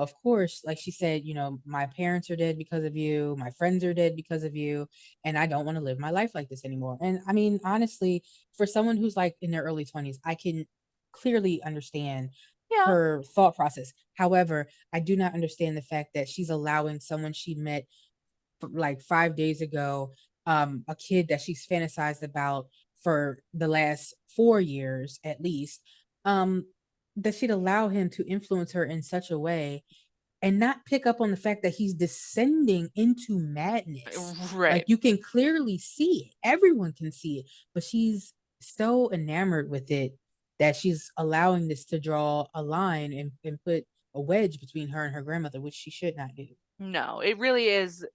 of course, like she said, my parents are dead because of you, my friends are dead because of you, and I don't want to live my life like this anymore. And I mean, honestly, for someone who's like in their early 20s, I can clearly understand Yeah. her thought process. However, I do not understand the fact that she's allowing someone she met like 5 days ago, a kid that she's fantasized about for the last 4 years at least, um, that she'd allow him to influence her in such a way and not pick up on the fact that he's descending into madness. Like Right. you can clearly see it, everyone can see it, but she's so enamored with it that she's allowing this to draw a line and put a wedge between her and her grandmother, which she should not do. No, it really is,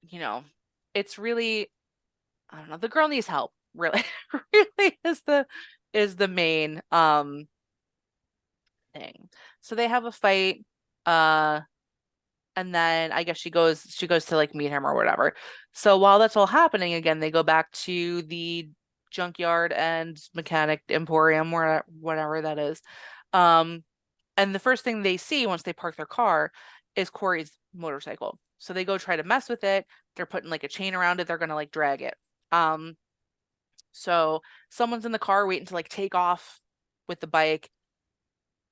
you know, it's really, I don't know, the girl needs help, really. Really is the main thing. So they have a fight, uh, and then I guess she goes to like meet him or whatever. So while that's all happening, again, they go back to the junkyard and mechanic emporium, or whatever that is. Um, and the first thing they see once they park their car is Corey's motorcycle. So they go try to mess with it. They're putting like a chain around it. They're gonna like drag it. So someone's in the car waiting to like take off with the bike,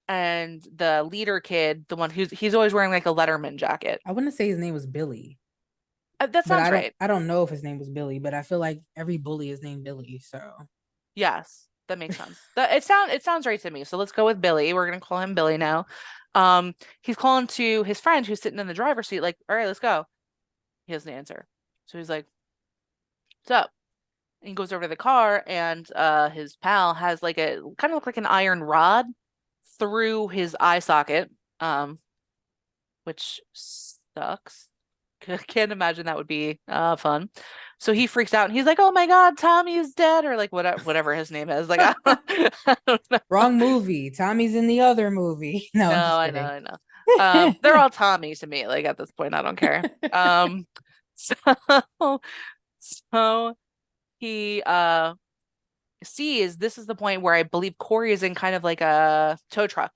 and the leader kid, the one he's always wearing like a Letterman jacket. I wouldn't say his name was Billy, That but sounds I don't right. I don't know if his name was Billy, but I feel like every bully is named Billy. So Yes, that makes sense. It sounds right to me. So let's go with Billy. We're gonna call him Billy now. He's calling to his friend who's sitting in the driver's seat, like, all right, let's go. He doesn't answer. So he's like, what's up? And he goes over to the car, and his pal has like a kind of look like an iron rod through his eye socket, um, which sucks. Can't imagine that would be fun. So he freaks out and he's like, "Oh my God, Tommy is dead," or like whatever his name is. Like, I don't know. wrong movie. Tommy's in the other movie. No, I'm No, just I know, kidding. I know. They're all Tommy to me. Like at this point, I don't care. So so he sees this is the point where I believe Corey is in kind of like a tow truck,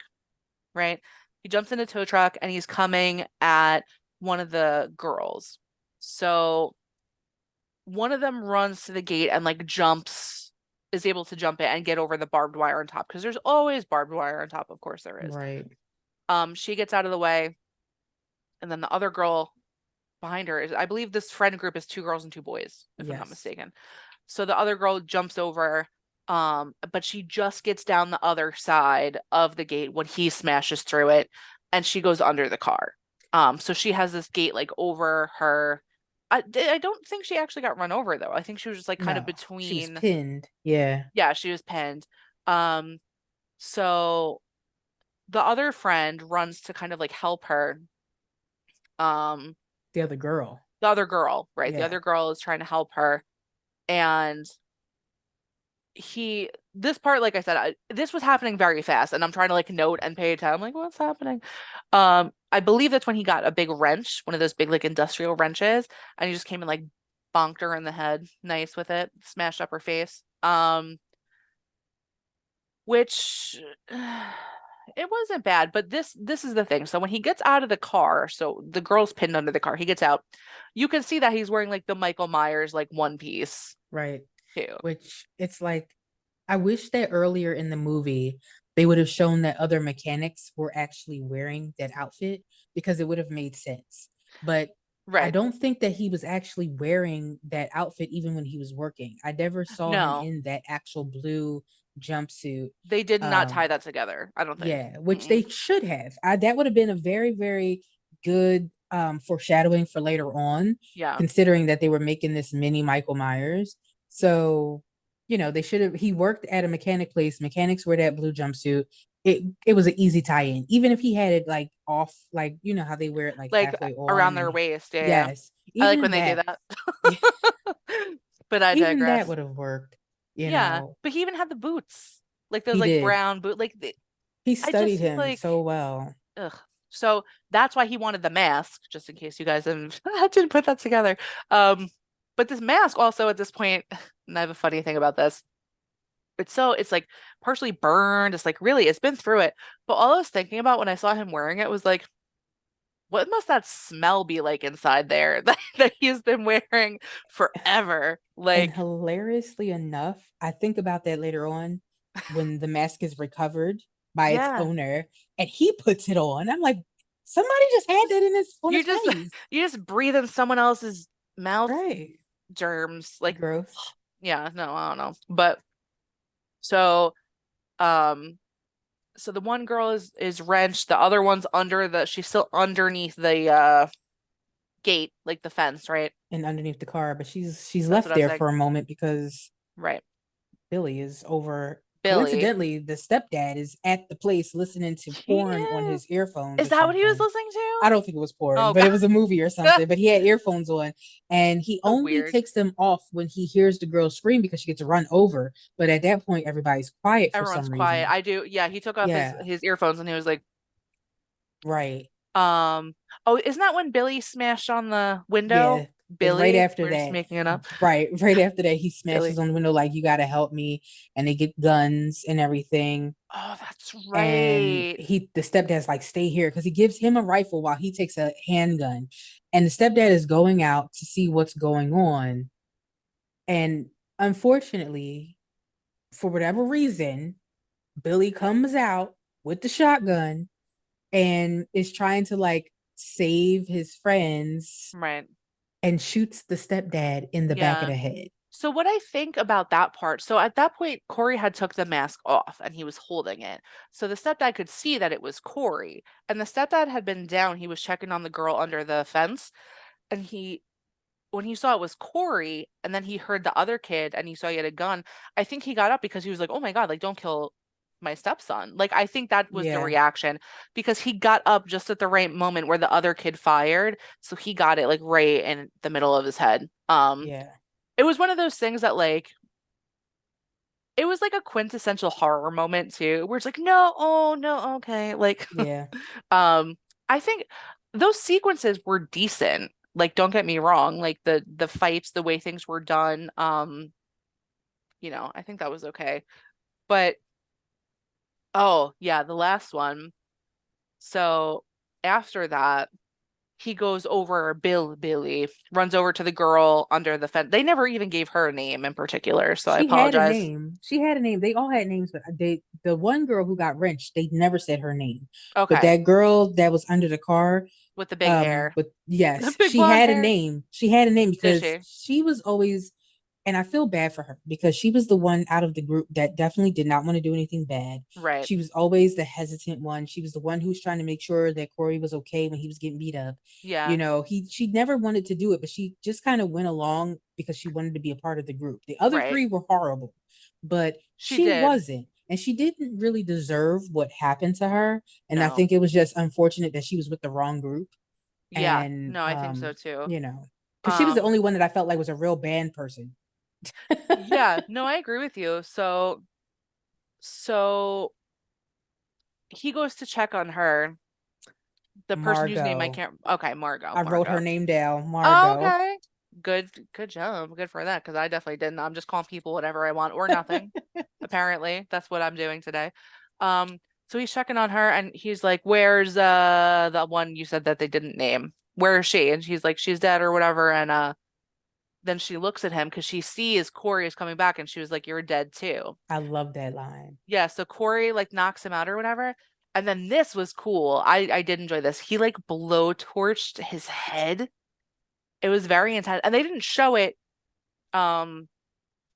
right? He jumps in a tow truck and he's coming at one of the girls. So one of them runs to the gate and like is able to jump it and get over the barbed wire on top because there's always barbed wire on top. Of course there is. Right. She gets out of the way, and then the other girl behind her is, I believe this friend group is two girls and two boys, if I'm not Yes. mistaken. So the other girl jumps over, but she just gets down the other side of the gate when he smashes through it, and she goes under the car. So she has this gate like over her. I don't think she actually got run over though. I think she was just like kind of No, she was between. pinned. Yeah. Yeah, she was pinned. Um, so the other friend runs to kind of like help her. Um, The other girl. the other girl, right? The Yeah. other girl is trying to help her, and this part, like I said, this was happening very fast, and I'm trying to like note and pay attention. I'm like, what's happening? I believe that's when he got a big wrench, one of those big like industrial wrenches, and he just came and like bonked her in the head, nice with it, smashed up her face. Which it wasn't bad, but this is the thing. So when he gets out of the car, so the girl's pinned under the car, he gets out. You can see that he's wearing like the Michael Myers like one piece Right. too. Which it's like I wish that earlier in the movie they would have shown that other mechanics were actually wearing that outfit because it would have made sense. But I Right. don't think that he was actually wearing that outfit even when he was working. I never saw him No. in that actual blue jumpsuit. They did not tie Um, that together, I don't think. yeah, which Mm-mm. they should have. That would have been a very, very good foreshadowing for later on, Yeah. considering that they were making this mini Michael Myers. So, they should have. He worked at a mechanic place. Mechanics wear that blue jumpsuit. It was an easy tie-in, even if he had it like off, like how they wear it like Like halfway around on, their and waist. Yeah, yeah. yes, I like when they do that. But I even that digress. would have worked. You Yeah, know, but he even had the boots, like those he like did. brown boot. He I studied just feel him like, so well. ugh. So that's why he wanted the mask, just in case you guys didn't didn't put that together. Um, but this mask also at this point, and I have a funny thing about this. It's like partially burned. It's like really, it's been through it. But all I was thinking about when I saw him wearing it was like, what must that smell be like inside there that he's been wearing forever? And Like, hilariously enough, I think about that later on when the mask is recovered by its yeah, owner and he puts it on. I'm like, somebody just had just that in his on you his just face. you just breathe in someone else's mouth Right. germs. Like, Gross. yeah, no, I don't know. But so, um, so the one girl is wrenched, the other one's under the she's still underneath the gate, like the fence, right? And underneath the car, but she's That's what left I was there saying. for a moment because Right. Billy is over. Billy. Coincidentally, the stepdad is at the place listening to He porn on is. his earphones Is or that what he was something. listening to? I don't think it was porn, Oh but God. it was a movie or something. But he had earphones on, and he So only weird. takes them off when he hears the girl scream because she gets run over. But at that point, everybody's quiet for Everyone's some quiet. reason. I do. Yeah, he took off his Yeah, his earphones and he was like, right. oh, isn't that when Billy smashed on the window? Yeah. Right Billy? after We're just that, making it up. right after that, he smashes Billy. on the window like, "You got to help me," and they get guns and everything. Oh, that's And right. the stepdad's like, "Stay here," because he gives him a rifle while he takes a handgun. And the stepdad is going out to see what's going on. And unfortunately, for whatever reason, Billy comes out with the shotgun and is trying to like save his friends Right. and shoots the stepdad in the back of Yeah. the head. So what I think about that part, so at that point, Corey had took the mask off and he was holding it. So the stepdad could see that it was Corey. And the stepdad had been down. He was checking on the girl under the fence. And when he saw it was Corey, and then he heard the other kid and he saw he had a gun, I think he got up because he was like, oh my God, like don't kill my stepson. Like I think that was the Yeah, reaction because he got up just at the right moment where the other kid fired. So he got it like right in the middle of his head. yeah, It was one of those things that like it was like a quintessential horror moment too, where it's like, no, oh no, okay. Like yeah, um I think those sequences were decent. Like, don't get me wrong, like the fights, the way things were done, I think that was okay. But oh yeah, the last one. So after that, he goes over Billy, runs over to the girl under the fence. They never even gave her a name in particular, so I she had a apologize. name. She had a name. They all had names, but the one girl who got wrenched, they never said her name. But Okay, that girl that was under the car, with the big hair, but the yes, big she blonde had a hair. name. She had a name Did because she? she was always, and I feel bad for her because she was the one out of the group that definitely did not want to do anything bad. Right. She was always the hesitant one. She was the one who was trying to make sure that Corey was okay when he was getting beat up. Yeah, She never wanted to do it, but she just kind of went along because she wanted to be a part of the group. The other right. three were horrible, but She she did. wasn't. And she didn't really deserve what happened to her. And I No. think it was just unfortunate that she was with the wrong group. Yeah, And no, I think so too. you know, because she was the Um, only one that I felt like was a real band person. yeah, no, I agree with you. So he goes to check on her, the person whose name I Margot. can't. Okay, Margot, I wrote her Margot. name down. Oh, Margot. okay. Good job. Good for that, because I definitely didn't. I'm just calling people whatever I want or nothing. Apparently, that's what I'm doing today. So he's checking on her and he's like, "Where's the one you said that they didn't name? Where is she?" And she's like, "She's dead or whatever." And then she looks at him because she sees Corey is coming back and she was like, "You're dead too." I love that line. Yeah, so Corey like knocks him out or whatever. And then this was cool. I did enjoy this. He like blowtorched his head. It was very intense. And they didn't show it um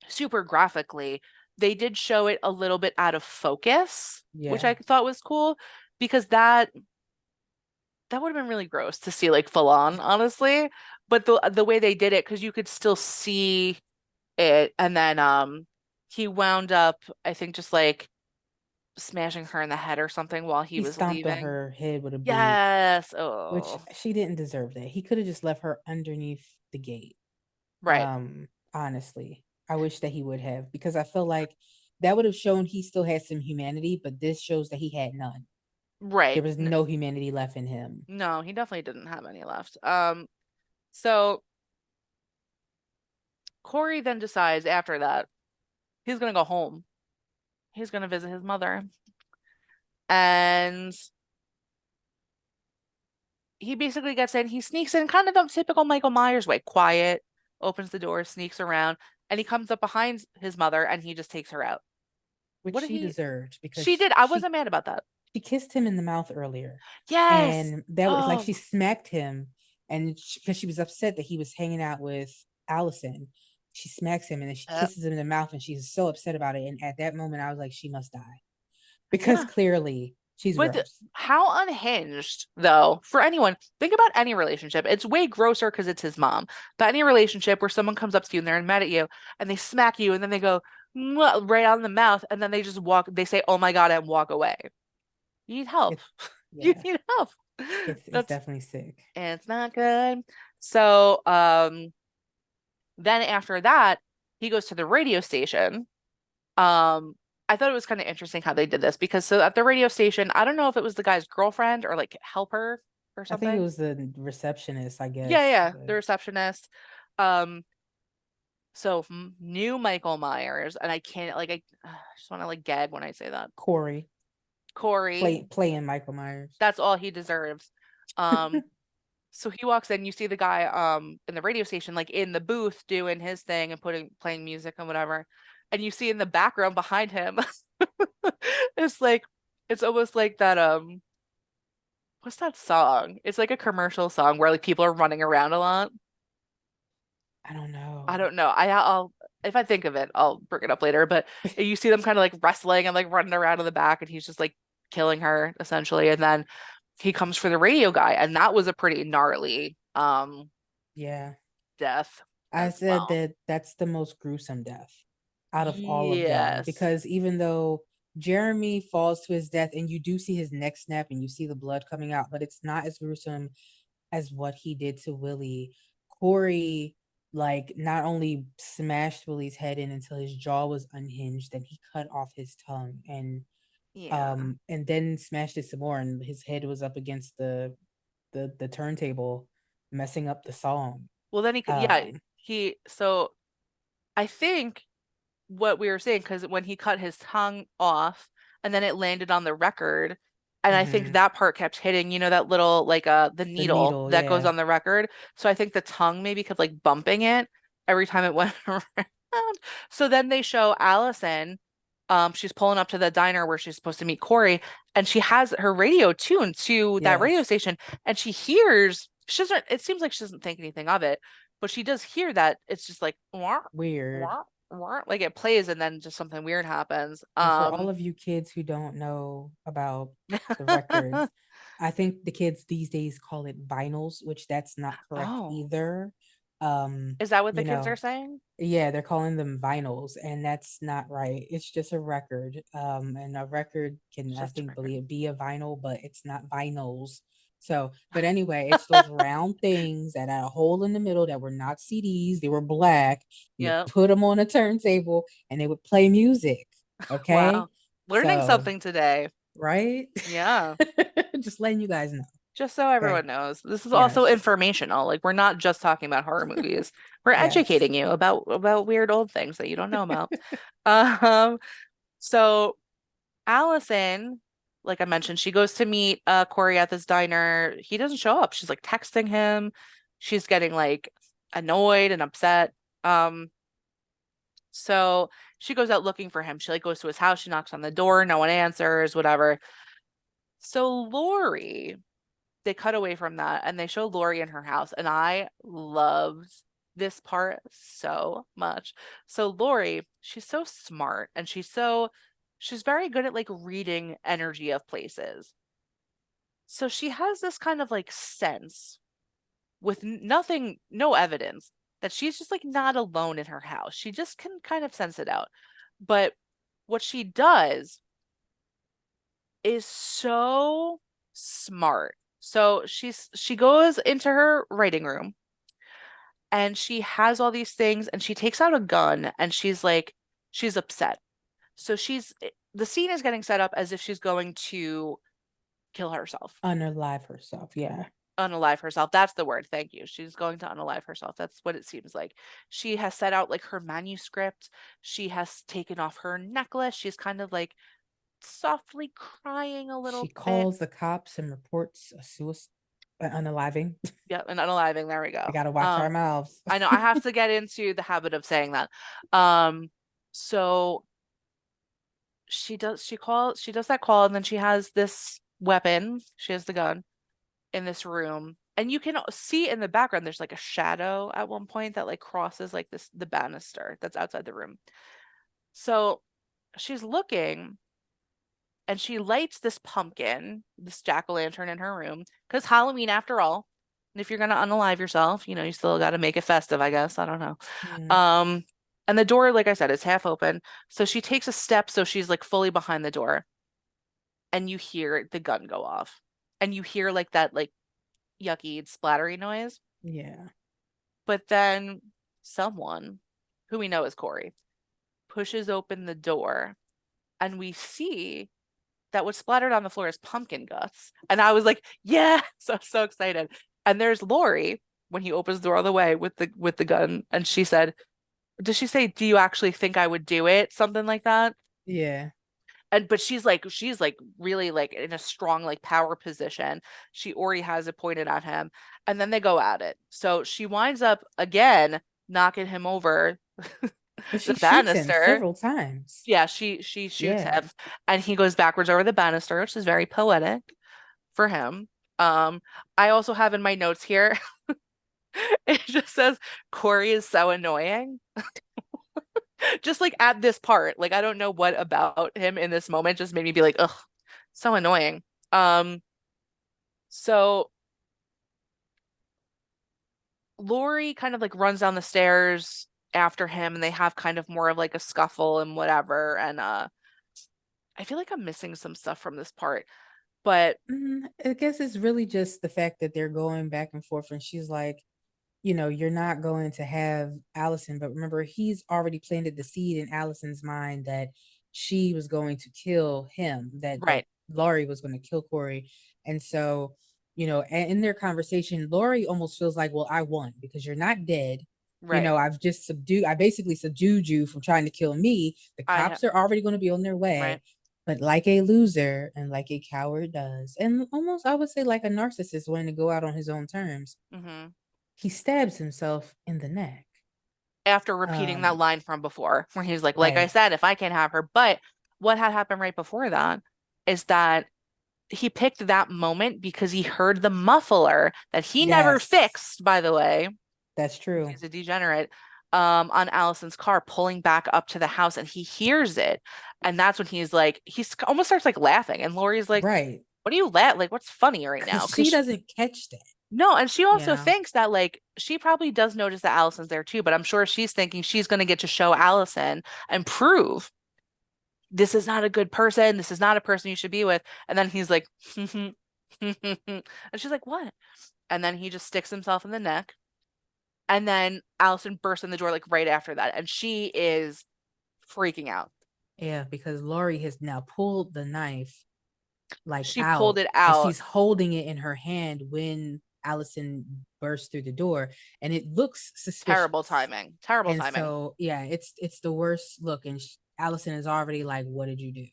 super graphically, they did show it a little bit out of focus, which Yeah. I thought was cool because that would have been really gross to see like full on, honestly. But the way they did it, because you could still see it, and then he wound up, I think, just like smashing her in the head or something while he He was stomped on leaving. her head with a boot, Yes. which Oh, she didn't deserve that. He could have just left her underneath the gate. right. Honestly, I wish that he would have, because I feel like that would have shown he still had some humanity, but this shows that he had none. There Right. was no humanity left in him. No, he definitely didn't have any left. So Corey then decides after that he's gonna go home. He's gonna visit his mother. And he basically gets in, he sneaks in kind of the typical Michael Myers way, quiet, opens the door, sneaks around, and he comes up behind his mother and he just takes her out. Which What did she he? deserved, because She did. I wasn't mad about that. she kissed him in the mouth earlier, Yes. and that was like, Oh, she smacked him, and because she was upset that he was hanging out with Allison, she smacks him and then she uh, kisses him in the mouth, and she's so upset about it. And at that moment, I was like, she must die, because yeah. clearly she's But gross. how unhinged, though, for anyone, think about any relationship. It's way grosser because it's his mom. But any relationship where someone comes up to you and they're mad at you and they smack you and then they go "Mwah," right on the mouth and then they just walk, they say, oh my God, and walk away. You need help. It's You yeah, need help. it's That's, definitely sick. and it's not good. So, then after that, he goes to the radio station. Um, I thought it was kind of interesting how they did this because so at the radio station, I don't know if it was the guy's girlfriend or like helper or I think it something. was the receptionist, I Yeah, guess, yeah, the but receptionist. Um, so new Michael Myers, and I can't like I just want to like gag when I say that. Corey Corey, playing Michael Myers. that's all he deserves. Um, so he walks in, you see the guy in the radio station, like in the booth doing his thing and playing music and whatever. And you see in the background behind him, it's like it's almost like that what's that song? It's like a commercial song where like people are running around a lot. I don't I know. don't know. I'll if I think of it, I'll bring it up later. But you see them kind of like wrestling and like running around in the back, and he's just like killing her essentially. And then he comes for the radio guy, and that was a pretty gnarly Yeah. death I as said well. that that's the most gruesome death out of all of them, Yes. because even though Jeremy falls to his death and you do see his neck snap and you see the blood coming out, but it's not as gruesome as what he did to Willie. Corey, like, not only smashed Willie's head in until his jaw was unhinged, then he cut off his tongue, Yeah. and then smashed it some more, and his head was up against the turntable, messing up the song. Well, then he could, yeah, Um, so I think what we were saying, because when he cut his tongue off and then it landed on the record, and I think mhm. that part kept hitting, that little like the The needle needle, that goes yeah. on the record. So I think the tongue maybe kept like bumping it every time it went around. So then they show Allison. She's pulling up to the diner where she's supposed to meet Corey, and she has her radio tuned to that radio Yes. station, and she hears, she doesn't, it seems like she doesn't think anything of it, but she does hear that it's just like wah, Weird. wah, wah, like it plays and then just something weird happens. And for all of you kids who don't know about the records, I think the kids these days call it vinyls, which that's not correct Oh, either. is that what the You kids are know, saying? yeah, they're calling them vinyls, and that's not right. It's just a record. And a record can, It's I just a think, record. believe be a vinyl, but it's not vinyls. So, but anyway, it's those round things that had a hole in the middle that were not CDs. They were black. You Yep. put them on a turntable and they would play music. Okay. Wow. Learning So, something today. right? Yeah. Just letting you guys know. Just so Okay. everyone knows. This is also Yes. informational. Like we're not just talking about horror movies. We're Yes. educating you about weird old things that you don't know about. Um, so Allison, like I mentioned, she goes to meet Corey at this diner. He doesn't show up. She's like texting him. She's getting like annoyed and upset. Um, so she goes out looking for him. She like goes to his house. She knocks on the door. No one answers, whatever. So Lori, they cut away from that and they show Lori in her house. And I loved this part so much. So Lori, she's so smart and she's very good at like reading energy of places. So she has this kind of like sense with nothing, no evidence that she's just like not alone in her house. She just can kind of sense it out. But what she does is so smart. So she goes into her writing room and she has all these things and she takes out a gun and she's upset. So the scene is getting set up as if she's going to kill herself, Unalive herself. Yeah. unalive herself. That's the word. Thank you. She's going to unalive herself. That's what it seems like. She has set out like her manuscript. She has taken off her necklace. She's kind of like softly crying a She little bit. calls the cops and reports a suicide, unaliving. Yeah, and unaliving. There we We go. gotta watch our mouths. I know I have to get into the habit of saying that. Um, so she does that call and then she has this weapon. She has the gun in this room. And you can see in the background there's like a shadow at one point that like crosses like the banister that's outside the room. So she's looking and she lights this pumpkin, this jack-o'-lantern in her room, because Halloween after all. And if you're gonna unalive yourself, you still gotta make it festive, I guess. I don't know. Mm, Um, and the door, like I said, is half open. So she takes a step so she's like fully behind the door, and you hear the gun go off. And you hear like that like yucky splattery noise. yeah. But then someone who we know is Corey pushes open the door and we see that was splattered on the floor is pumpkin guts. And I was like, yeah, so excited. And there's Lori when he opens the door all the way with the gun. And she said, does she say, do you actually think I would do it? Something like that. Yeah. And but she's like really like in a strong like power position. She already has it pointed at him. And then they go at it. So she winds up again knocking him over But the she shoots him banister. several times. Yeah, she shoots Yeah. him and he goes backwards over the banister, which is very poetic for him. Um, I also have in my notes here, it just says Corey is so annoying. Just like at this part, like I don't know what about him in this moment just made me be like, ugh, so annoying. Um, so Lori kind of like runs down the stairs after him and they have kind of more of like a scuffle and whatever. And I feel like I'm missing some stuff from this part, but I guess it's really just the fact that they're going back and forth, and she's like, you're not going to have Allison, but remember, he's already planted the seed in Allison's mind that she was going to kill him, that right, Laurie was going to kill Corey. And so, in their conversation, Laurie almost feels like, well, I won because you're not dead. right. I basically subdued you from trying to kill me. The I ha cops are already going to be on their right. way. But like a loser and like a coward does, and almost I would say like a narcissist wanting to go out on his own terms, Hmm. he stabs himself in the neck. After repeating that Um, line from before, where he was like I right. said, if I can't have her. But what had happened right before that is that he picked that moment because he heard the muffler that he never Yes, fixed, by the way, that's because true. he's a degenerate, on Allison's car pulling back up to the house and he hears it. And that's when he's like, almost starts like laughing. And Lori's like, Right. what are you like, what's funny right Because now? she Because doesn't catch that, no, and she you also know? thinks that like she probably does notice that Allison's there too, but I'm sure she's thinking she's going to get to show Allison and prove this is not a good person. This is not a person you should be with. And then he's like, and she's like, what? And then he just sticks himself in the neck. And then Allison bursts in the door like right after that. And she is freaking out. Yeah, because Laurie has now pulled the knife like She pulled out it and out. she's holding it in her hand when Allison bursts through the door, and it looks Terrible suspicious. timing. Terrible And timing. so, yeah, it's the worst look. And Allison is already like, what did you do?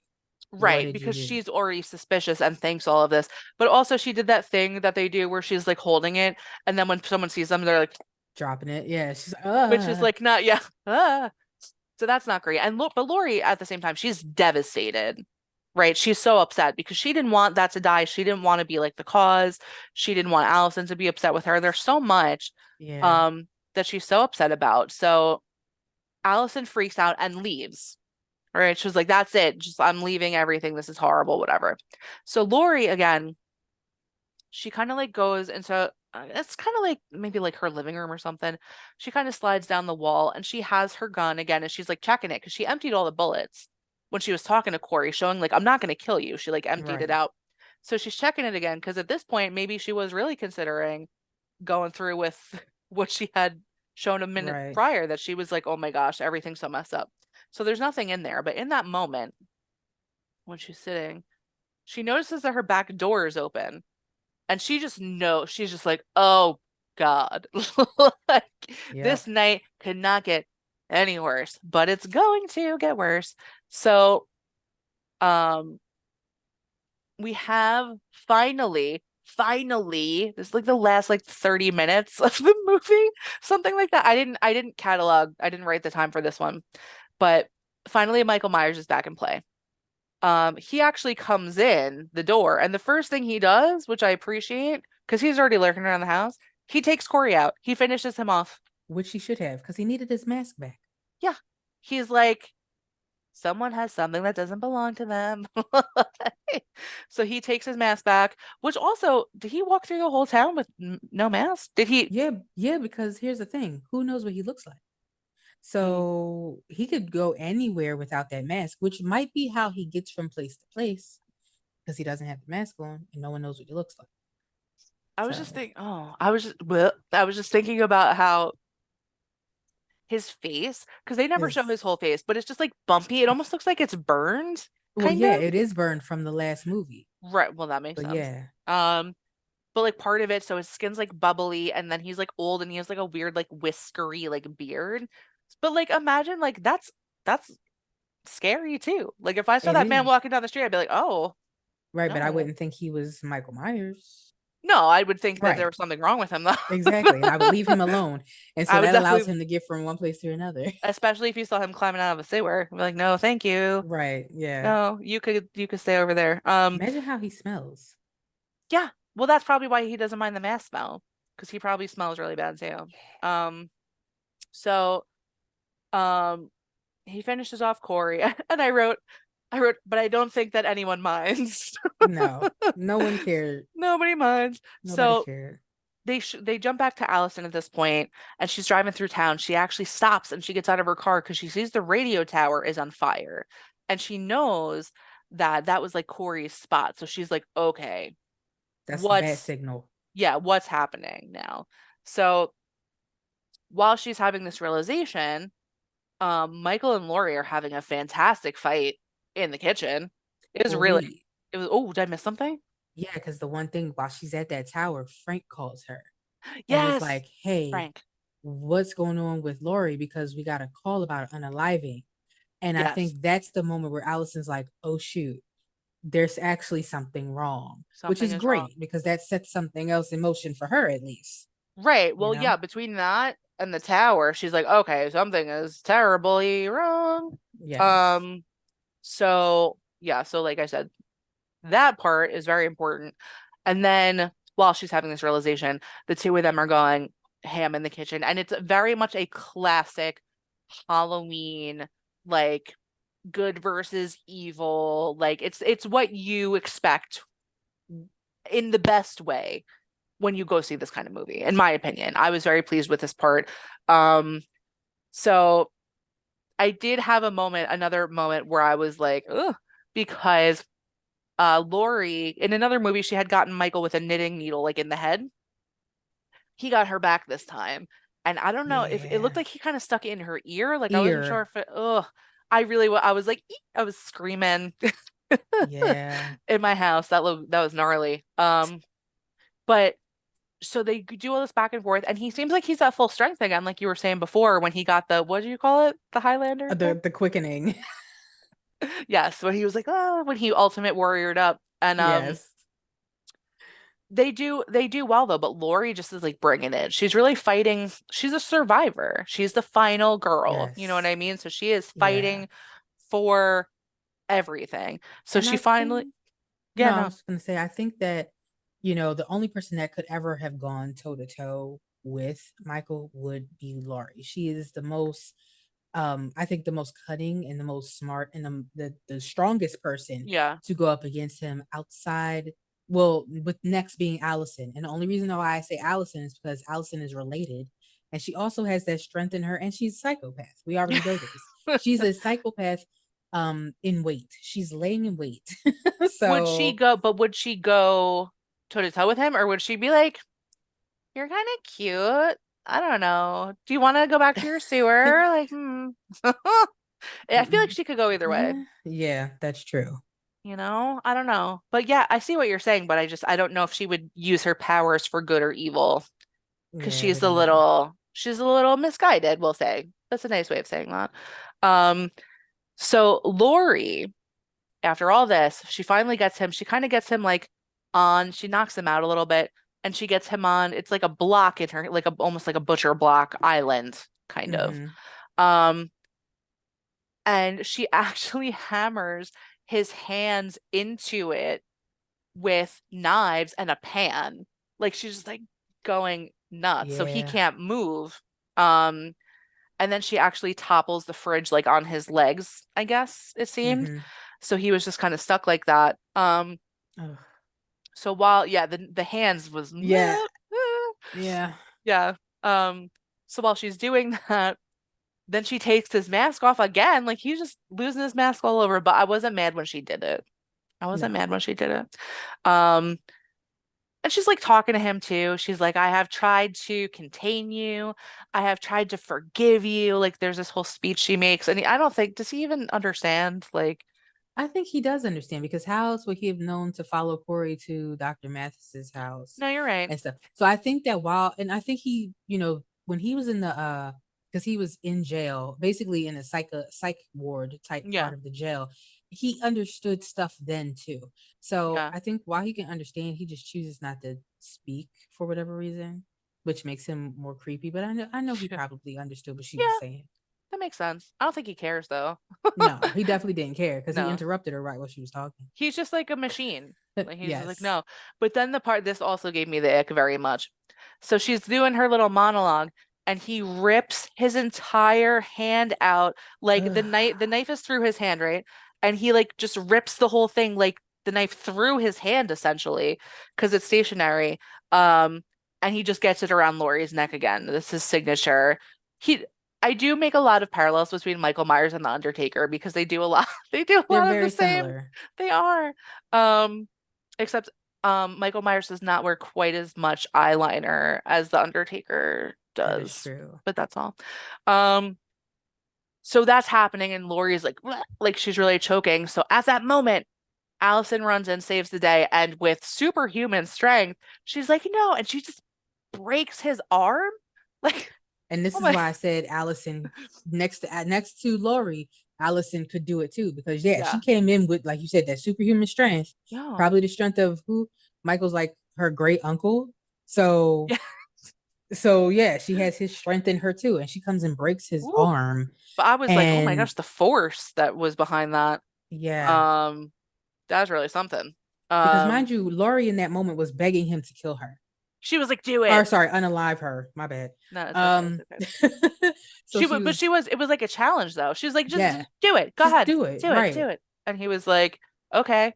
What Right, did you because do? she's already suspicious and thinks all of this. But also she did that thing that they do where she's like holding it, and then when someone sees them, they're like, Dropping it. Yeah, she's like, which is like not, yeah. Ah. So that's not great. And look, but Lori at the same time, she's devastated, right? She's so upset because she didn't want that to die. She didn't want to be like the cause. She didn't want Allison to be upset with her. There's so much. yeah. Um, that she's so upset about. So Allison freaks out and leaves. Right? She was like, "That's it. Just I'm leaving everything. This is horrible, whatever." So Lori again, she kind of like goes into it's kind of like maybe like her living room or something. She kind of slides down the wall and she has her gun again and she's like checking it because she emptied all the bullets when she was talking to Corey, showing like, "I'm not going to kill you." She like emptied it Right. out. So she's checking it again because at this point, maybe she was really considering going through with what she had shown a minute Right. prior that she was like, "Oh my gosh, everything's so messed up." So there's nothing in there. But in that moment, when she's sitting, she notices that her back door is open and she just knows, she's just like, "Oh God." Like this Yep. night could not get any worse, but it's going to get worse. So, um, we have finally, this is like the last like 30 minutes of the movie, something like that. I didn't catalog, I didn't write the time for this one, but finally Michael Myers is back in play. He actually comes in the door, and the first thing he does, which I appreciate, because he's already lurking around the house, he takes Corey out. He finishes him off. Which he should have, because he needed his mask back. Yeah. He's like, someone has something that doesn't belong to them. So he takes his mask back, which also, did he walk through the whole town with no mask? Did he? Yeah, yeah, because here's the thing. Who knows what he looks like? Mm, So he could go anywhere without that mask, which might be how he gets from place to place because he doesn't have the mask on and no one knows what he looks like. I was just So thinking, oh, I was just thinking about how his face, because they never show his is whole face, but it's just like bumpy. It almost looks like it's burned, well, kind yeah, of. it is burned from the last movie. Right. Well, that makes But sense. yeah, Um, but like part of it, so his skin's like bubbly, and then he's like old and he has like a weird, like whiskery, like beard. But like imagine like that's scary too. Like if I saw it that man is. walking down the street, I'd be like, oh Right, but I no. wouldn't think he was Michael Myers. No, I would think that there Right. was something wrong with him though. Exactly. And I would leave him alone. And so I would that allows definitely, him to get from one place to another. especially if you saw him climbing out of a sewer, I'd be like, no, thank you. Right. Yeah. No, you could stay over there. Imagine how he smells. Yeah. Well, that's probably why he doesn't mind the mask smell, because he probably smells really bad too. Um, so um he finishes off Corey and I wrote, but I don't think that anyone minds. No, no one cared. Nobody minds. Nobody So cared. they jump back to Allison at this point, and she's driving through town. She actually stops and she gets out of her car because she sees the radio tower is on fire, and she knows that that was like Corey's spot. So she's like, okay, That's the bad what's signal. yeah, what's happening now? So while she's having this realization, Michael and Lori are having a fantastic fight in the kitchen. It was Well, really, we it was, oh, did I miss something? yeah, because the one thing while she's at that tower, Frank calls her and is Yes, like, "Hey, Frank. what's going on with Lori? Because we got a call about unaliving." And I Yes, think that's the moment where Allison's like, "Oh shoot, there's actually something wrong," which something is is wrong. great because that sets something else in motion for her at least. Right. You Well, know? yeah, between that and the tower, she's like, okay, something is terribly wrong. Yes, Um, so yeah, so like I said, that part is very important. And then while she's having this realization, the two of them are going ham in the kitchen, and it's very much a classic Halloween, like good versus evil. Like it's what you expect in the best way when you go see this kind of movie, in my opinion. I was very pleased with this part. Um, so I did have a moment, another moment where I was like, ugh, because Lori, in another movie, she had gotten Michael with a knitting needle like in the head. He got her back this time. And I don't know if it looked yeah, like he kind of stuck it in her ear. Like I wasn't sure ear, if it, ugh. I really, I was like, "Eek," I was screaming yeah, in my house. That was gnarly. But so they do all this back and forth, and he seems like he's at full strength again, like you were saying before, when he got the what do you call it? The Highlander thing? the quickening. Yes, when he was like, oh, when he ultimate warriored up. And Yes, they do well though, but Lori just is like bringing it. She's really fighting. She's a survivor. She's the final girl. You know what yes, I mean? So she is yeah. fighting for everything. So And she I finally, think yeah, no, I no. was gonna say I think that the only person that could ever have gone toe to toe with Michael would be Laurie. She is the most I think the most cunning and the most smart and the strongest person Yeah. to go up against him outside. Well, with next being Allison. And the only reason why I say Allison is because Allison is related and she also has that strength in her and she's a psychopath. We already know this. She's a psychopath in wait. She's laying in wait. So Would she go toe to toe with him, or would she be like, "You're kind of cute. I don't know. Do you want to go back to your sewer?" Like, hmm. I feel like she could go either way, yeah, that's true. you know? I don't know. But yeah, I see what you're saying, but I don't know if she would use her powers for good or evil because Yeah, I wouldn't know. she's a little misguided, we'll say. That's a nice way of saying that. Um, so Lori, after all this, she finally gets him. She kind of gets him like she knocks him out a little bit and she gets him on, it's like a block in her, like almost like a butcher block island, kind of. Hmm. Um, and she actually hammers his hands into it with knives and a pan. Like she's just like going nuts. So he Yeah. can't move. Um, and then she actually topples the fridge like on his legs, I guess it seemed. Hmm. So he was just kind of stuck like that. Ugh. So while yeah, the hands was Yeah. Yeah. yeah. Um, so while she's doing that, then she takes his mask off again. Like he's just losing his mask all over. But I wasn't mad when she did it. I wasn't No. mad when she did it. Um, and she's like talking to him too. She's like, I have tried to contain you. I have tried to forgive you. Like there's this whole speech she makes. And I don't think, does he even understand? Like, I think he does understand because how else would he have known to follow Corey to Dr. Mathis's house no, you're right. and stuff? So I think that while, and I think he, when he was in the, because he was in jail, basically in a psych ward type part Yeah. of the jail, he understood stuff then too. So Yeah. I think while he can understand, he just chooses not to speak for whatever reason, which makes him more creepy. But I know he Yeah. probably understood what she was Yeah. saying. That makes sense. I don't think he cares though. No, he definitely didn't care because he No. interrupted her right while she was talking. He's just like a machine. Like he's just like, Yes. no. But then the part this also gave me the ick very much. So she's doing her little monologue and he rips his entire hand out. Like Ugh. the knife is through his hand, right? And he like just rips the whole thing, like the knife through his hand essentially, because it's stationary. Um, and he just gets it around Laurie's neck again. This is signature. He I do make a lot of parallels between Michael Myers and The Undertaker because they do a lot they do a They're lot of the very same. similar. They are. Um, except Michael Myers does not wear quite as much eyeliner as The Undertaker That is does, true. but that's all. Um, so that's happening, and Laurie's like, "Bleh," like she's really choking. So at that moment, Allison runs in, saves the day, and with superhuman strength, she's like, no, and she just breaks his arm. Like, And this oh is my, why I said Allison next to Lori, Allison could do it too because yeah, she yeah, came in with like you said that superhuman strength, yeah, probably the strength of who Michael's like her great uncle. So yeah. so yeah, she has his strength in her too, and she comes and breaks his Woo. arm, But I was like, oh my and gosh, the force that was behind that. yeah, Um, that's really something. because Um, mind you, Lori in that moment was begging him to kill her. she was like, do Or it. sorry, unalive her. My bad. No, it's okay. It's Um, okay. so she But was, it was like a challenge though. She was like, just yeah, do it. Go just ahead. do it. Do it. Do Right. it. And he was like, okay.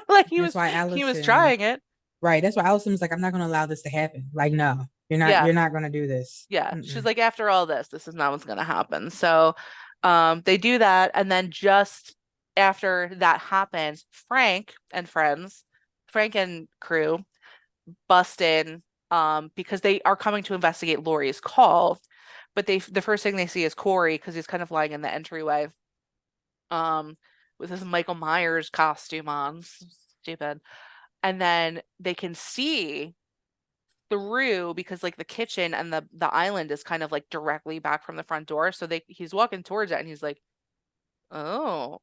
Like That's why he was Allison, trying it. right. That's why Allison was like, I'm not going to allow this to happen. Like, no, Yeah. you're not going to do this. Yeah. She's Mm-mm. like, after all this is not what's gonna happen. So they do that, and then just after that happens, Frank and crew bust in because they are coming to investigate Laurie's call. But the first thing they see is Corey because he's kind of lying in the entryway um with his Michael Myers costume on. Stupid. And then they can see through because like the kitchen and the island is kind of like directly back from the front door. So he's walking towards it and he's like, "Oh."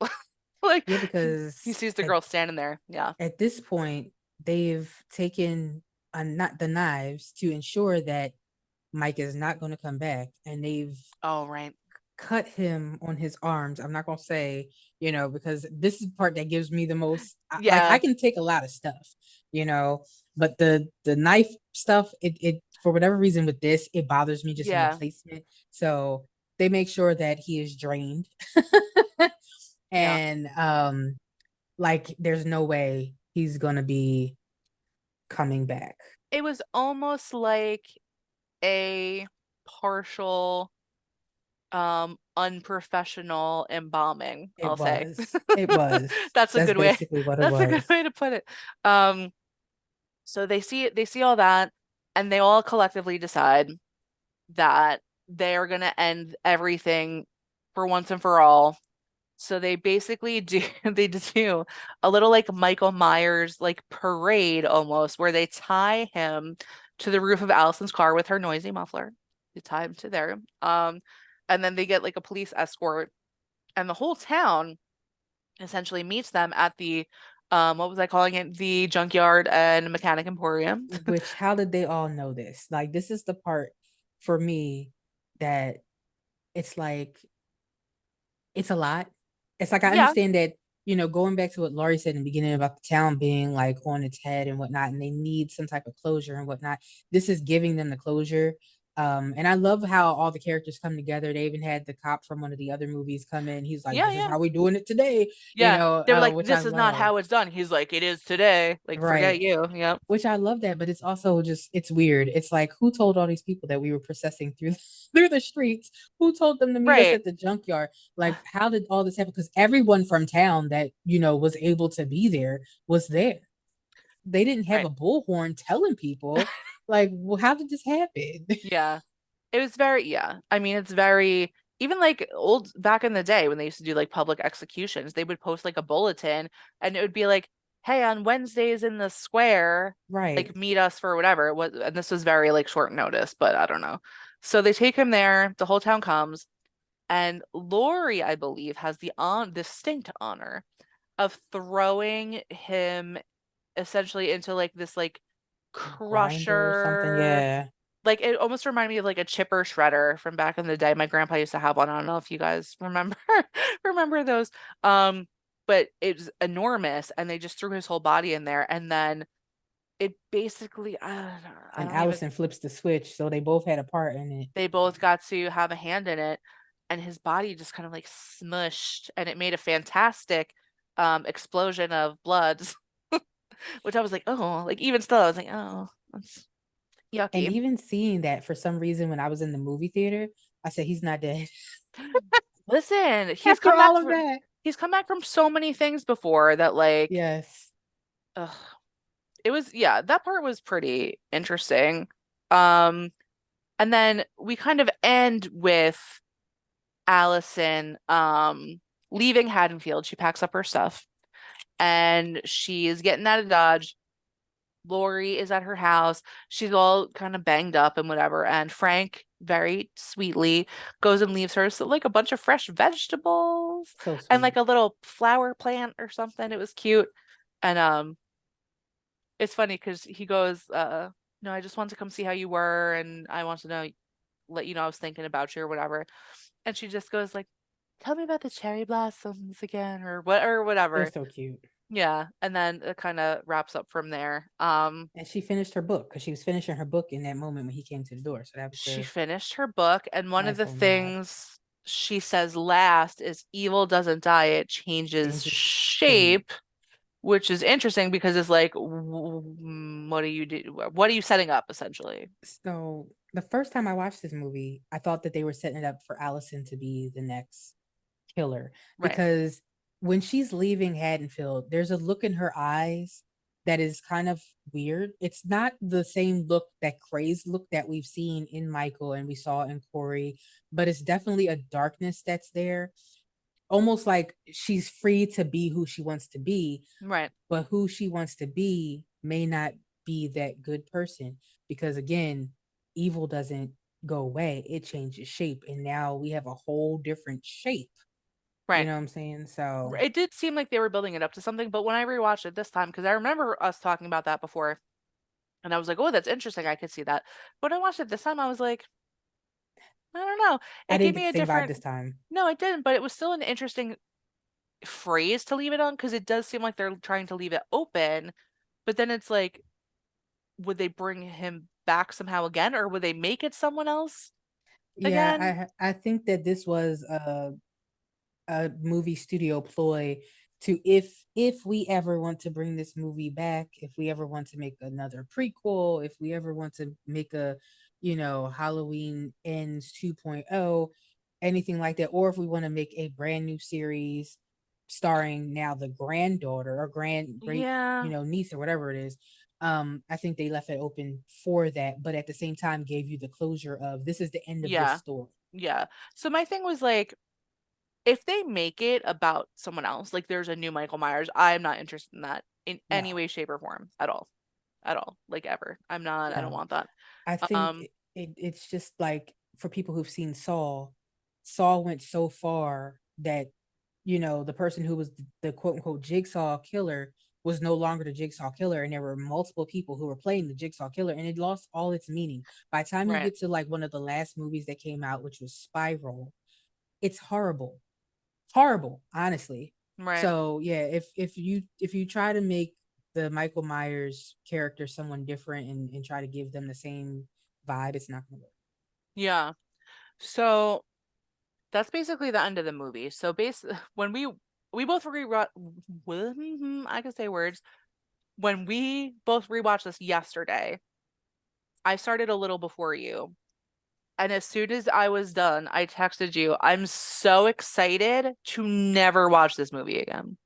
Like Yeah, he because sees the girl standing there. Yeah. at this point, they've taken not the knives to ensure that Mike is not going to come back. And they've Oh, right. cut him on his arms. I'm not gonna say, because this is the part that gives me the most. Like I Yeah. can take a lot of stuff, you know, But the knife stuff, it for whatever reason with this, it bothers me just in the Yeah, placement. So they make sure that he is drained. yeah. And like there's no way he's gonna be coming back. It was almost like a partial unprofessional embalming, It I'll say. was. It was. That's a That's good way. basically what it That's a good was. way to put it. Um, so they see all that and they all collectively decide that they are going to end everything for once and for all. So they basically do they do a little like Michael Myers like parade almost where they tie him to the roof of Allison's car with her noisy muffler. They tie him to there. And then they get like a police escort and the whole town essentially meets them at the what was I calling it? The Junkyard and Mechanic Emporium. Which how did they all know this? Like this is the part for me that it's like it's a lot. It's like I Yeah. understand that, going back to what Laurie said in the beginning about the town being like on its head and whatnot, and they need some type of closure and whatnot. This is giving them the closure. And I love how all the characters come together. They even had the cop from one of the other movies come in. He's like, Yeah, "This is yeah. how we doing it today," Yeah. They were like, which I this is not love. how it's done. He's like, it is today. Like, Right. forget you. Yep. Which I love that, but it's also just it's weird. It's like who told all these people that we were processing through through the streets? Who told them to meet us Right. at the junkyard? Like how did all this happen? Because everyone from town that was able to be there was there. They didn't have Right. a bullhorn telling people like, well, how did this happen? Yeah. It was very, yeah. I mean, it's very, even like old back in the day when they used to do like public executions, they would post like a bulletin and it would be like, hey, on Wednesdays in the square, Right. like meet us for whatever. It was, and this was very like short notice, but I don't know. So they take him there, the whole town comes, and Lori, I believe, has the distinct honor of throwing him essentially into like this like Grinder or something. crusher, Yeah. like it almost reminded me of like a chipper shredder from back in the day. My grandpa used to have one. I don't know if you guys remember remember those. Um, but it was enormous and they just threw his whole body in there and then it basically I And don't even Allison flips the switch, so they both had a part in it. they both got to have a hand in it and his body just kind of like smushed and it made a fantastic explosion of blood, which I was like, oh, like even still I was like, oh, that's And yucky. even seeing that for some reason when I was in the movie theater, I said he's not dead. Listen, After all of that. he's come back from so many things before that like Yes. ugh, it was yeah, that part was pretty interesting. Um and then we kind of end with Allison leaving Haddonfield. She packs up her stuff and she's getting out of Dodge. Lori is at her house. She's all kind of banged up and whatever. And Frank very sweetly goes and leaves her so like a bunch of fresh vegetables So and like sweet. a little flower plant or something. It was cute. And it's funny because he goes, no, I just want to come see how you were and I want to know, let you know I was thinking about you or whatever. And she just goes like, tell me about the cherry blossoms again or They're whatever. so cute. Yeah. And then it kind of wraps up from there. And she finished her book because she was finishing her book in that moment when he came to the door. So that was She a finished her book, and one of nice the little nod. things she says last is evil doesn't die, it changes Changes shape. shape, which is interesting because it's like, what do you do? What are you setting up essentially? So the first time I watched this movie, I thought that they were setting it up for Allison to be the next killer Right, because when she's leaving Haddonfield, there's a look in her eyes that is kind of weird. It's not the same look, that crazed look that we've seen in Michael and we saw in Corey, but it's definitely a darkness that's there. Almost like she's free to be who she wants to be, right, but who she wants to be may not be that good person because again, evil doesn't go away, it changes shape and now we have a whole different shape. You right. know what I'm saying? So It did seem like they were building it up to something, but when I rewatched it this time, because I remember us talking about that before, and I was like, oh, that's interesting. I could see that. But when I watched it this time, I was like, I don't know. I It didn't gave get me the a same vibe different. this time. No, it didn't, but it was still an interesting phrase to leave it on because it does seem like they're trying to leave it open, but then it's like would they bring him back somehow again, or would they make it someone else again? Yeah, I think that this was a movie studio ploy to, if we ever want to bring this movie back, if we ever want to make another prequel, if we ever want to make a, Halloween Ends 2.0, anything like that, or if we want to make a brand new series starring now the granddaughter or grand great, Yeah, niece or whatever it is. I think they left it open for that, but at the same time gave you the closure of this is the end of this yeah, story. yeah. So my thing was like, if they make it about someone else, like there's a new Michael Myers, I'm not interested in that in any No, way, shape, or form at all. At all. Like ever. I'm not, I don't no. want that. I think Um, it's just like for people who've seen Saw went so far that the person who was the quote unquote jigsaw killer was no longer the jigsaw killer, and there were multiple people who were playing the jigsaw killer, and it lost all its meaning. By the time you right, get to like one of the last movies that came out, which was Spiral, it's horrible, horrible, honestly. right. So yeah, if you try to make the Michael Myers character someone different and try to give them the same vibe, it's not gonna work. Yeah. So that's basically the end of the movie. So when we both I can say words. When we both rewatched this yesterday, I started a little before you. And as soon as I was done, I texted you, I'm so excited to never watch this movie again.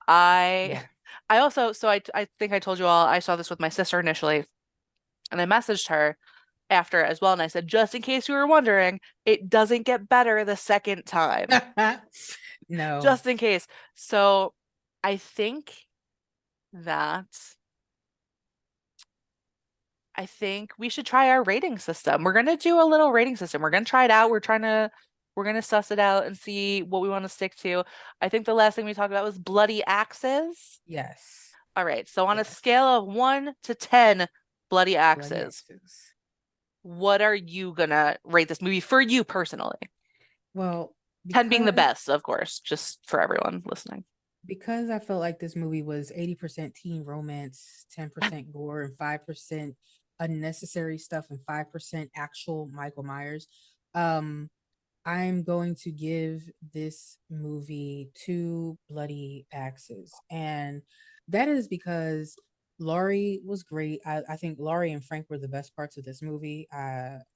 I Yeah. I also I think I told you all I saw this with my sister initially, and I messaged her after as well, and I said, just in case you were wondering, it doesn't get better the second time. No. Just in case. So I think that I think we should try our rating system. We're gonna do a little rating system. We're gonna try it out. We're gonna suss it out and see what we want to stick to. I think the last thing we talked about was bloody axes. Yes. All right. So on a Yes. scale of 1 to 10 bloody Bloody axes, X's. what are you gonna rate this movie for you personally? Well, 10 being the because best, of course, just for everyone listening. because I felt like this movie was 80% teen romance, 10% gore, and 5% unnecessary stuff, and 5% actual Michael Myers. Um, I'm going to give this movie two bloody axes. And that is because Laurie was great. I think Laurie and Frank were the best parts of this movie.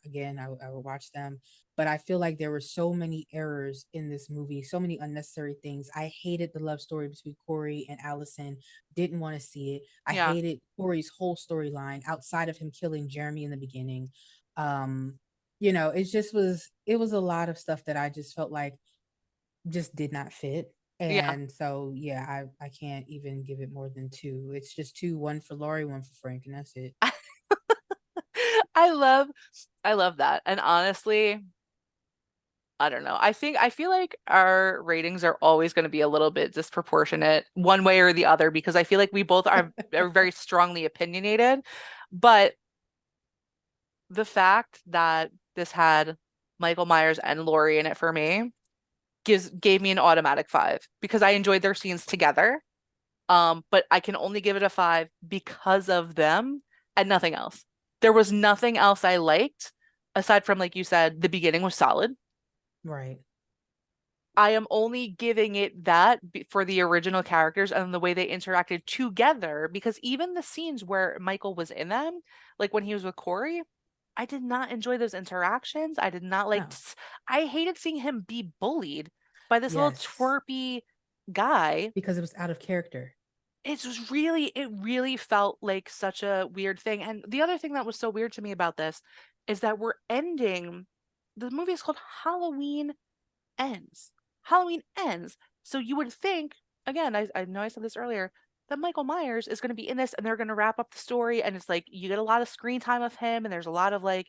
Again, I would watch them. But I feel like there were so many errors in this movie, so many unnecessary things. I hated the love story between Corey and Allison. Didn't want to see it. I Yeah. hated Corey's whole storyline outside of him killing Jeremy in the beginning. Um, it was a lot of stuff that I just felt like just did not fit. Yeah. And so yeah, I can't even give it more than two. It's just two, one for Laurie, one for Frank, and that's it. I love I love that. And honestly, I don't know. I feel like our ratings are always going to be a little bit disproportionate one way or the other because I feel like we both are very strongly opinionated. But the fact that this had Michael Myers and Laurie in it for me gave me an automatic 5 because I enjoyed their scenes together. But I can only give it a 5 because of them and nothing else. There was nothing else I liked aside from, like you said, the beginning was solid. Right. I am only giving it that for the original characters and the way they interacted together because even the scenes where Michael was in them, like when he was with Corey, I did not enjoy those interactions. I did not like, No. I hated seeing him be bullied by this little Yes. twerpy guy. Because it was out of character. It really felt like such a weird thing. And the other thing that was so weird to me about this is that the movie is called Ends. Halloween ends. So you would think, again, I know I said this earlier, that Michael Myers is going to be in this and they're going to wrap up the story. And it's like you get a lot of screen time of him and there's a lot of like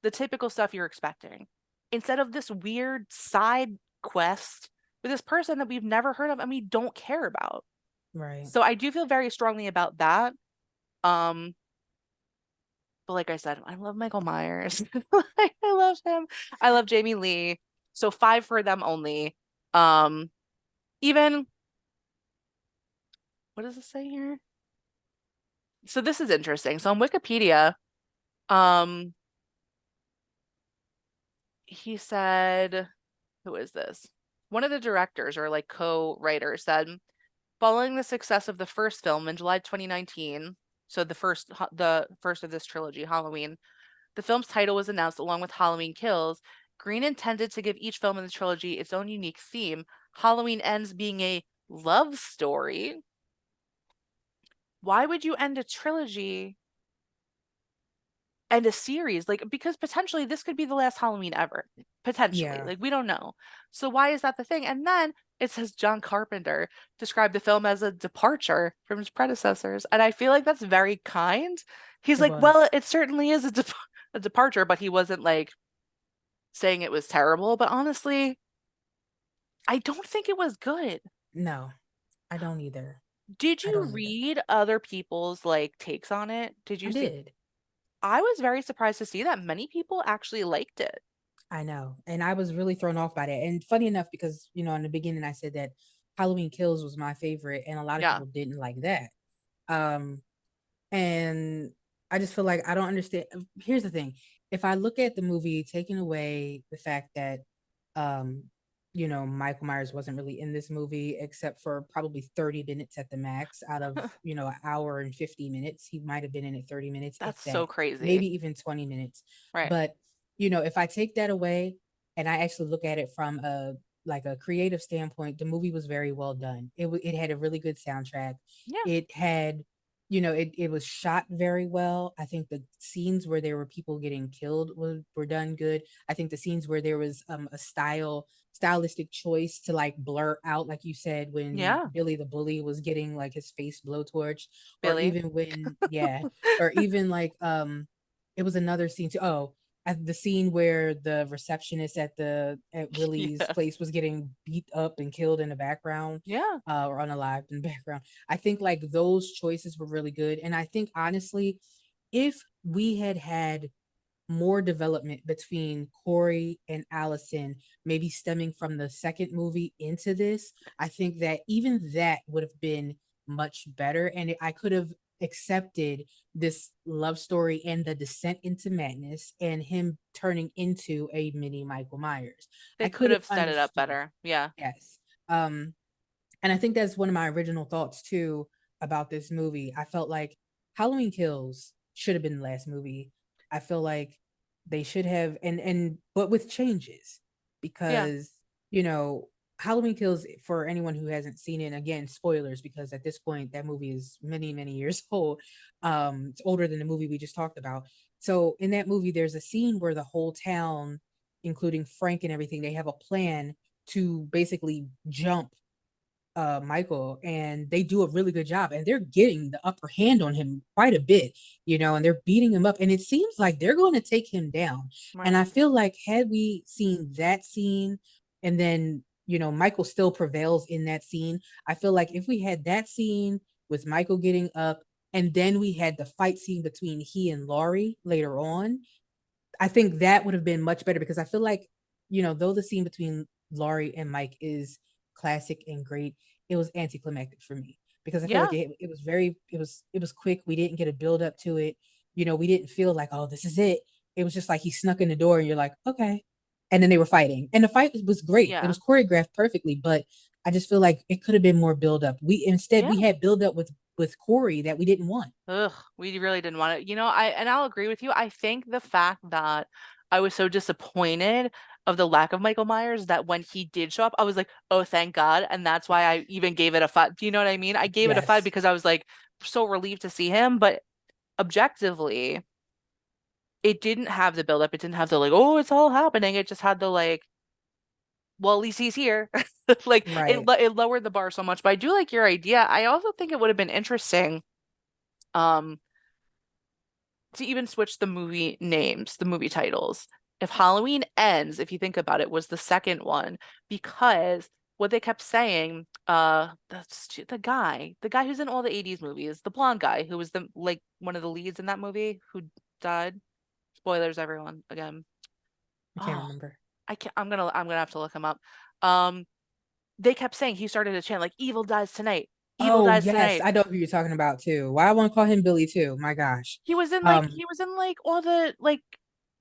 the typical stuff you're expecting. Instead of this weird side quest with this person that we've never heard of and we don't care about. Right. So I do feel very strongly about that. Um, but like I said, I love Michael Myers. I love him. I love Jamie Lee. So 5 for them only. Um, even what does it say here? So this is interesting. So on Wikipedia, um, he said, who is this? One of the directors or like co-writers said, following the success of the first film in July 2019, so the first of this trilogy, Halloween, the film's title was announced along with Halloween Kills. Green intended to give each film in the trilogy its own unique theme. Halloween Ends being a love story. Why would you end a trilogy and a series? Like, because potentially this could be the last Halloween ever. Potentially. Yeah, Like, we don't know. So why is that the thing? And then it says John Carpenter described the film as a departure from his predecessors. And I feel like that's very kind. He's it like, well, was. it certainly is a departure, but he wasn't like saying it was terrible. But honestly, I don't think it was good. No, I don't either. Did I you don't either. read other people's like takes on it? Did I you see? did. I was very surprised to see that many people actually liked it. I know. And I was really thrown off by that. And funny enough, because, in the beginning I said that Halloween Kills was my favorite, and a lot of Yeah, people didn't like that. Um, and I just feel like I don't understand. Here's the thing. If I look at the movie, taking away the fact that, um, Michael Myers wasn't really in this movie except for probably 30 minutes at the max out of, an hour and 50 minutes. He might have been in it 30 minutes, if that's that, so crazy. maybe even 20 minutes. Right. But, if I take that away and I actually look at it from a creative standpoint, the movie was very well done. It had a really good soundtrack. Yeah. It had it was shot very well. I think the scenes where there were people getting killed were done good. I think the scenes where there was a stylistic choice to like blur out, like you said, when Yeah. Billy the Bully was getting like his face blowtorched, or Billy. even when, yeah, or even like it was another scene too. Oh, at the scene where the receptionist at Willie's Yes. place was getting beat up and killed in the background, Yeah. or unalived in the background. I think like those choices were really good. And I think honestly, if we had had more development between Corey and Allison, maybe stemming from the second movie into this, I think that even that would have been much better. And I could have accepted this love story and the descent into madness and him turning into a mini Michael Myers. They I could could have have set it up understood. better. Yeah. Yes. And I think that's one of my original thoughts too about this movie. I felt like Halloween Kills should have been the last movie. I feel like they should have, and but with changes, Yeah. because Halloween Kills, for anyone who hasn't seen it, and again, spoilers, because at this point that movie is many many years old. It's older than the movie we just talked about. So in that movie there's a scene where the whole town, including Frank and everything, they have a plan to basically jump Michael, and they do a really good job, and they're getting the upper hand on him quite a bit, and they're beating him up, and it seems like they're going to take him down. And Right. I feel like had we seen that scene, and then Michael still prevails in that scene, I feel like if we had that scene with Michael getting up, and then we had the fight scene between he and Laurie later on, I think that would have been much better, because I feel like, though the scene between Laurie and Mike is classic and great, it was anticlimactic for me, because I feel like Yeah. it was quick. We didn't get a build up to it. We didn't feel like, oh, this is it. It was just like he snuck in the door and you're like, okay. And then they were fighting. And the fight was great. It Yeah. was choreographed perfectly, but I just feel like it could have been more build up. Yeah. We had build up with Corey that we didn't want. Ugh, we really didn't want it. I'll agree with you. I think the fact that I was so disappointed of the lack of Michael Myers that when he did show up, I was like, oh, thank God. And that's why I even gave it a five. Do you know what I mean? I gave it a five Yes. because I was like so relieved to see him. But objectively, it didn't have the buildup. It didn't have the like, oh, it's all happening. It just had the like, well, at least he's here. Like Right. it lowered the bar so much. But I do like your idea. I also think it would have been interesting. Um, to even switch the movie names, the movie titles. If Halloween Ends, if you think about it, was the second one, because what they kept saying, the guy who's in all the 80s movies, the blonde guy who was the like one of the leads in that movie who died. Spoilers, everyone, again. I can't Oh, remember. I'm gonna have to look him up. Um, they kept saying he started to chant like evil dies tonight. Evil Oh Dies yes, Tonight. I know who you're talking about too. Why I want to call him Billy too. My gosh. Um, He was in like all the like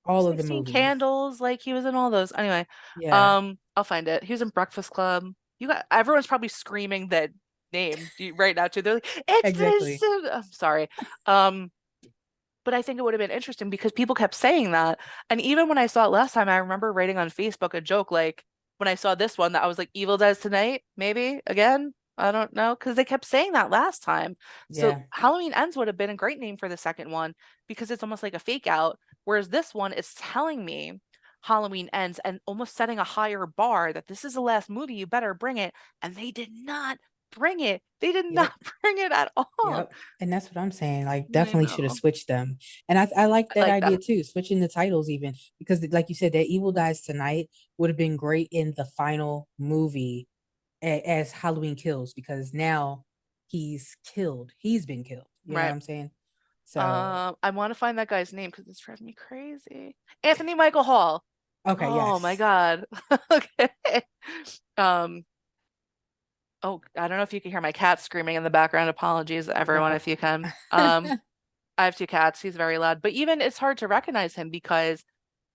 all of the 16 movies. Candles, like he was in all those. Anyway, Yeah, I'll find it. He was in Breakfast Club. You got everyone's probably screaming that name right now too. They're like, it's this. exactly. I'm sorry. Um, but I think it would have been interesting because people kept saying that. And even when I saw it last time, I remember writing on Facebook a joke like when I saw this one that I was like, Evil Dies Tonight, maybe again. I don't know. Because they kept saying that last time. So Yeah, Halloween Ends would have been a great name for the second one because it's almost like a fake out. Whereas this one is telling me Halloween Ends and almost setting a higher bar that this is the last movie, you better bring it. And they did not bring it. They did not yep, bring it at all. yep. And that's what I'm saying. Like, I definitely should have know. switched them. And I like I that like idea that. too, switching the titles even because, like you said, that Evil Dies Tonight would have been great in the final movie as Halloween Kills because now he's killed. He's been killed. You know what Right. I'm saying? So, I want to find that guy's name because it's driving me crazy. Anthony Michael Hall. okay, Oh my yes. God. Okay. Um, oh, I don't know if you can hear my cat screaming in the background. Apologies, everyone, No. if you can. I have two cats. He's very loud. But even it's hard to recognize him because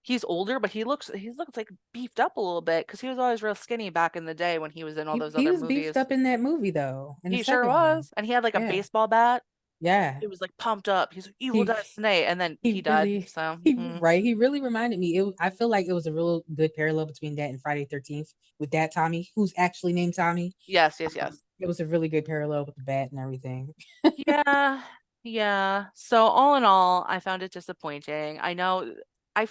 he's older, but he looks like beefed up a little bit because he was always real skinny back in the day when he was in all those He other was beefed movies. up in that movie though, in the He sure second one. was. And he had like a Yeah. baseball bat. Yeah. It was like pumped up. He's like, evil He dies tonight. And then he he died. really So, he really reminded me. I feel like it was a real good parallel between that and Friday 13th with that Tommy, who's actually named Tommy. yes, yes, yes. It was a really good parallel with the bat and everything. Yeah, yeah. So all in all, I found it disappointing. I know I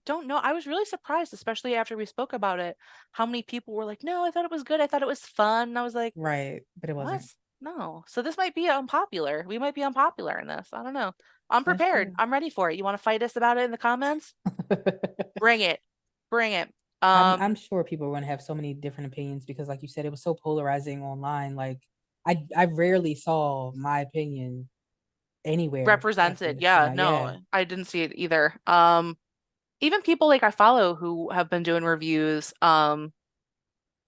don't know. I was really surprised, especially after we spoke about it, how many people were like, "No, I thought it was good. I thought it was fun." And I was like, Right, but it "What? wasn't. No." So this might be unpopular. We might be unpopular in this. I don't know. I'm That's prepared. true. I'm ready for it. You want to fight us about it in the comments? Bring it. Bring it. I'm sure people are going to have so many different opinions because, like you said, it was so polarizing online. Like, I rarely saw my opinion anywhere represented. after it came Yeah, out. no, Yeah. I didn't see it either. Even people like I follow who have been doing reviews,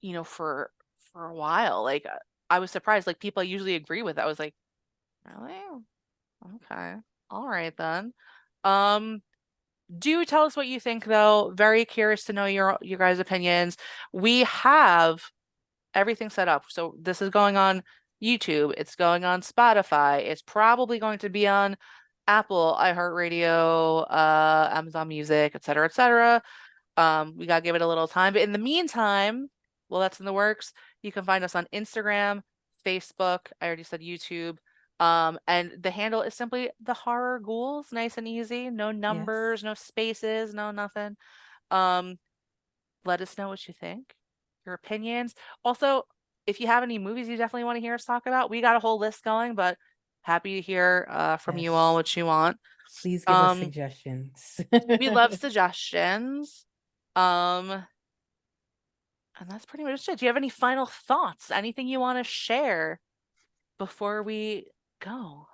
for a while. Like I was surprised. Like people I usually agree with. I was like, really? Okay. All right then. Um, do tell us what you think though. Very curious to know your guys' opinions. We have everything set up. So this is going on YouTube, it's going on Spotify, it's probably going to be on Apple, iHeartRadio, Amazon Music, et cetera, et cetera. We gotta give it a little time. But in the meantime, well, that's in the works. You can find us on Instagram, Facebook. I already said YouTube. And the handle is simply the Horror Ghouls, nice and easy. No Yes. numbers, no spaces, no nothing. Um, let us know what you think, your opinions. Also, if you have any movies you definitely want to hear us talk about, we got a whole list going, but happy to hear from you all Yes. what you want. Please give us Um, suggestions. we love suggestions. Um, and that's pretty much it. Do you have any final thoughts? Anything you want to share before we go?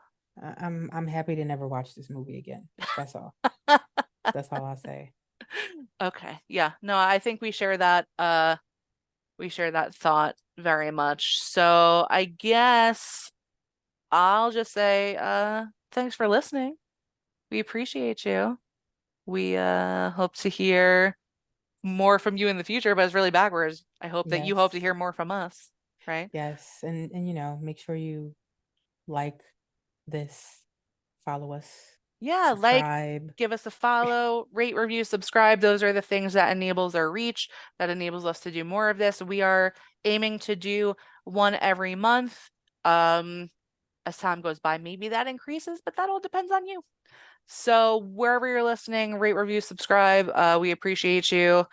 I'm happy to never watch this movie again. That's all. That's all I'll say. Okay. Yeah. No, I think we share that thought very much. So I guess I'll just say thanks for listening. We appreciate you. We hope to hear more from you in the future, but it's really backwards. I hope that you hope to Yes. hear more from us, right? Yes. And make sure you like this, follow us, Yeah, like, subscribe. give us a follow, rate, review, subscribe. Those are the things that enables our reach, that enables us to do more of this. We are aiming to do one every month. Um, as time goes by, maybe that increases, but that all depends on you. So wherever you're listening, rate, review, subscribe. We appreciate you.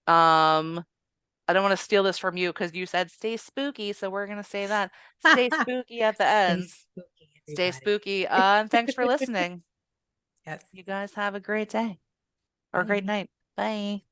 I don't want to steal this from you because you said stay spooky, so we're gonna say that. Stay spooky at the Stay end. spooky, Stay everybody. spooky. And thanks for listening. Yes. You guys have a great day or a great Bye. night. Bye.